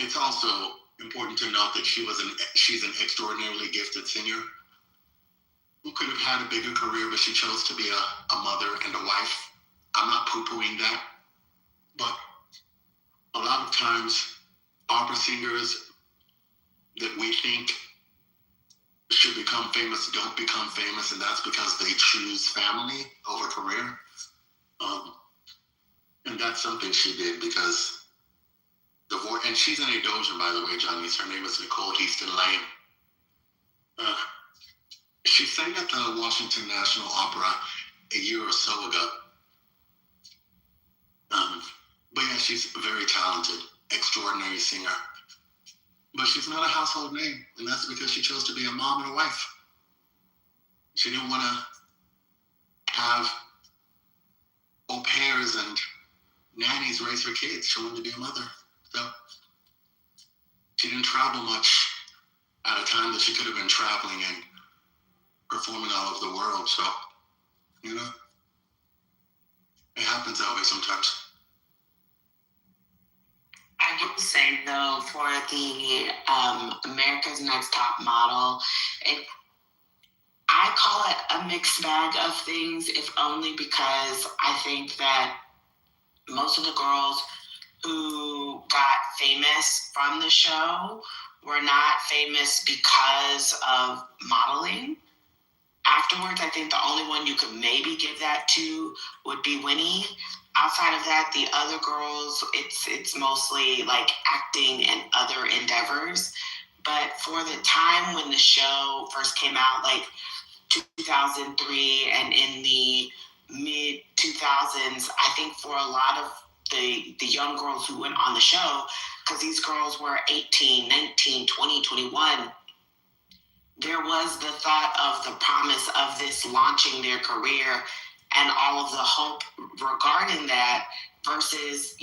It's also important to note that she's an extraordinarily gifted singer who could have had a bigger career, but she chose to be a mother and a wife. I'm not poo-pooing that, but a lot of times opera singers that we think should become famous don't become famous, and that's because they choose family over career. And that's something she did because and she's an Edojan, by the way, Johnny. Her name is Nicole Houston Lane. She sang at the Washington National Opera a year or so ago. But yeah, she's a very talented, extraordinary singer. But she's not a household name, and that's because she chose to be a mom and a wife. She didn't want to have au pairs and nannies raise her kids. She wanted to be a mother. So she didn't travel much at a time that she could have been traveling and performing all over the world. So, it happens that way sometimes. I would say, though, for the America's Next Top Model, I call it a mixed bag of things, if only because I think that most of the girls who got famous from the show were not famous because of modeling. Afterwards, I think the only one you could maybe give that to would be Winnie. Outside of that, the other girls, it's mostly like acting and other endeavors. But for the time when the show first came out, like 2003 and in the mid 2000s, I think for a lot of the young girls who went on the show, because these girls were 18, 19, 20, 21, there was the thought of the promise of this launching their career and all of the hope regarding that versus,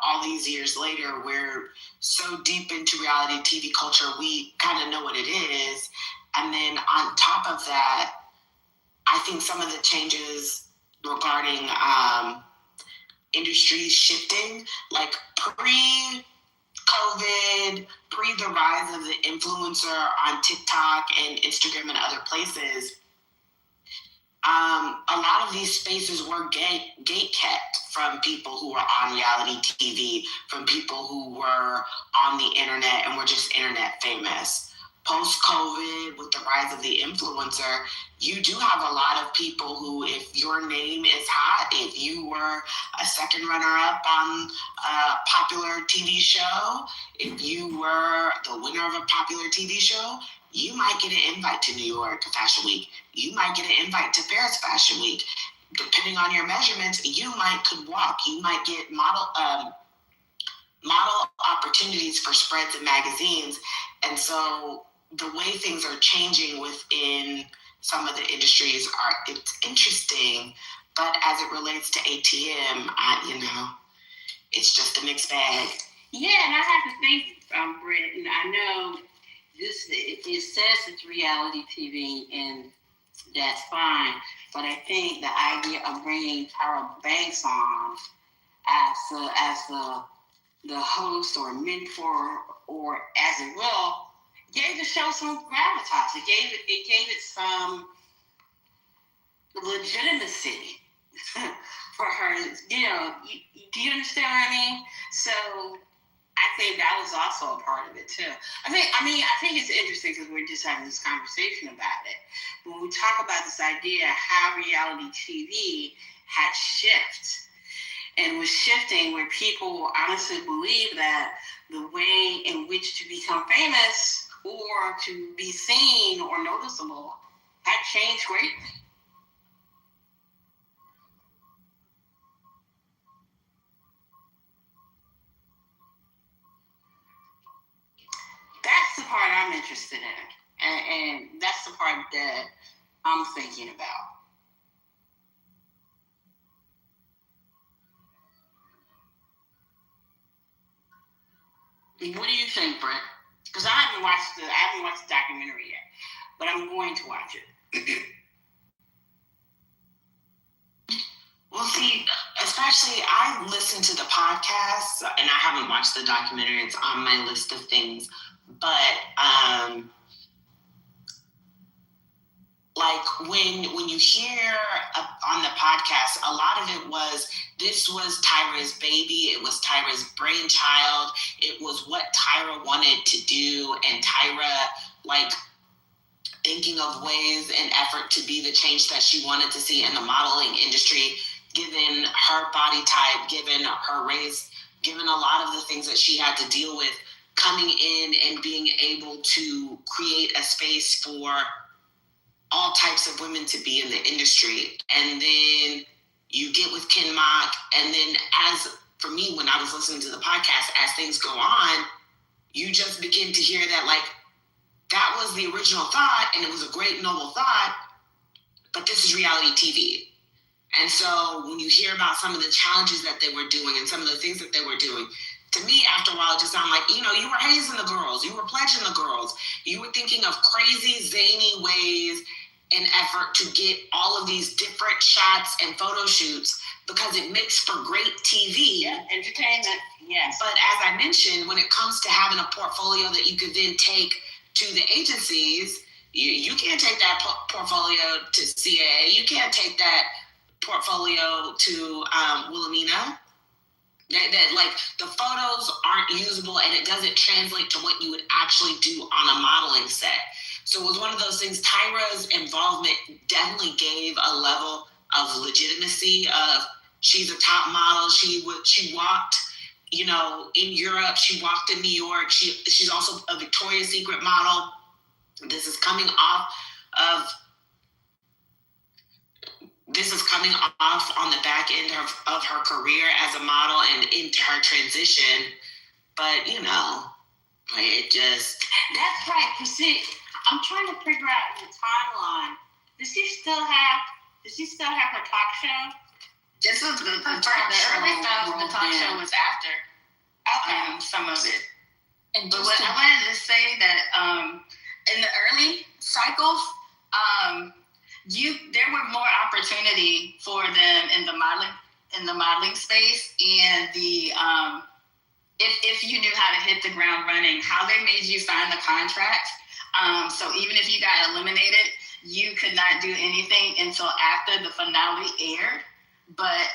all these years later, we're so deep into reality TV culture, we kind of know what it is. And then on top of that, I think some of the changes regarding industries shifting, like pre-COVID, pre the rise of the influencer on TikTok and Instagram and other places, a lot of these spaces were gate kept from people who were on reality TV, from people who were on the internet and were just internet famous. Post-COVID, with the rise of the influencer, you do have a lot of people who, if your name is hot, if you were a second runner-up on a popular TV show, if you were the winner of a popular TV show, you might get an invite to New York Fashion Week. You might get an invite to Paris Fashion Week. Depending on your measurements, you could walk. You might get model opportunities for spreads and magazines. And so the way things are changing within some of the industries it's interesting, but as it relates to ATM, it's just a mixed bag. Yeah, and I have to think, Britt, and I know it says it's reality TV, and that's fine, but I think the idea of bringing Tyra Banks on as the host or mentor, or as it will, gave the show some gravitas. It gave it some legitimacy for her. Do you understand what I mean? So I think that was also a part of it too. I think it's interesting because we're just having this conversation about it. When we talk about this idea how reality TV had shifted, and was shifting where people honestly believe that the way in which to become famous or to be seen or noticeable had changed greatly. part I'm interested in, and that's the part that I'm thinking about. What do you think, Brett? Because I haven't watched the documentary yet, but I'm going to watch it. Well, see, especially I listen to the podcasts, and I haven't watched the documentary. It's on my list of things, but like when you hear on the podcast, a lot of it was, this was Tyra's baby. It was Tyra's brainchild. It was what Tyra wanted to do, and Tyra like thinking of ways and effort to be the change that she wanted to see in the modeling industry, given her body type, given her race, given a lot of the things that she had to deal with, coming in and being able to create a space for all types of women to be in the industry. And then you get with Ken Mock, and then as for me, when I was listening to the podcast, as things go on, you just begin to hear that like, that was the original thought, and it was a great noble thought, but this is reality TV. And so when you hear about some of the challenges that they were doing and some of the things that they were doing, to me, after a while, it just sounded like, you were hazing the girls, you were pledging the girls, you were thinking of crazy, zany ways and effort to get all of these different shots and photo shoots because it makes for great TV. Yeah, entertainment, yes. But as I mentioned, when it comes to having a portfolio that you could then take to the agencies, you can't take that portfolio to CAA, you can't take that portfolio to Wilhelmina. That like the photos aren't usable, and it doesn't translate to what you would actually do on a modeling set. So it was one of those things. Tyra's involvement definitely gave a level of legitimacy of, she's a top model. She walked, in Europe. She walked in New York. She's also a Victoria's Secret model. This is coming off on the back end of her career as a model and into her transition. But, it just... That's right. You see, I'm trying to figure out the timeline. Does she still have her talk show? This was the early stuff. The talk show was after. Okay. Some of it. And but what I wanted to say that in the early cycles, there were more opportunity for them in the modeling space, and the if you knew how to hit the ground running, how they made you sign the contract. So even if you got eliminated, you could not do anything until after the finale aired. But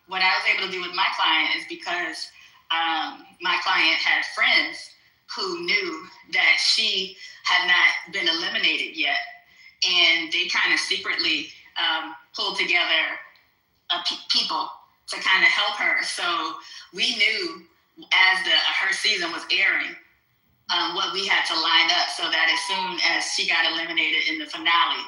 what I was able to do with my client is because my client had friends who knew that she had not been eliminated yet. And they kind of secretly pulled together people to kind of help her. So we knew as her season was airing what we had to line up so that as soon as she got eliminated in the finale,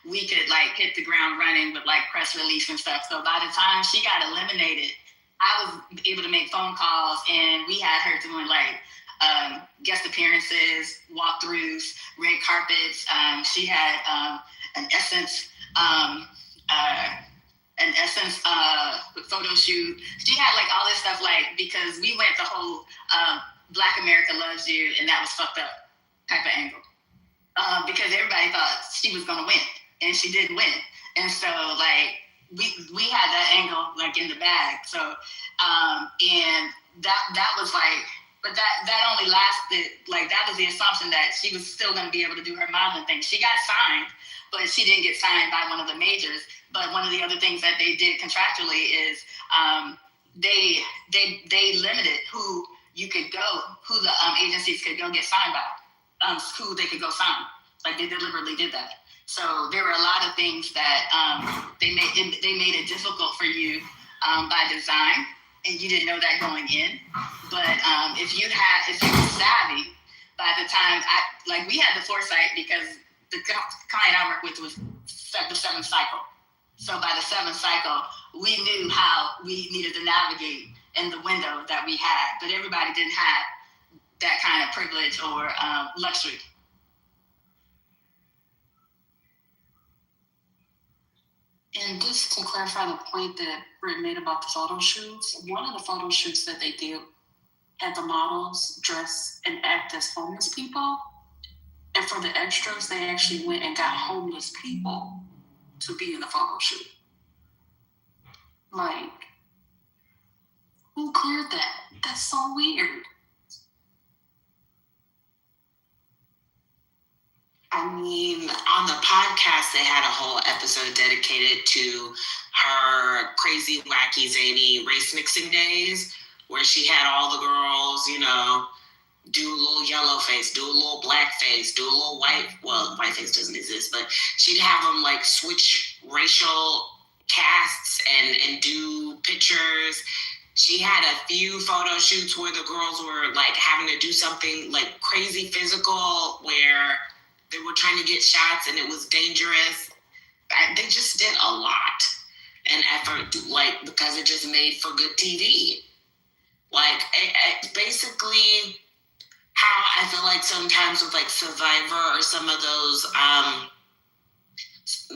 we could like hit the ground running with like press release and stuff. So by the time she got eliminated, I was able to make phone calls, and we had her doing like guest appearances, walkthroughs, red carpets. She had an Essence photo shoot. She had like all this stuff, like, because we went the whole Black America Loves You and that was fucked up type of angle. Because everybody thought she was gonna win, and she did win. And so like we had that angle like in the bag. So and that was like, but that only lasted, like, that was the assumption that she was still going to be able to do her modeling thing. She got signed, but she didn't get signed by one of the majors. But one of the other things that they did contractually is they limited who you could go, who the agencies could go get signed by, who they could go sign. Like, they deliberately did that. So there were a lot of things that they made it difficult for you by design, and you didn't know that going in. But if you were savvy, by the time we had the foresight, because the client I worked with was the seventh cycle. So by the seventh cycle, we knew how we needed to navigate in the window that we had, but everybody didn't have that kind of privilege or luxury. And just to clarify the point that Britt made about the photo shoots, one of the photo shoots that they did had the models dress and act as homeless people. And for the extras, they actually went and got homeless people to be in the photo shoot. Like, who cleared that? That's so weird. I mean, on the podcast, they had a whole episode dedicated to her crazy, wacky, zany race mixing days, where she had all the girls, you know, do a little yellow face, do a little black face, do a little white face doesn't exist, but she'd have them like switch racial casts and do pictures. She had a few photo shoots where the girls were like having to do something like crazy physical where they were trying to get shots and it was dangerous. They just did a lot and effort, like, because it just made for good TV. Like, it basically how I feel like sometimes with like Survivor or some of those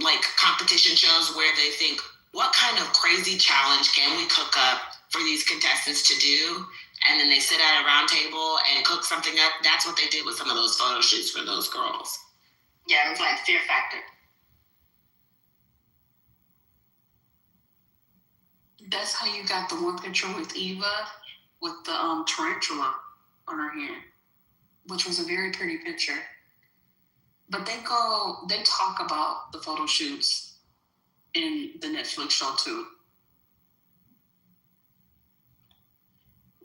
like competition shows where they think, what kind of crazy challenge can we cook up for these contestants to do? And then they sit at a round table and cook something up. That's what they did with some of those photo shoots for those girls. Yeah, it was like Fear Factor. That's how you got the one picture with Eva with the tarantula on her hand, which was a very pretty picture. But they talk about the photo shoots in the Netflix show too.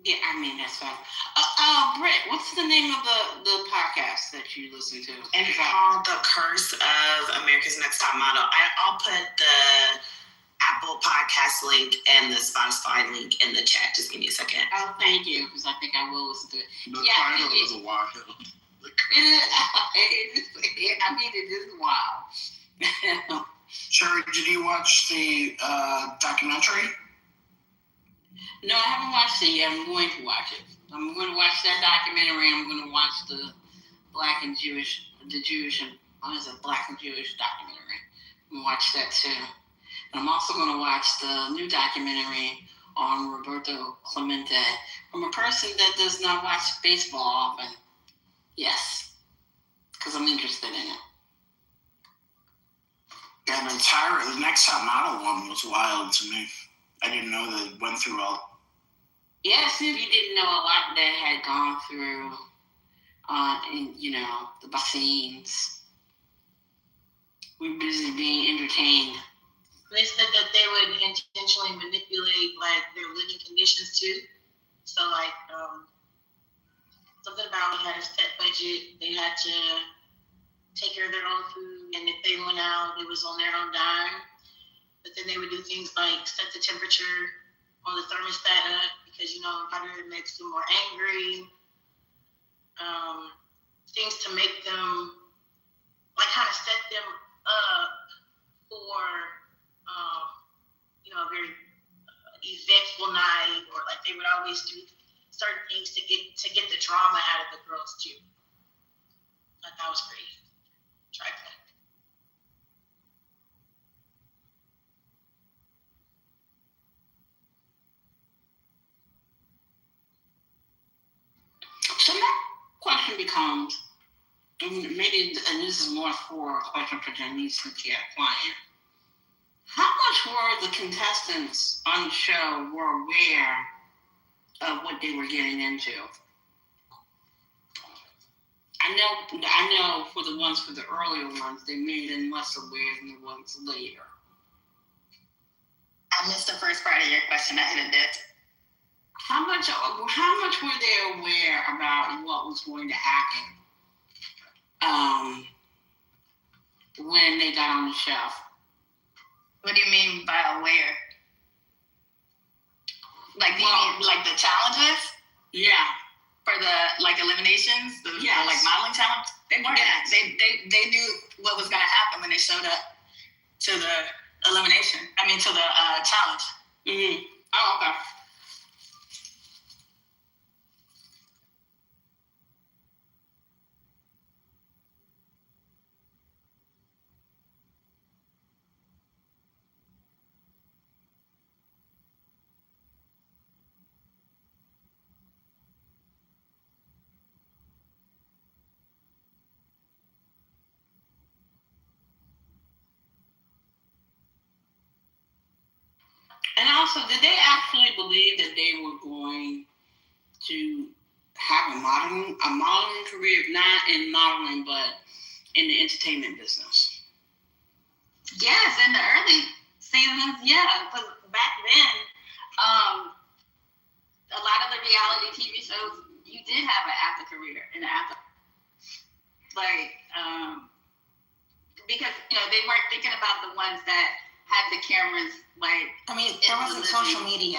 Yeah, I mean, that's fine. Britt, what's the name of the podcast that you listen to? It's called The Curse of America's Next Top Model. I'll put the Apple Podcast link and the Spotify link in the chat. Just give me a second. Oh, thank you, because I think I will listen to it. The title is a wild. I mean, it is wild. Sherry, did you watch the documentary? No, I haven't watched it yet. I'm going to watch it. I'm going to watch that documentary. I'm going to watch the Black and Jewish documentary. I'm going to watch that too. And I'm also going to watch the new documentary on Roberto Clemente from a person that does not watch baseball often. Yes, because I'm interested in it. Yeah, the Next Top Model one was wild to me. I didn't know that it went through all. Yes, if you didn't know a lot that had gone through, and the vaccines, we're busy being entertained. They said that they would intentionally manipulate like their living conditions too. So like something about they had a set budget, they had to take care of their own food, and if they went out, it was on their own dime. But then they would do things like set the temperature on the thermostat up because hotter makes them more angry. Things to make them like kind of set them up for a very eventful night, or like they would always do certain things to get the drama out of the girls too. I thought that was pretty trifling. So my question becomes, and this is more for a question for Janice since she had a client. How much were the contestants on the show were aware of what they were getting into? I know for the earlier ones, they made them less aware than the ones later. I missed the first part of your question. I hit a death. How much were they aware about what was going to happen when they got on the show? What do you mean by aware? Like the challenges? Yeah. For the eliminations, the modeling challenge? They weren't. Yeah, they knew what was gonna happen when they showed up to the elimination. To the challenge. Mm-hmm. Oh, okay. also, did they actually believe that they were going to have a modeling career, not in modeling, but in the entertainment business? Yes, in the early seasons, yeah. Because back then, a lot of the reality TV shows, you did have an after career and an after, because they weren't thinking about the ones that had the cameras. There wasn't social media.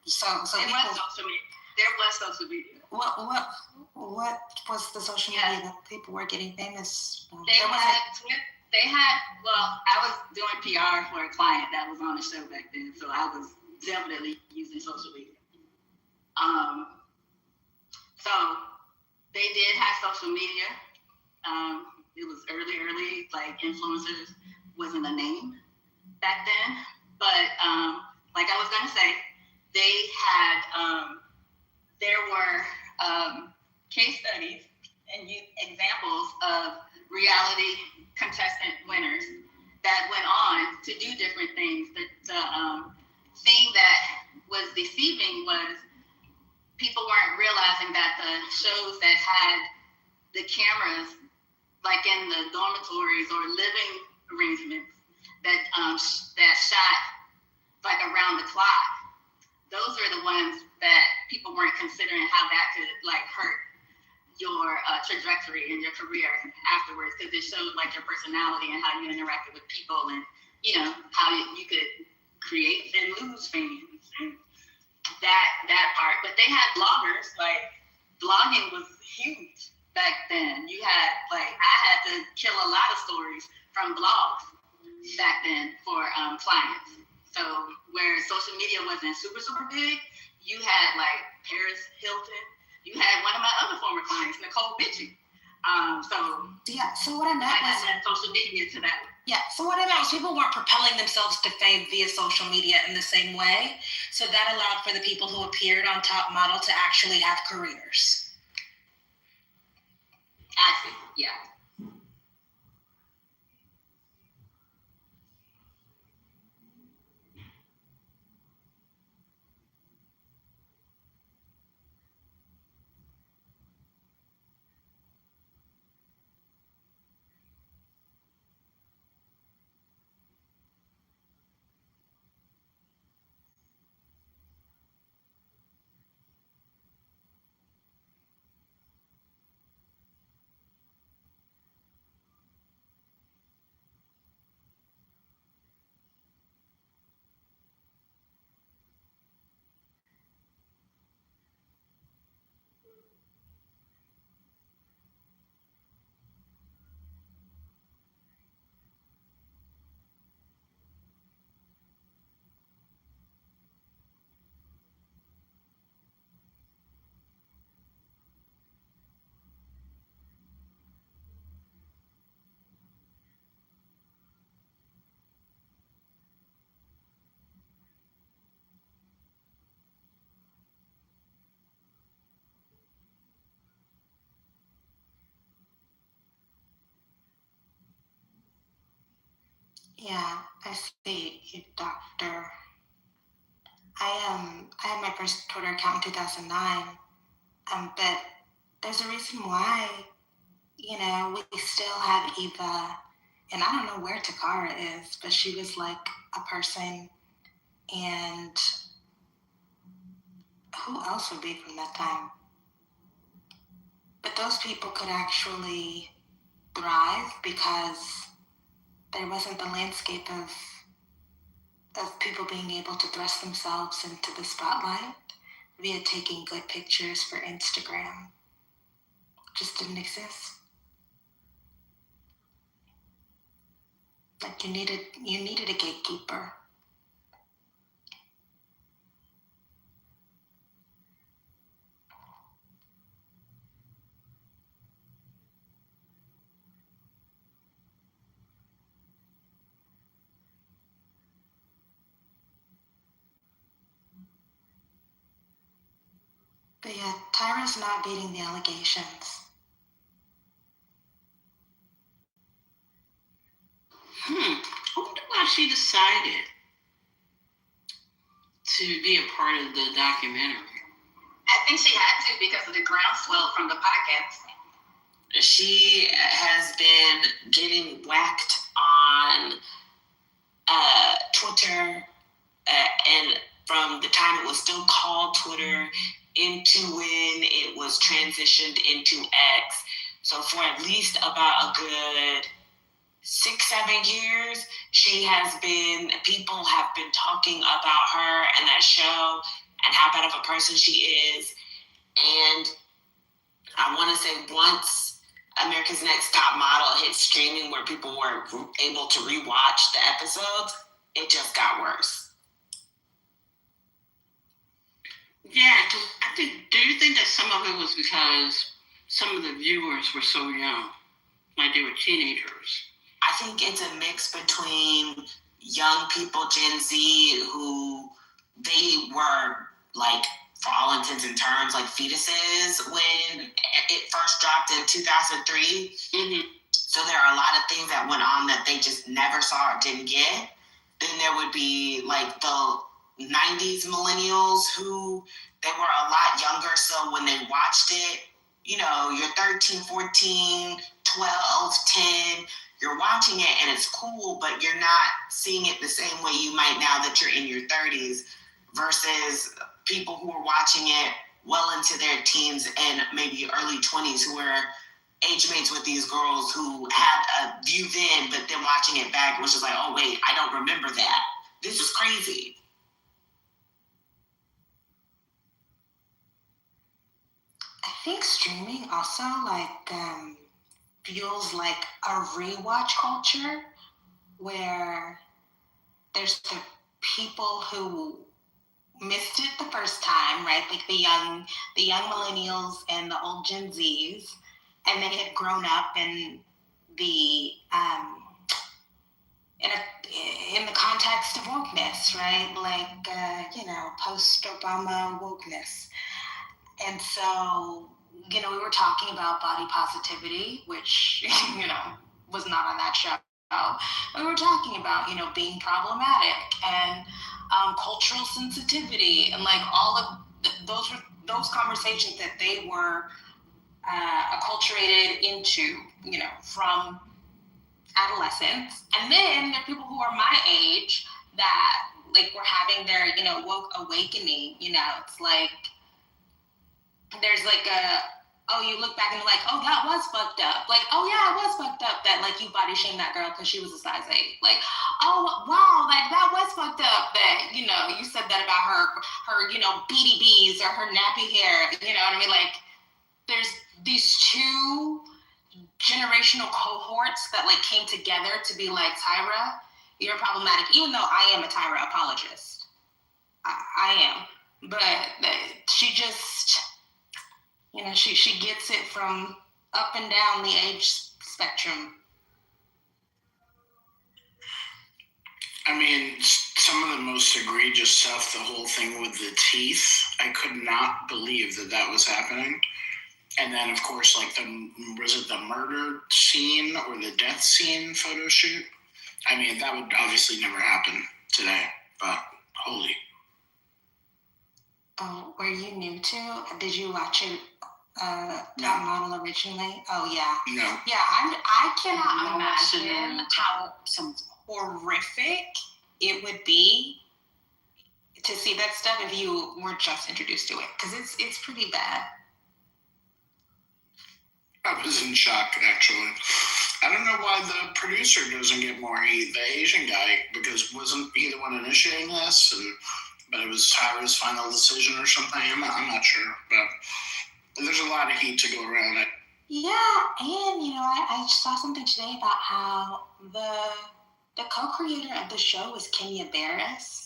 So it people, was social media. There was social media. What was the social media that people were getting famous? They had. Well, I was doing PR for a client that was on the show back then, so I was definitely using social media. So they did have social media. It was early, like influencers wasn't a name back then. But like I was gonna say, they had there were case studies and examples of reality contestant winners that went on to do different things. The thing that was deceiving was people weren't realizing that the shows that had the cameras, like in the dormitories or living arrangements, that shot like around the clock, those are the ones that people weren't considering how that could hurt your trajectory in your career afterwards, because it showed your personality and how you interacted with people, and how you could create and lose fans, and that part. But they had bloggers. Blogging was huge back then. You had I had to kill a lot of stories from blogs back then for clients. So where social media wasn't super big, you had Paris Hilton. You had one of my other former clients, Nicole Bitchie. So what I meant was social media to that. Yeah, so what I meant was people weren't propelling themselves to fame via social media in the same way. So that allowed for the people who appeared on Top Model to actually have careers. I see, yeah. Yeah, I see you, Doctor. I had my first Twitter account in 2009, but there's a reason why, we still have Eva, and I don't know where Takara is, but she was a person, and who else would be from that time? But those people could actually thrive because there wasn't the landscape of people being able to thrust themselves into the spotlight via taking good pictures for Instagram. Just didn't exist. You needed a gatekeeper. But yeah, Tyra's not beating the allegations. I wonder why she decided. to be a part of the documentary? I think she had to because of the groundswell from the podcast. She has been getting whacked on Twitter, and from the time it was still called Twitter into when it was transitioned into X. So for at least about a good 6-7 years, people have been talking about her and that show and how bad of a person she is. And I want to say once America's Next Top Model hit streaming where people were able to rewatch the episodes, it just got worse. Yeah, do you think that some of it was because some of the viewers were so young, like they were teenagers? I think it's a mix between young people, Gen Z, who they were like, for all intents and terms, like fetuses when it first dropped in 2003. Mm-hmm. So there are a lot of things that went on that they just never saw or didn't get. Then there would be like the 90s millennials who they were a lot younger. So when they watched it, you know, you're 13, 14, 12, 10, you're watching it and it's cool, but you're not seeing it the same way you might now that you're in your 30s versus people who are watching it well into their teens and maybe early 20s who are age mates with these girls who had a view then, but then watching it back was just like, oh wait, I don't remember that. This is crazy. I think streaming also feels like a rewatch culture where there's the people who missed it the first time, right? Like the young millennials and the old Gen Zs, and they had grown up in the in the context of wokeness, right? Like post-Obama wokeness. And so, we were talking about body positivity, which, was not on that show. We were talking about, being problematic and cultural sensitivity and like all of those conversations that they were acculturated into, from adolescence. And then there are people who are my age that like were having their, woke awakening. It's like, there's like you look back and you're like, oh, that was fucked up. Like, oh yeah, it was fucked up that like you body shamed that girl because she was a size 8. Like, oh wow, like that was fucked up that, you said that about her, beady bees or her nappy hair. You know what I mean? Like, there's these two generational cohorts that like came together to be like, Tyra, you're problematic, even though I am a Tyra apologist. I am. But she just, she gets it from up and down the age spectrum. I mean, some of the most egregious stuff, the whole thing with the teeth, I could not believe that was happening. And then, of course, like was it the murder scene or the death scene photo shoot? I mean, that would obviously never happen today, but holy. Oh, were you new to? Did you watch it? Top Model originally? Oh yeah. No. Yeah, I cannot imagine how horrific it would be to see that stuff if you were just introduced to it, because it's pretty bad. I was in shock, actually. I don't know why the producer doesn't get more heat, the Asian guy, because wasn't he the one initiating this? But it was Tyra's final decision or something. I'm not sure, but there's a lot of heat to go around it. Yeah, and I saw something today about how the co-creator of the show was Kenya Barris.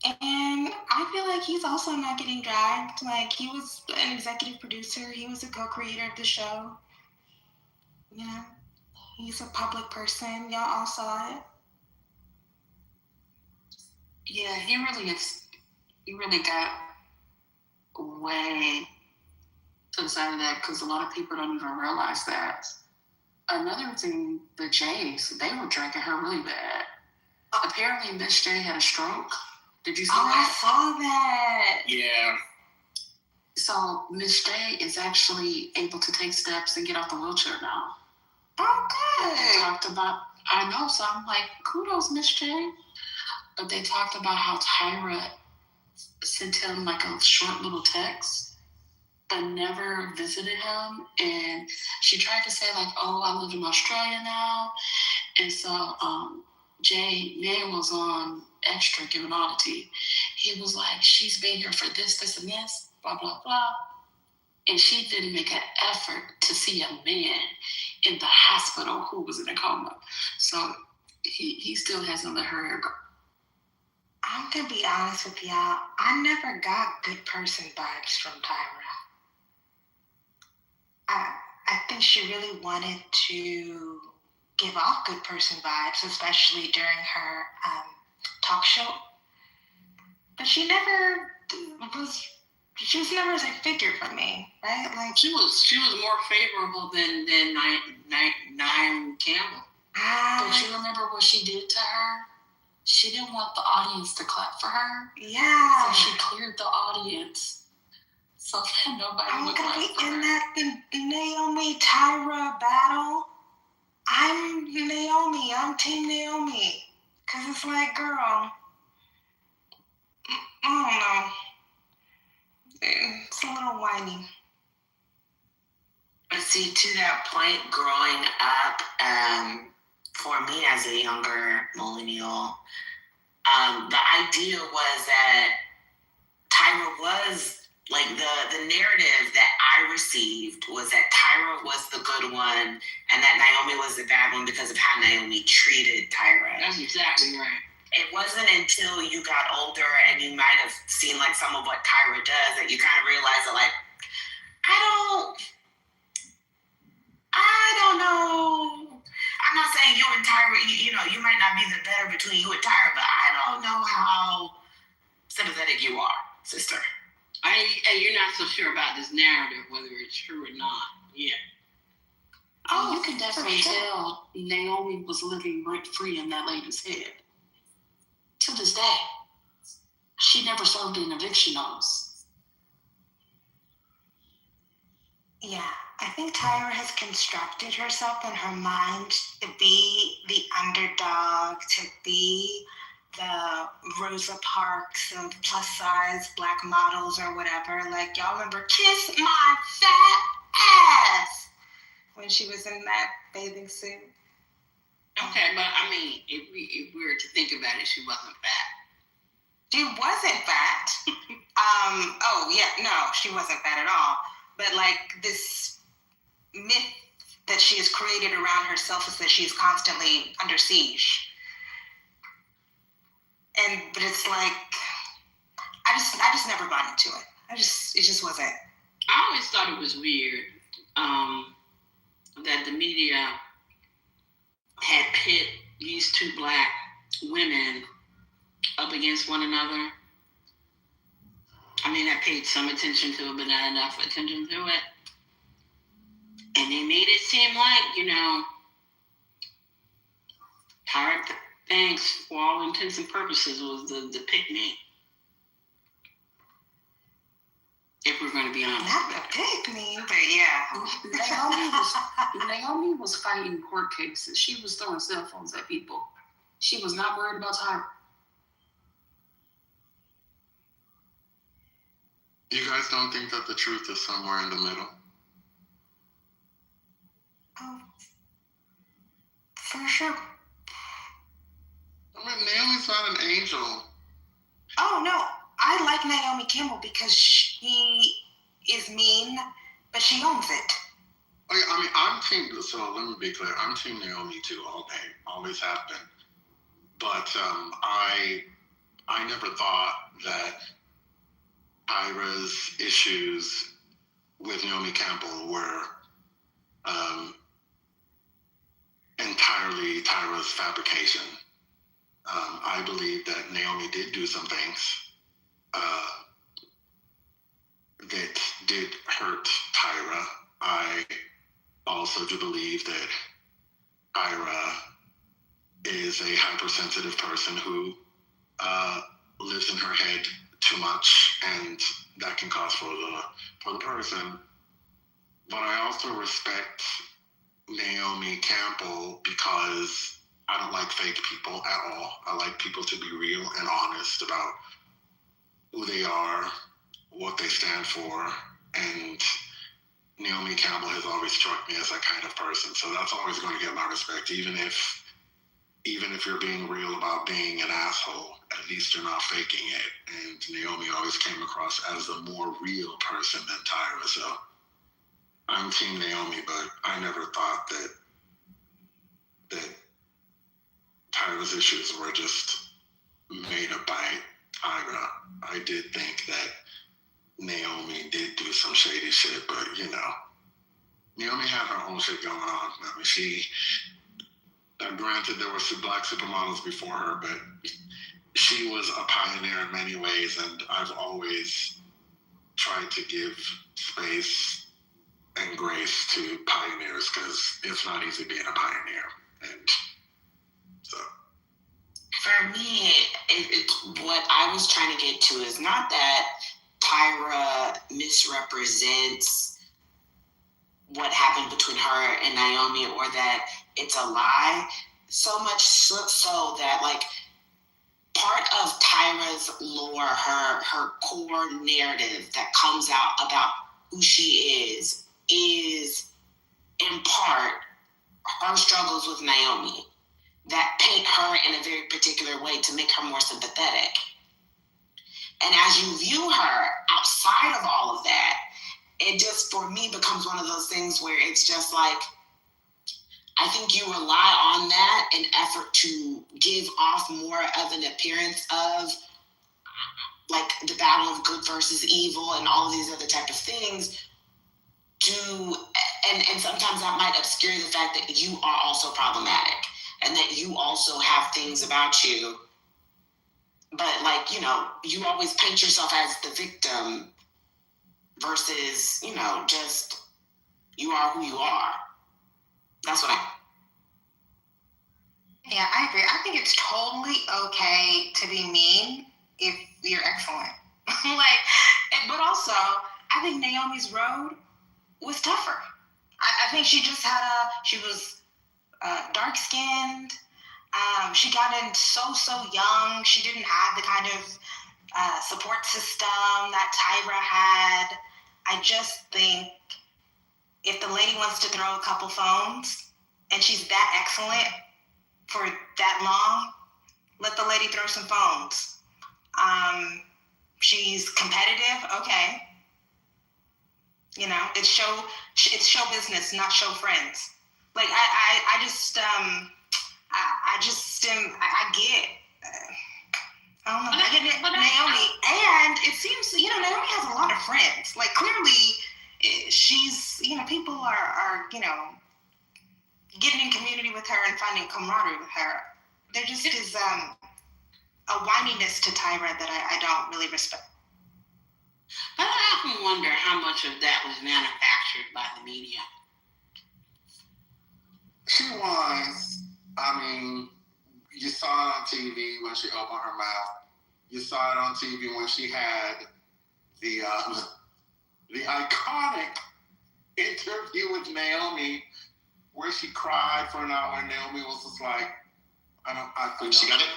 And I feel like he's also not getting dragged. Like, he was an executive producer. He was a co-creator of the show. Yeah, he's a public person. Y'all all saw it. Yeah, he really is. He really got way to the side of that because a lot of people don't even realize that. Another thing, the Jays, they were dragging her really bad. Apparently, Miss J had a stroke Did you see I that? saw that. Yeah. So Miss J is actually able to take steps and get off the wheelchair now. Oh, They good. talked about, I know, so I'm like, kudos, Miss J. But they talked about how Tyra sent him like a short little text, but never visited him. And she tried to say like, oh, I live in Australia now. And so Jay name was on Extra giving all the tea. He was like, she's been here for this, and this, blah, blah, blah. And she didn't make an effort to see a man in the hospital who was in a coma. So he still hasn't let her hair go. I'm gonna be honest with y'all. I never got good person vibes from Tyra. I think she really wanted to give off good person vibes, especially during her talk show. But she was never a figure for me, right? Like She was more favorable than Naomi Campbell. But you remember what she did to her? She didn't want the audience to clap for her. Yeah. So she cleared the audience so that nobody would clap we for her. in that Naomi Tyra battle? I'm Naomi. I'm Team Naomi. Cause it's like, girl, I don't know. It's a little whiny. But see, to that point, growing up, for me as a younger millennial, the idea was that Tyra was, like, the narrative that I received was that Tyra was the good one and that Naomi was the bad one because of how Naomi treated Tyra. That's exactly right. It wasn't until you got older and you might have seen, like, some of what Tyra does that you kind of realized that, like, I don't know. I'm not saying you and Tyra, you might not be the better between you and Tyra, but I don't know how sympathetic you are, sister. You're not so sure about this narrative, whether it's true or not. Yeah. Oh, you can definitely tell Naomi was living rent-free in that lady's head. To this day. She never served an eviction notice. Yeah, I think Tyra has constructed herself in her mind to be the underdog, to be the Rosa Parks of plus size black models or whatever. Like, y'all remember Kiss My Fat Ass when she was in that bathing suit? Okay, but I mean, if we were to think about it, she wasn't fat. She wasn't fat. She wasn't fat at all. But like this myth that she has created around herself is that she's constantly under siege. But it's like, I just never bought into it. It just wasn't. I always thought it was weird that the media had pit these two black women up against one another. I mean, I paid some attention to it, but not enough attention to it. And they made it seem like, Tyra Banks, for all intents and purposes, was the pick-me. If we're going to be honest. Not the pick-me, but yeah. Naomi was fighting court cases. She was throwing cell phones at people. She was not worried about Tyra. You guys don't think that the truth is somewhere in the middle? Oh, for sure. I mean, Naomi's not an angel. Oh, no. I like Naomi Campbell because she is mean, but she owns it. Okay, I mean, I'm team, so let me be clear. I'm team Naomi too, all day. Always have been. But I never thought that Tyra's issues with Naomi Campbell were entirely Tyra's fabrication. I believe that Naomi did do some things that did hurt Tyra. I also do believe that Tyra is a hypersensitive person who lives in her head too much, and that can cause for the person. But I also respect Naomi Campbell because I don't like fake people at all. I like people to be real and honest about who they are, what they stand for, and Naomi Campbell has always struck me as that kind of person. So that's always going to get my respect, even if you're being real about being an asshole, at least you're not faking it. And Naomi always came across as a more real person than Tyra. So I'm Team Naomi, but I never thought that Tyra's issues were just made up by Tyra. I did think that Naomi did do some shady shit, but Naomi had her own shit going on. I mean, granted, there were some black supermodels before her, but she was a pioneer in many ways, and I've always tried to give space and grace to pioneers because it's not easy being a pioneer. And so, for me, what I was trying to get to is not that Tyra misrepresents what happened between her and Naomi, or that it's a lie, so much so that, like, part of Tyra's lore, her core narrative that comes out about who she is in part her struggles with Naomi that paint her in a very particular way to make her more sympathetic. And as you view her outside of all of that, it just, for me, becomes one of those things where it's just like, I think you rely on that in effort to give off more of an appearance of, like, the battle of good versus evil and all of these other type of things, and sometimes that might obscure the fact that you are also problematic and that you also have things about you. But, like, you always paint yourself as the victim versus, just you are who you are. That's what Yeah, I agree. I think it's totally okay to be mean if you're excellent. But also, I think Naomi's road was tougher. I think she just she was dark skinned. She got in so young. She didn't have the kind of support system that Tyra had. I just think if the lady wants to throw a couple phones and she's that excellent for that long, let the lady throw some phones. She's competitive, okay. It's show business, not show friends. Like, I get Naomi, and it seems Naomi has a lot of friends. Like, clearly, she's people are getting in community with her and finding camaraderie with her. There just is a whininess to Tyra that I don't really respect. But I often wonder how much of that was manufactured by the media. She was. I mean, you saw it on TV when she opened her mouth. You saw it on TV when she had the iconic interview with Naomi, where she cried for an hour, and Naomi was just like, she got it?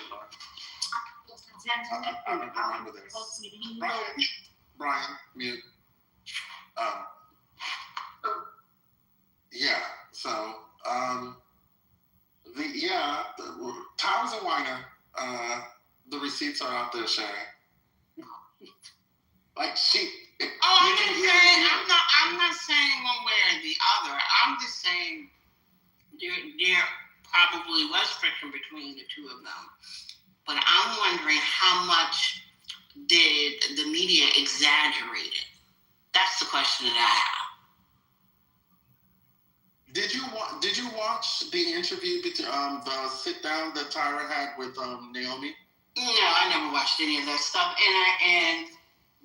I don't remember this. Brian, mute. Yeah, so, Tyra's a whiner. The receipts are out there, Shay. Like, I'm not saying one way or the other. I'm just saying there probably was friction between the two of them. But I'm wondering how much did the media exaggerate it? That's the question that I have. Did you watch the interview, the sit down that Tyra had with Naomi? No, I never watched any of that stuff. And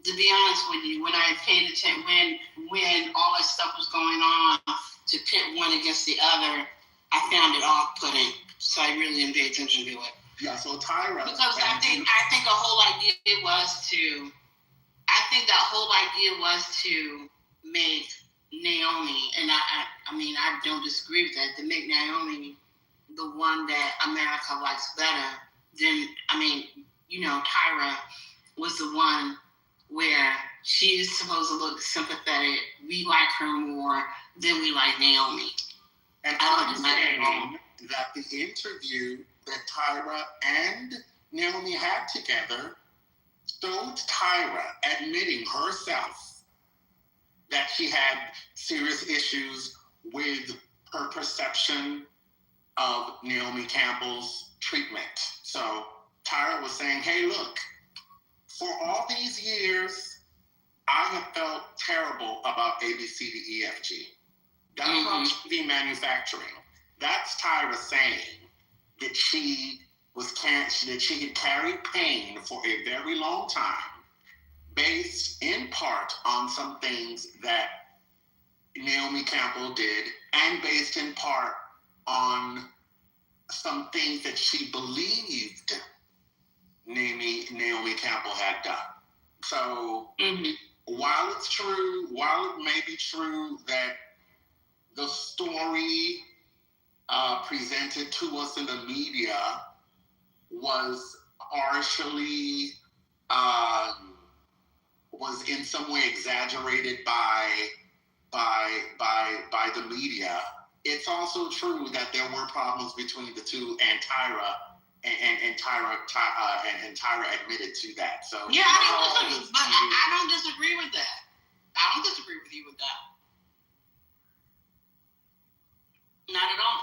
to be honest with you, when I paid attention, when all that stuff was going on, to pit one against the other, I found it off-putting. So I really didn't pay attention to it. Yeah, so Tyra. Because I think the whole idea was to. I think the whole idea was to make Naomi, and I mean, I don't disagree with that, to make Naomi the one that America likes better than, I mean, you know, Tyra was the one where she is supposed to look sympathetic. We like her more than we like Naomi. And I'm saying that the interview that Tyra and Naomi had together showed Tyra admitting herself that she had serious issues with her perception of Naomi Campbell's treatment. So Tyra was saying, hey, look, for all these years, I have felt terrible about ABCDEFG. That's not TV manufacturing. That's Tyra saying that she had carried pain for a very long time, based in part on some things that Naomi Campbell did, and based in part on some things that she believed Naomi Campbell had done. So while it may be true that the story presented to us in the media was partially, was in some way exaggerated by the media, it's also true that there were problems between the two, and Tyra admitted to that. So yeah, I don't disagree with that. I don't disagree with you with that. Not at all.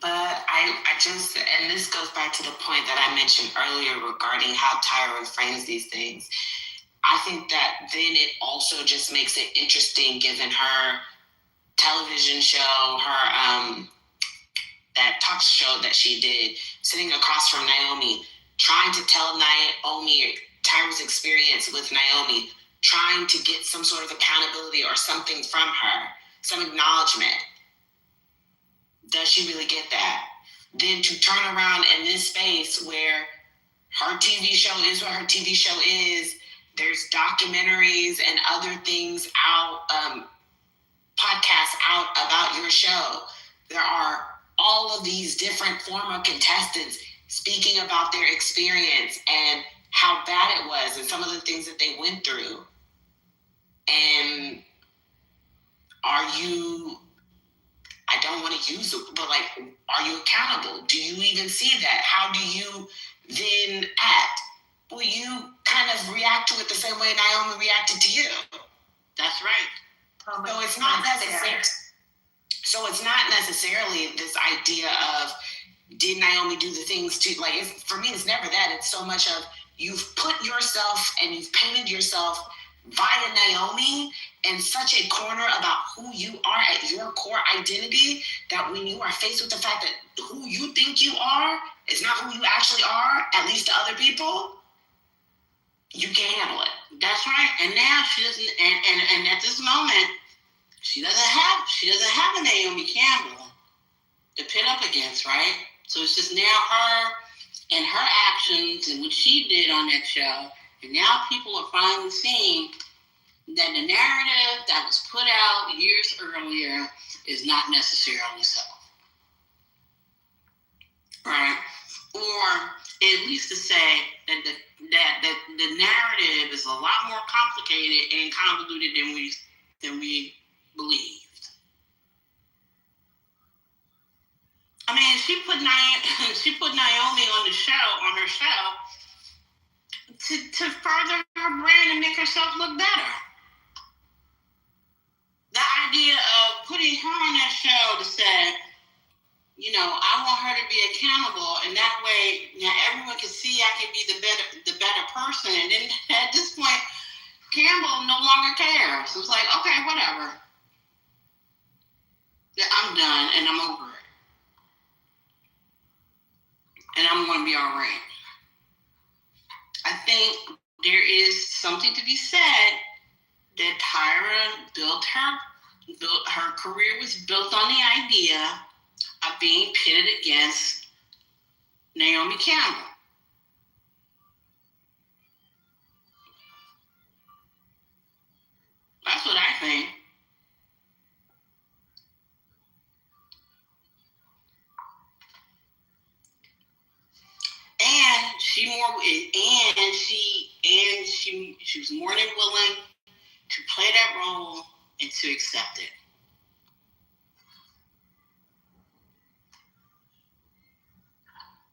But I just, and this goes back to the point that I mentioned earlier regarding how Tyra frames these things. I think that then it also just makes it interesting, given her television show, her that talk show that she did, sitting across from Naomi, trying to tell Naomi Tyra's experience with Naomi, trying to get some sort of accountability or something from her, some acknowledgement. Does she really get that? Then to turn around in this space where her TV show is what her TV show is, there's documentaries and other things out, podcasts out about your show. There are all of these different former contestants speaking about their experience and how bad it was and some of the things that they went through. And are you, I don't want to use it, but like, are you accountable? Do you even see that? How do you then act? Will you kind of react to it the same way Naomi reacted to you? That's right. So it's not necessary. So it's not necessarily this idea of, did Naomi do the things to, like, for me, it's never that. It's so much of, you've put yourself and you've painted yourself via Naomi in such a corner about who you are at your core identity, that when you are faced with the fact that who you think you are is not who you actually are, at least to other people, you can't handle it. That's right. And now she doesn't, and at this moment, she doesn't have a Naomi Campbell to pit up against, right? So it's just now her and her actions and what she did on that show. And now people are finally seeing that the narrative that was put out years earlier is not necessarily so. Right? Or at least to say that the narrative is a lot more complicated and convoluted than we believed. I mean, she put Naomi on her show to further her brand and make herself look better. The idea of putting her on that show to say, You know, I want her to be accountable, and that way, now everyone can see I can be the better person. And then at this point, Campbell no longer cares. It was like, okay, whatever. Yeah, I'm done, and I'm over it, and I'm going to be all right. I think there is something to be said that Tyra built her career was built on the idea of being pitted against Naomi Campbell. That's what I think. And she was more than willing to play that role and to accept it.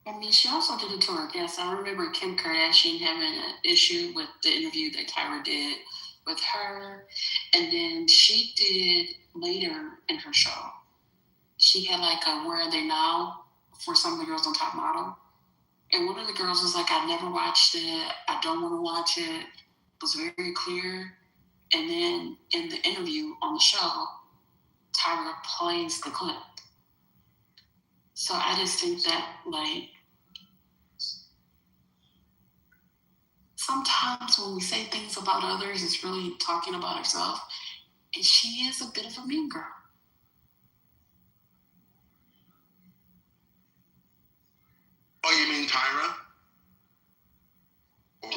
I mean, she also did it to her guests. I remember Kim Kardashian having an issue with the interview that Tyra did with her. And then she did later in her show. She had like a Where Are They Now for some of the girls on Top Model. And one of the girls was like, I never watched it. I don't want to watch it. It was very clear. And then in the interview on the show, Tyra plays the clip. So I just think that, like, sometimes when we say things about others, it's really talking about ourselves. And she is a bit of a mean girl. Oh, you mean Tyra?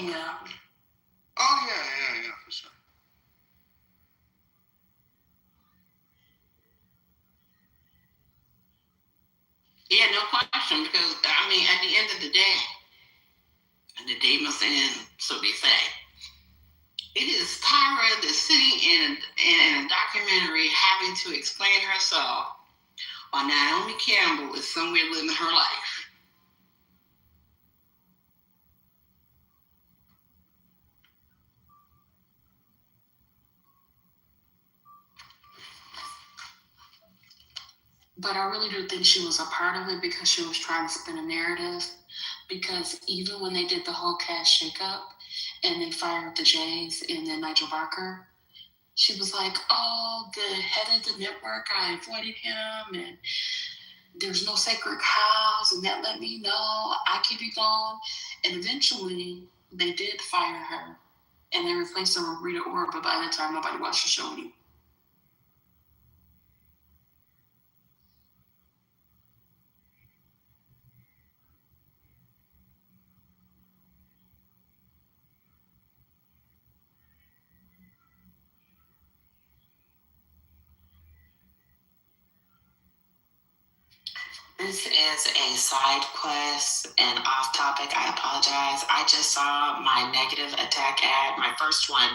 Yeah. Oh, yeah, for sure. Yeah, no question, because, I mean, at the end of the day, and the day must end, so they say, it is Tyra that's sitting in a documentary having to explain herself while Naomi Campbell is somewhere living her life. But I really do think she was a part of it because she was trying to spin a narrative. Because even when they did the whole cast shakeup and they fired the Jays and then Nigel Barker, she was like, oh, the head of the network, I avoided him and there's no sacred cows and that let me know I can be gone. And eventually they did fire her and they replaced her with Rita Ora, but by that time nobody watched the show anymore. This is a side quest and off topic. I apologize. I just saw my negative attack ad, my first one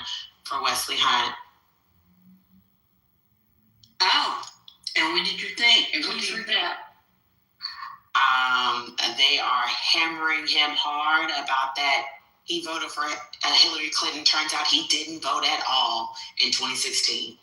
for Wesley Hunt. Oh, and what did you think? And what did you think? They are hammering him hard about that. He voted for Hillary Clinton. Turns out he didn't vote at all in 2016.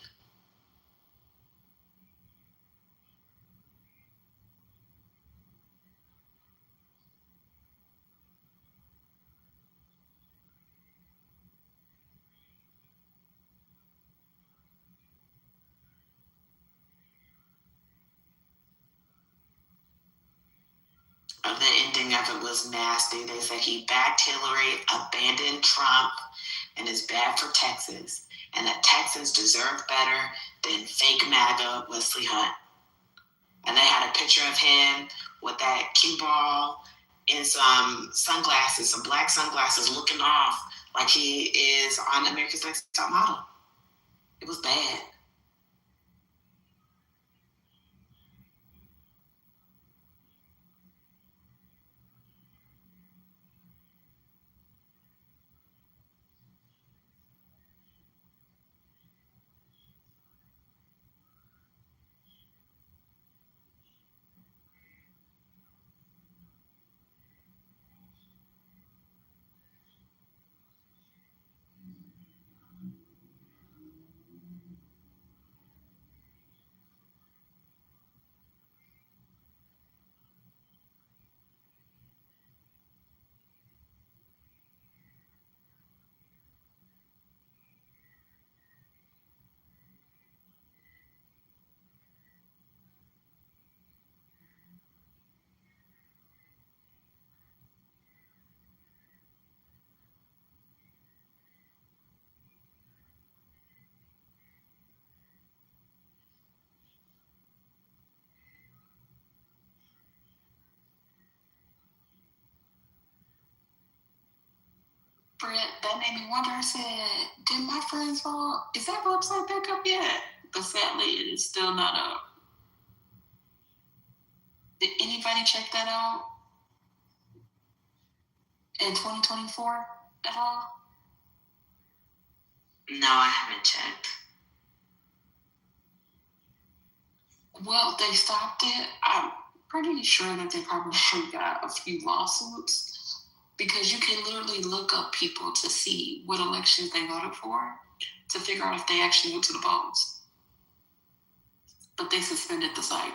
The ending of it was nasty. They said he backed Hillary, abandoned Trump, and is bad for Texas, and that Texans deserve better than fake MAGA Wesley Hunt. And they had a picture of him with that cue ball in some sunglasses, some black sunglasses, looking off like he is on America's Next Top Model. It was bad. Brett, that made me wonder. I said, did my friends vote? Is that website back up yet? But sadly, it is still not up. Did anybody check that out in 2024 at all? No, I haven't checked. Well, they stopped it. I'm pretty sure that they probably got a few lawsuits because you can literally look up people to see what elections they voted for to figure out if they actually went to the polls. But they suspended the site.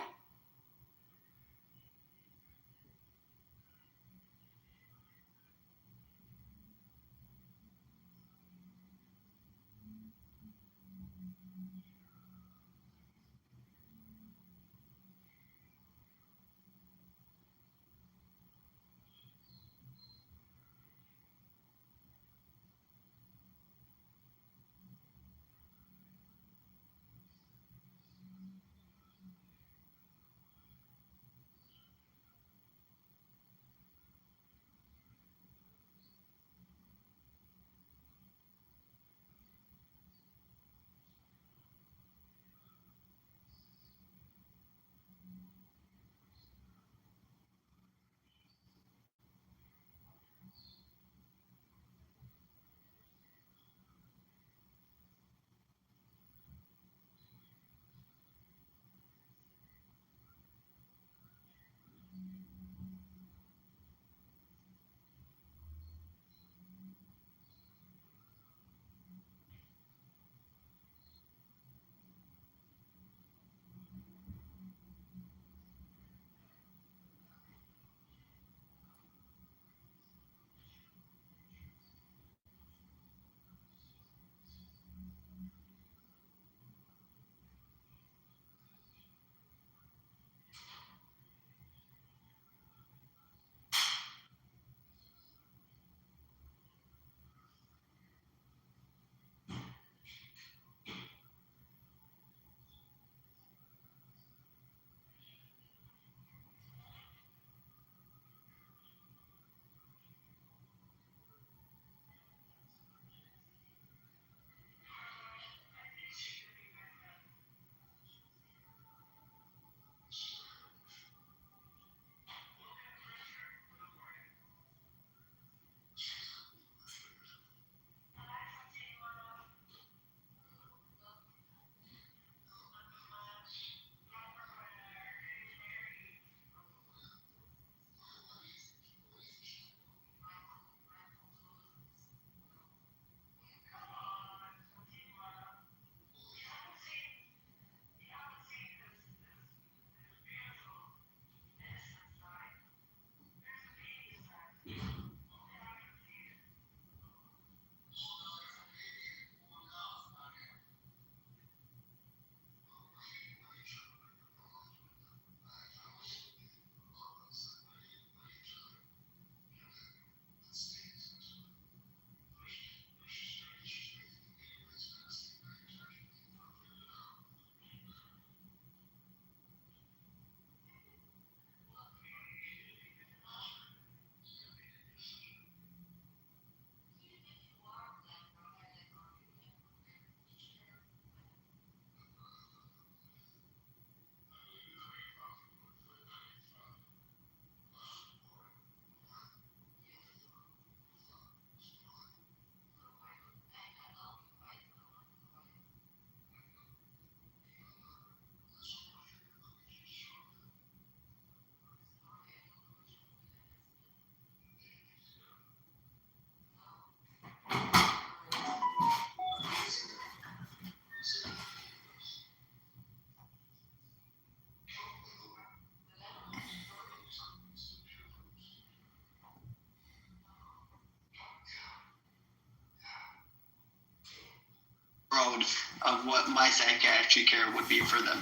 Road of what my psychiatric care would be for them.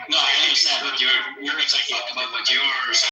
No, I understand, but you're talking about what yours.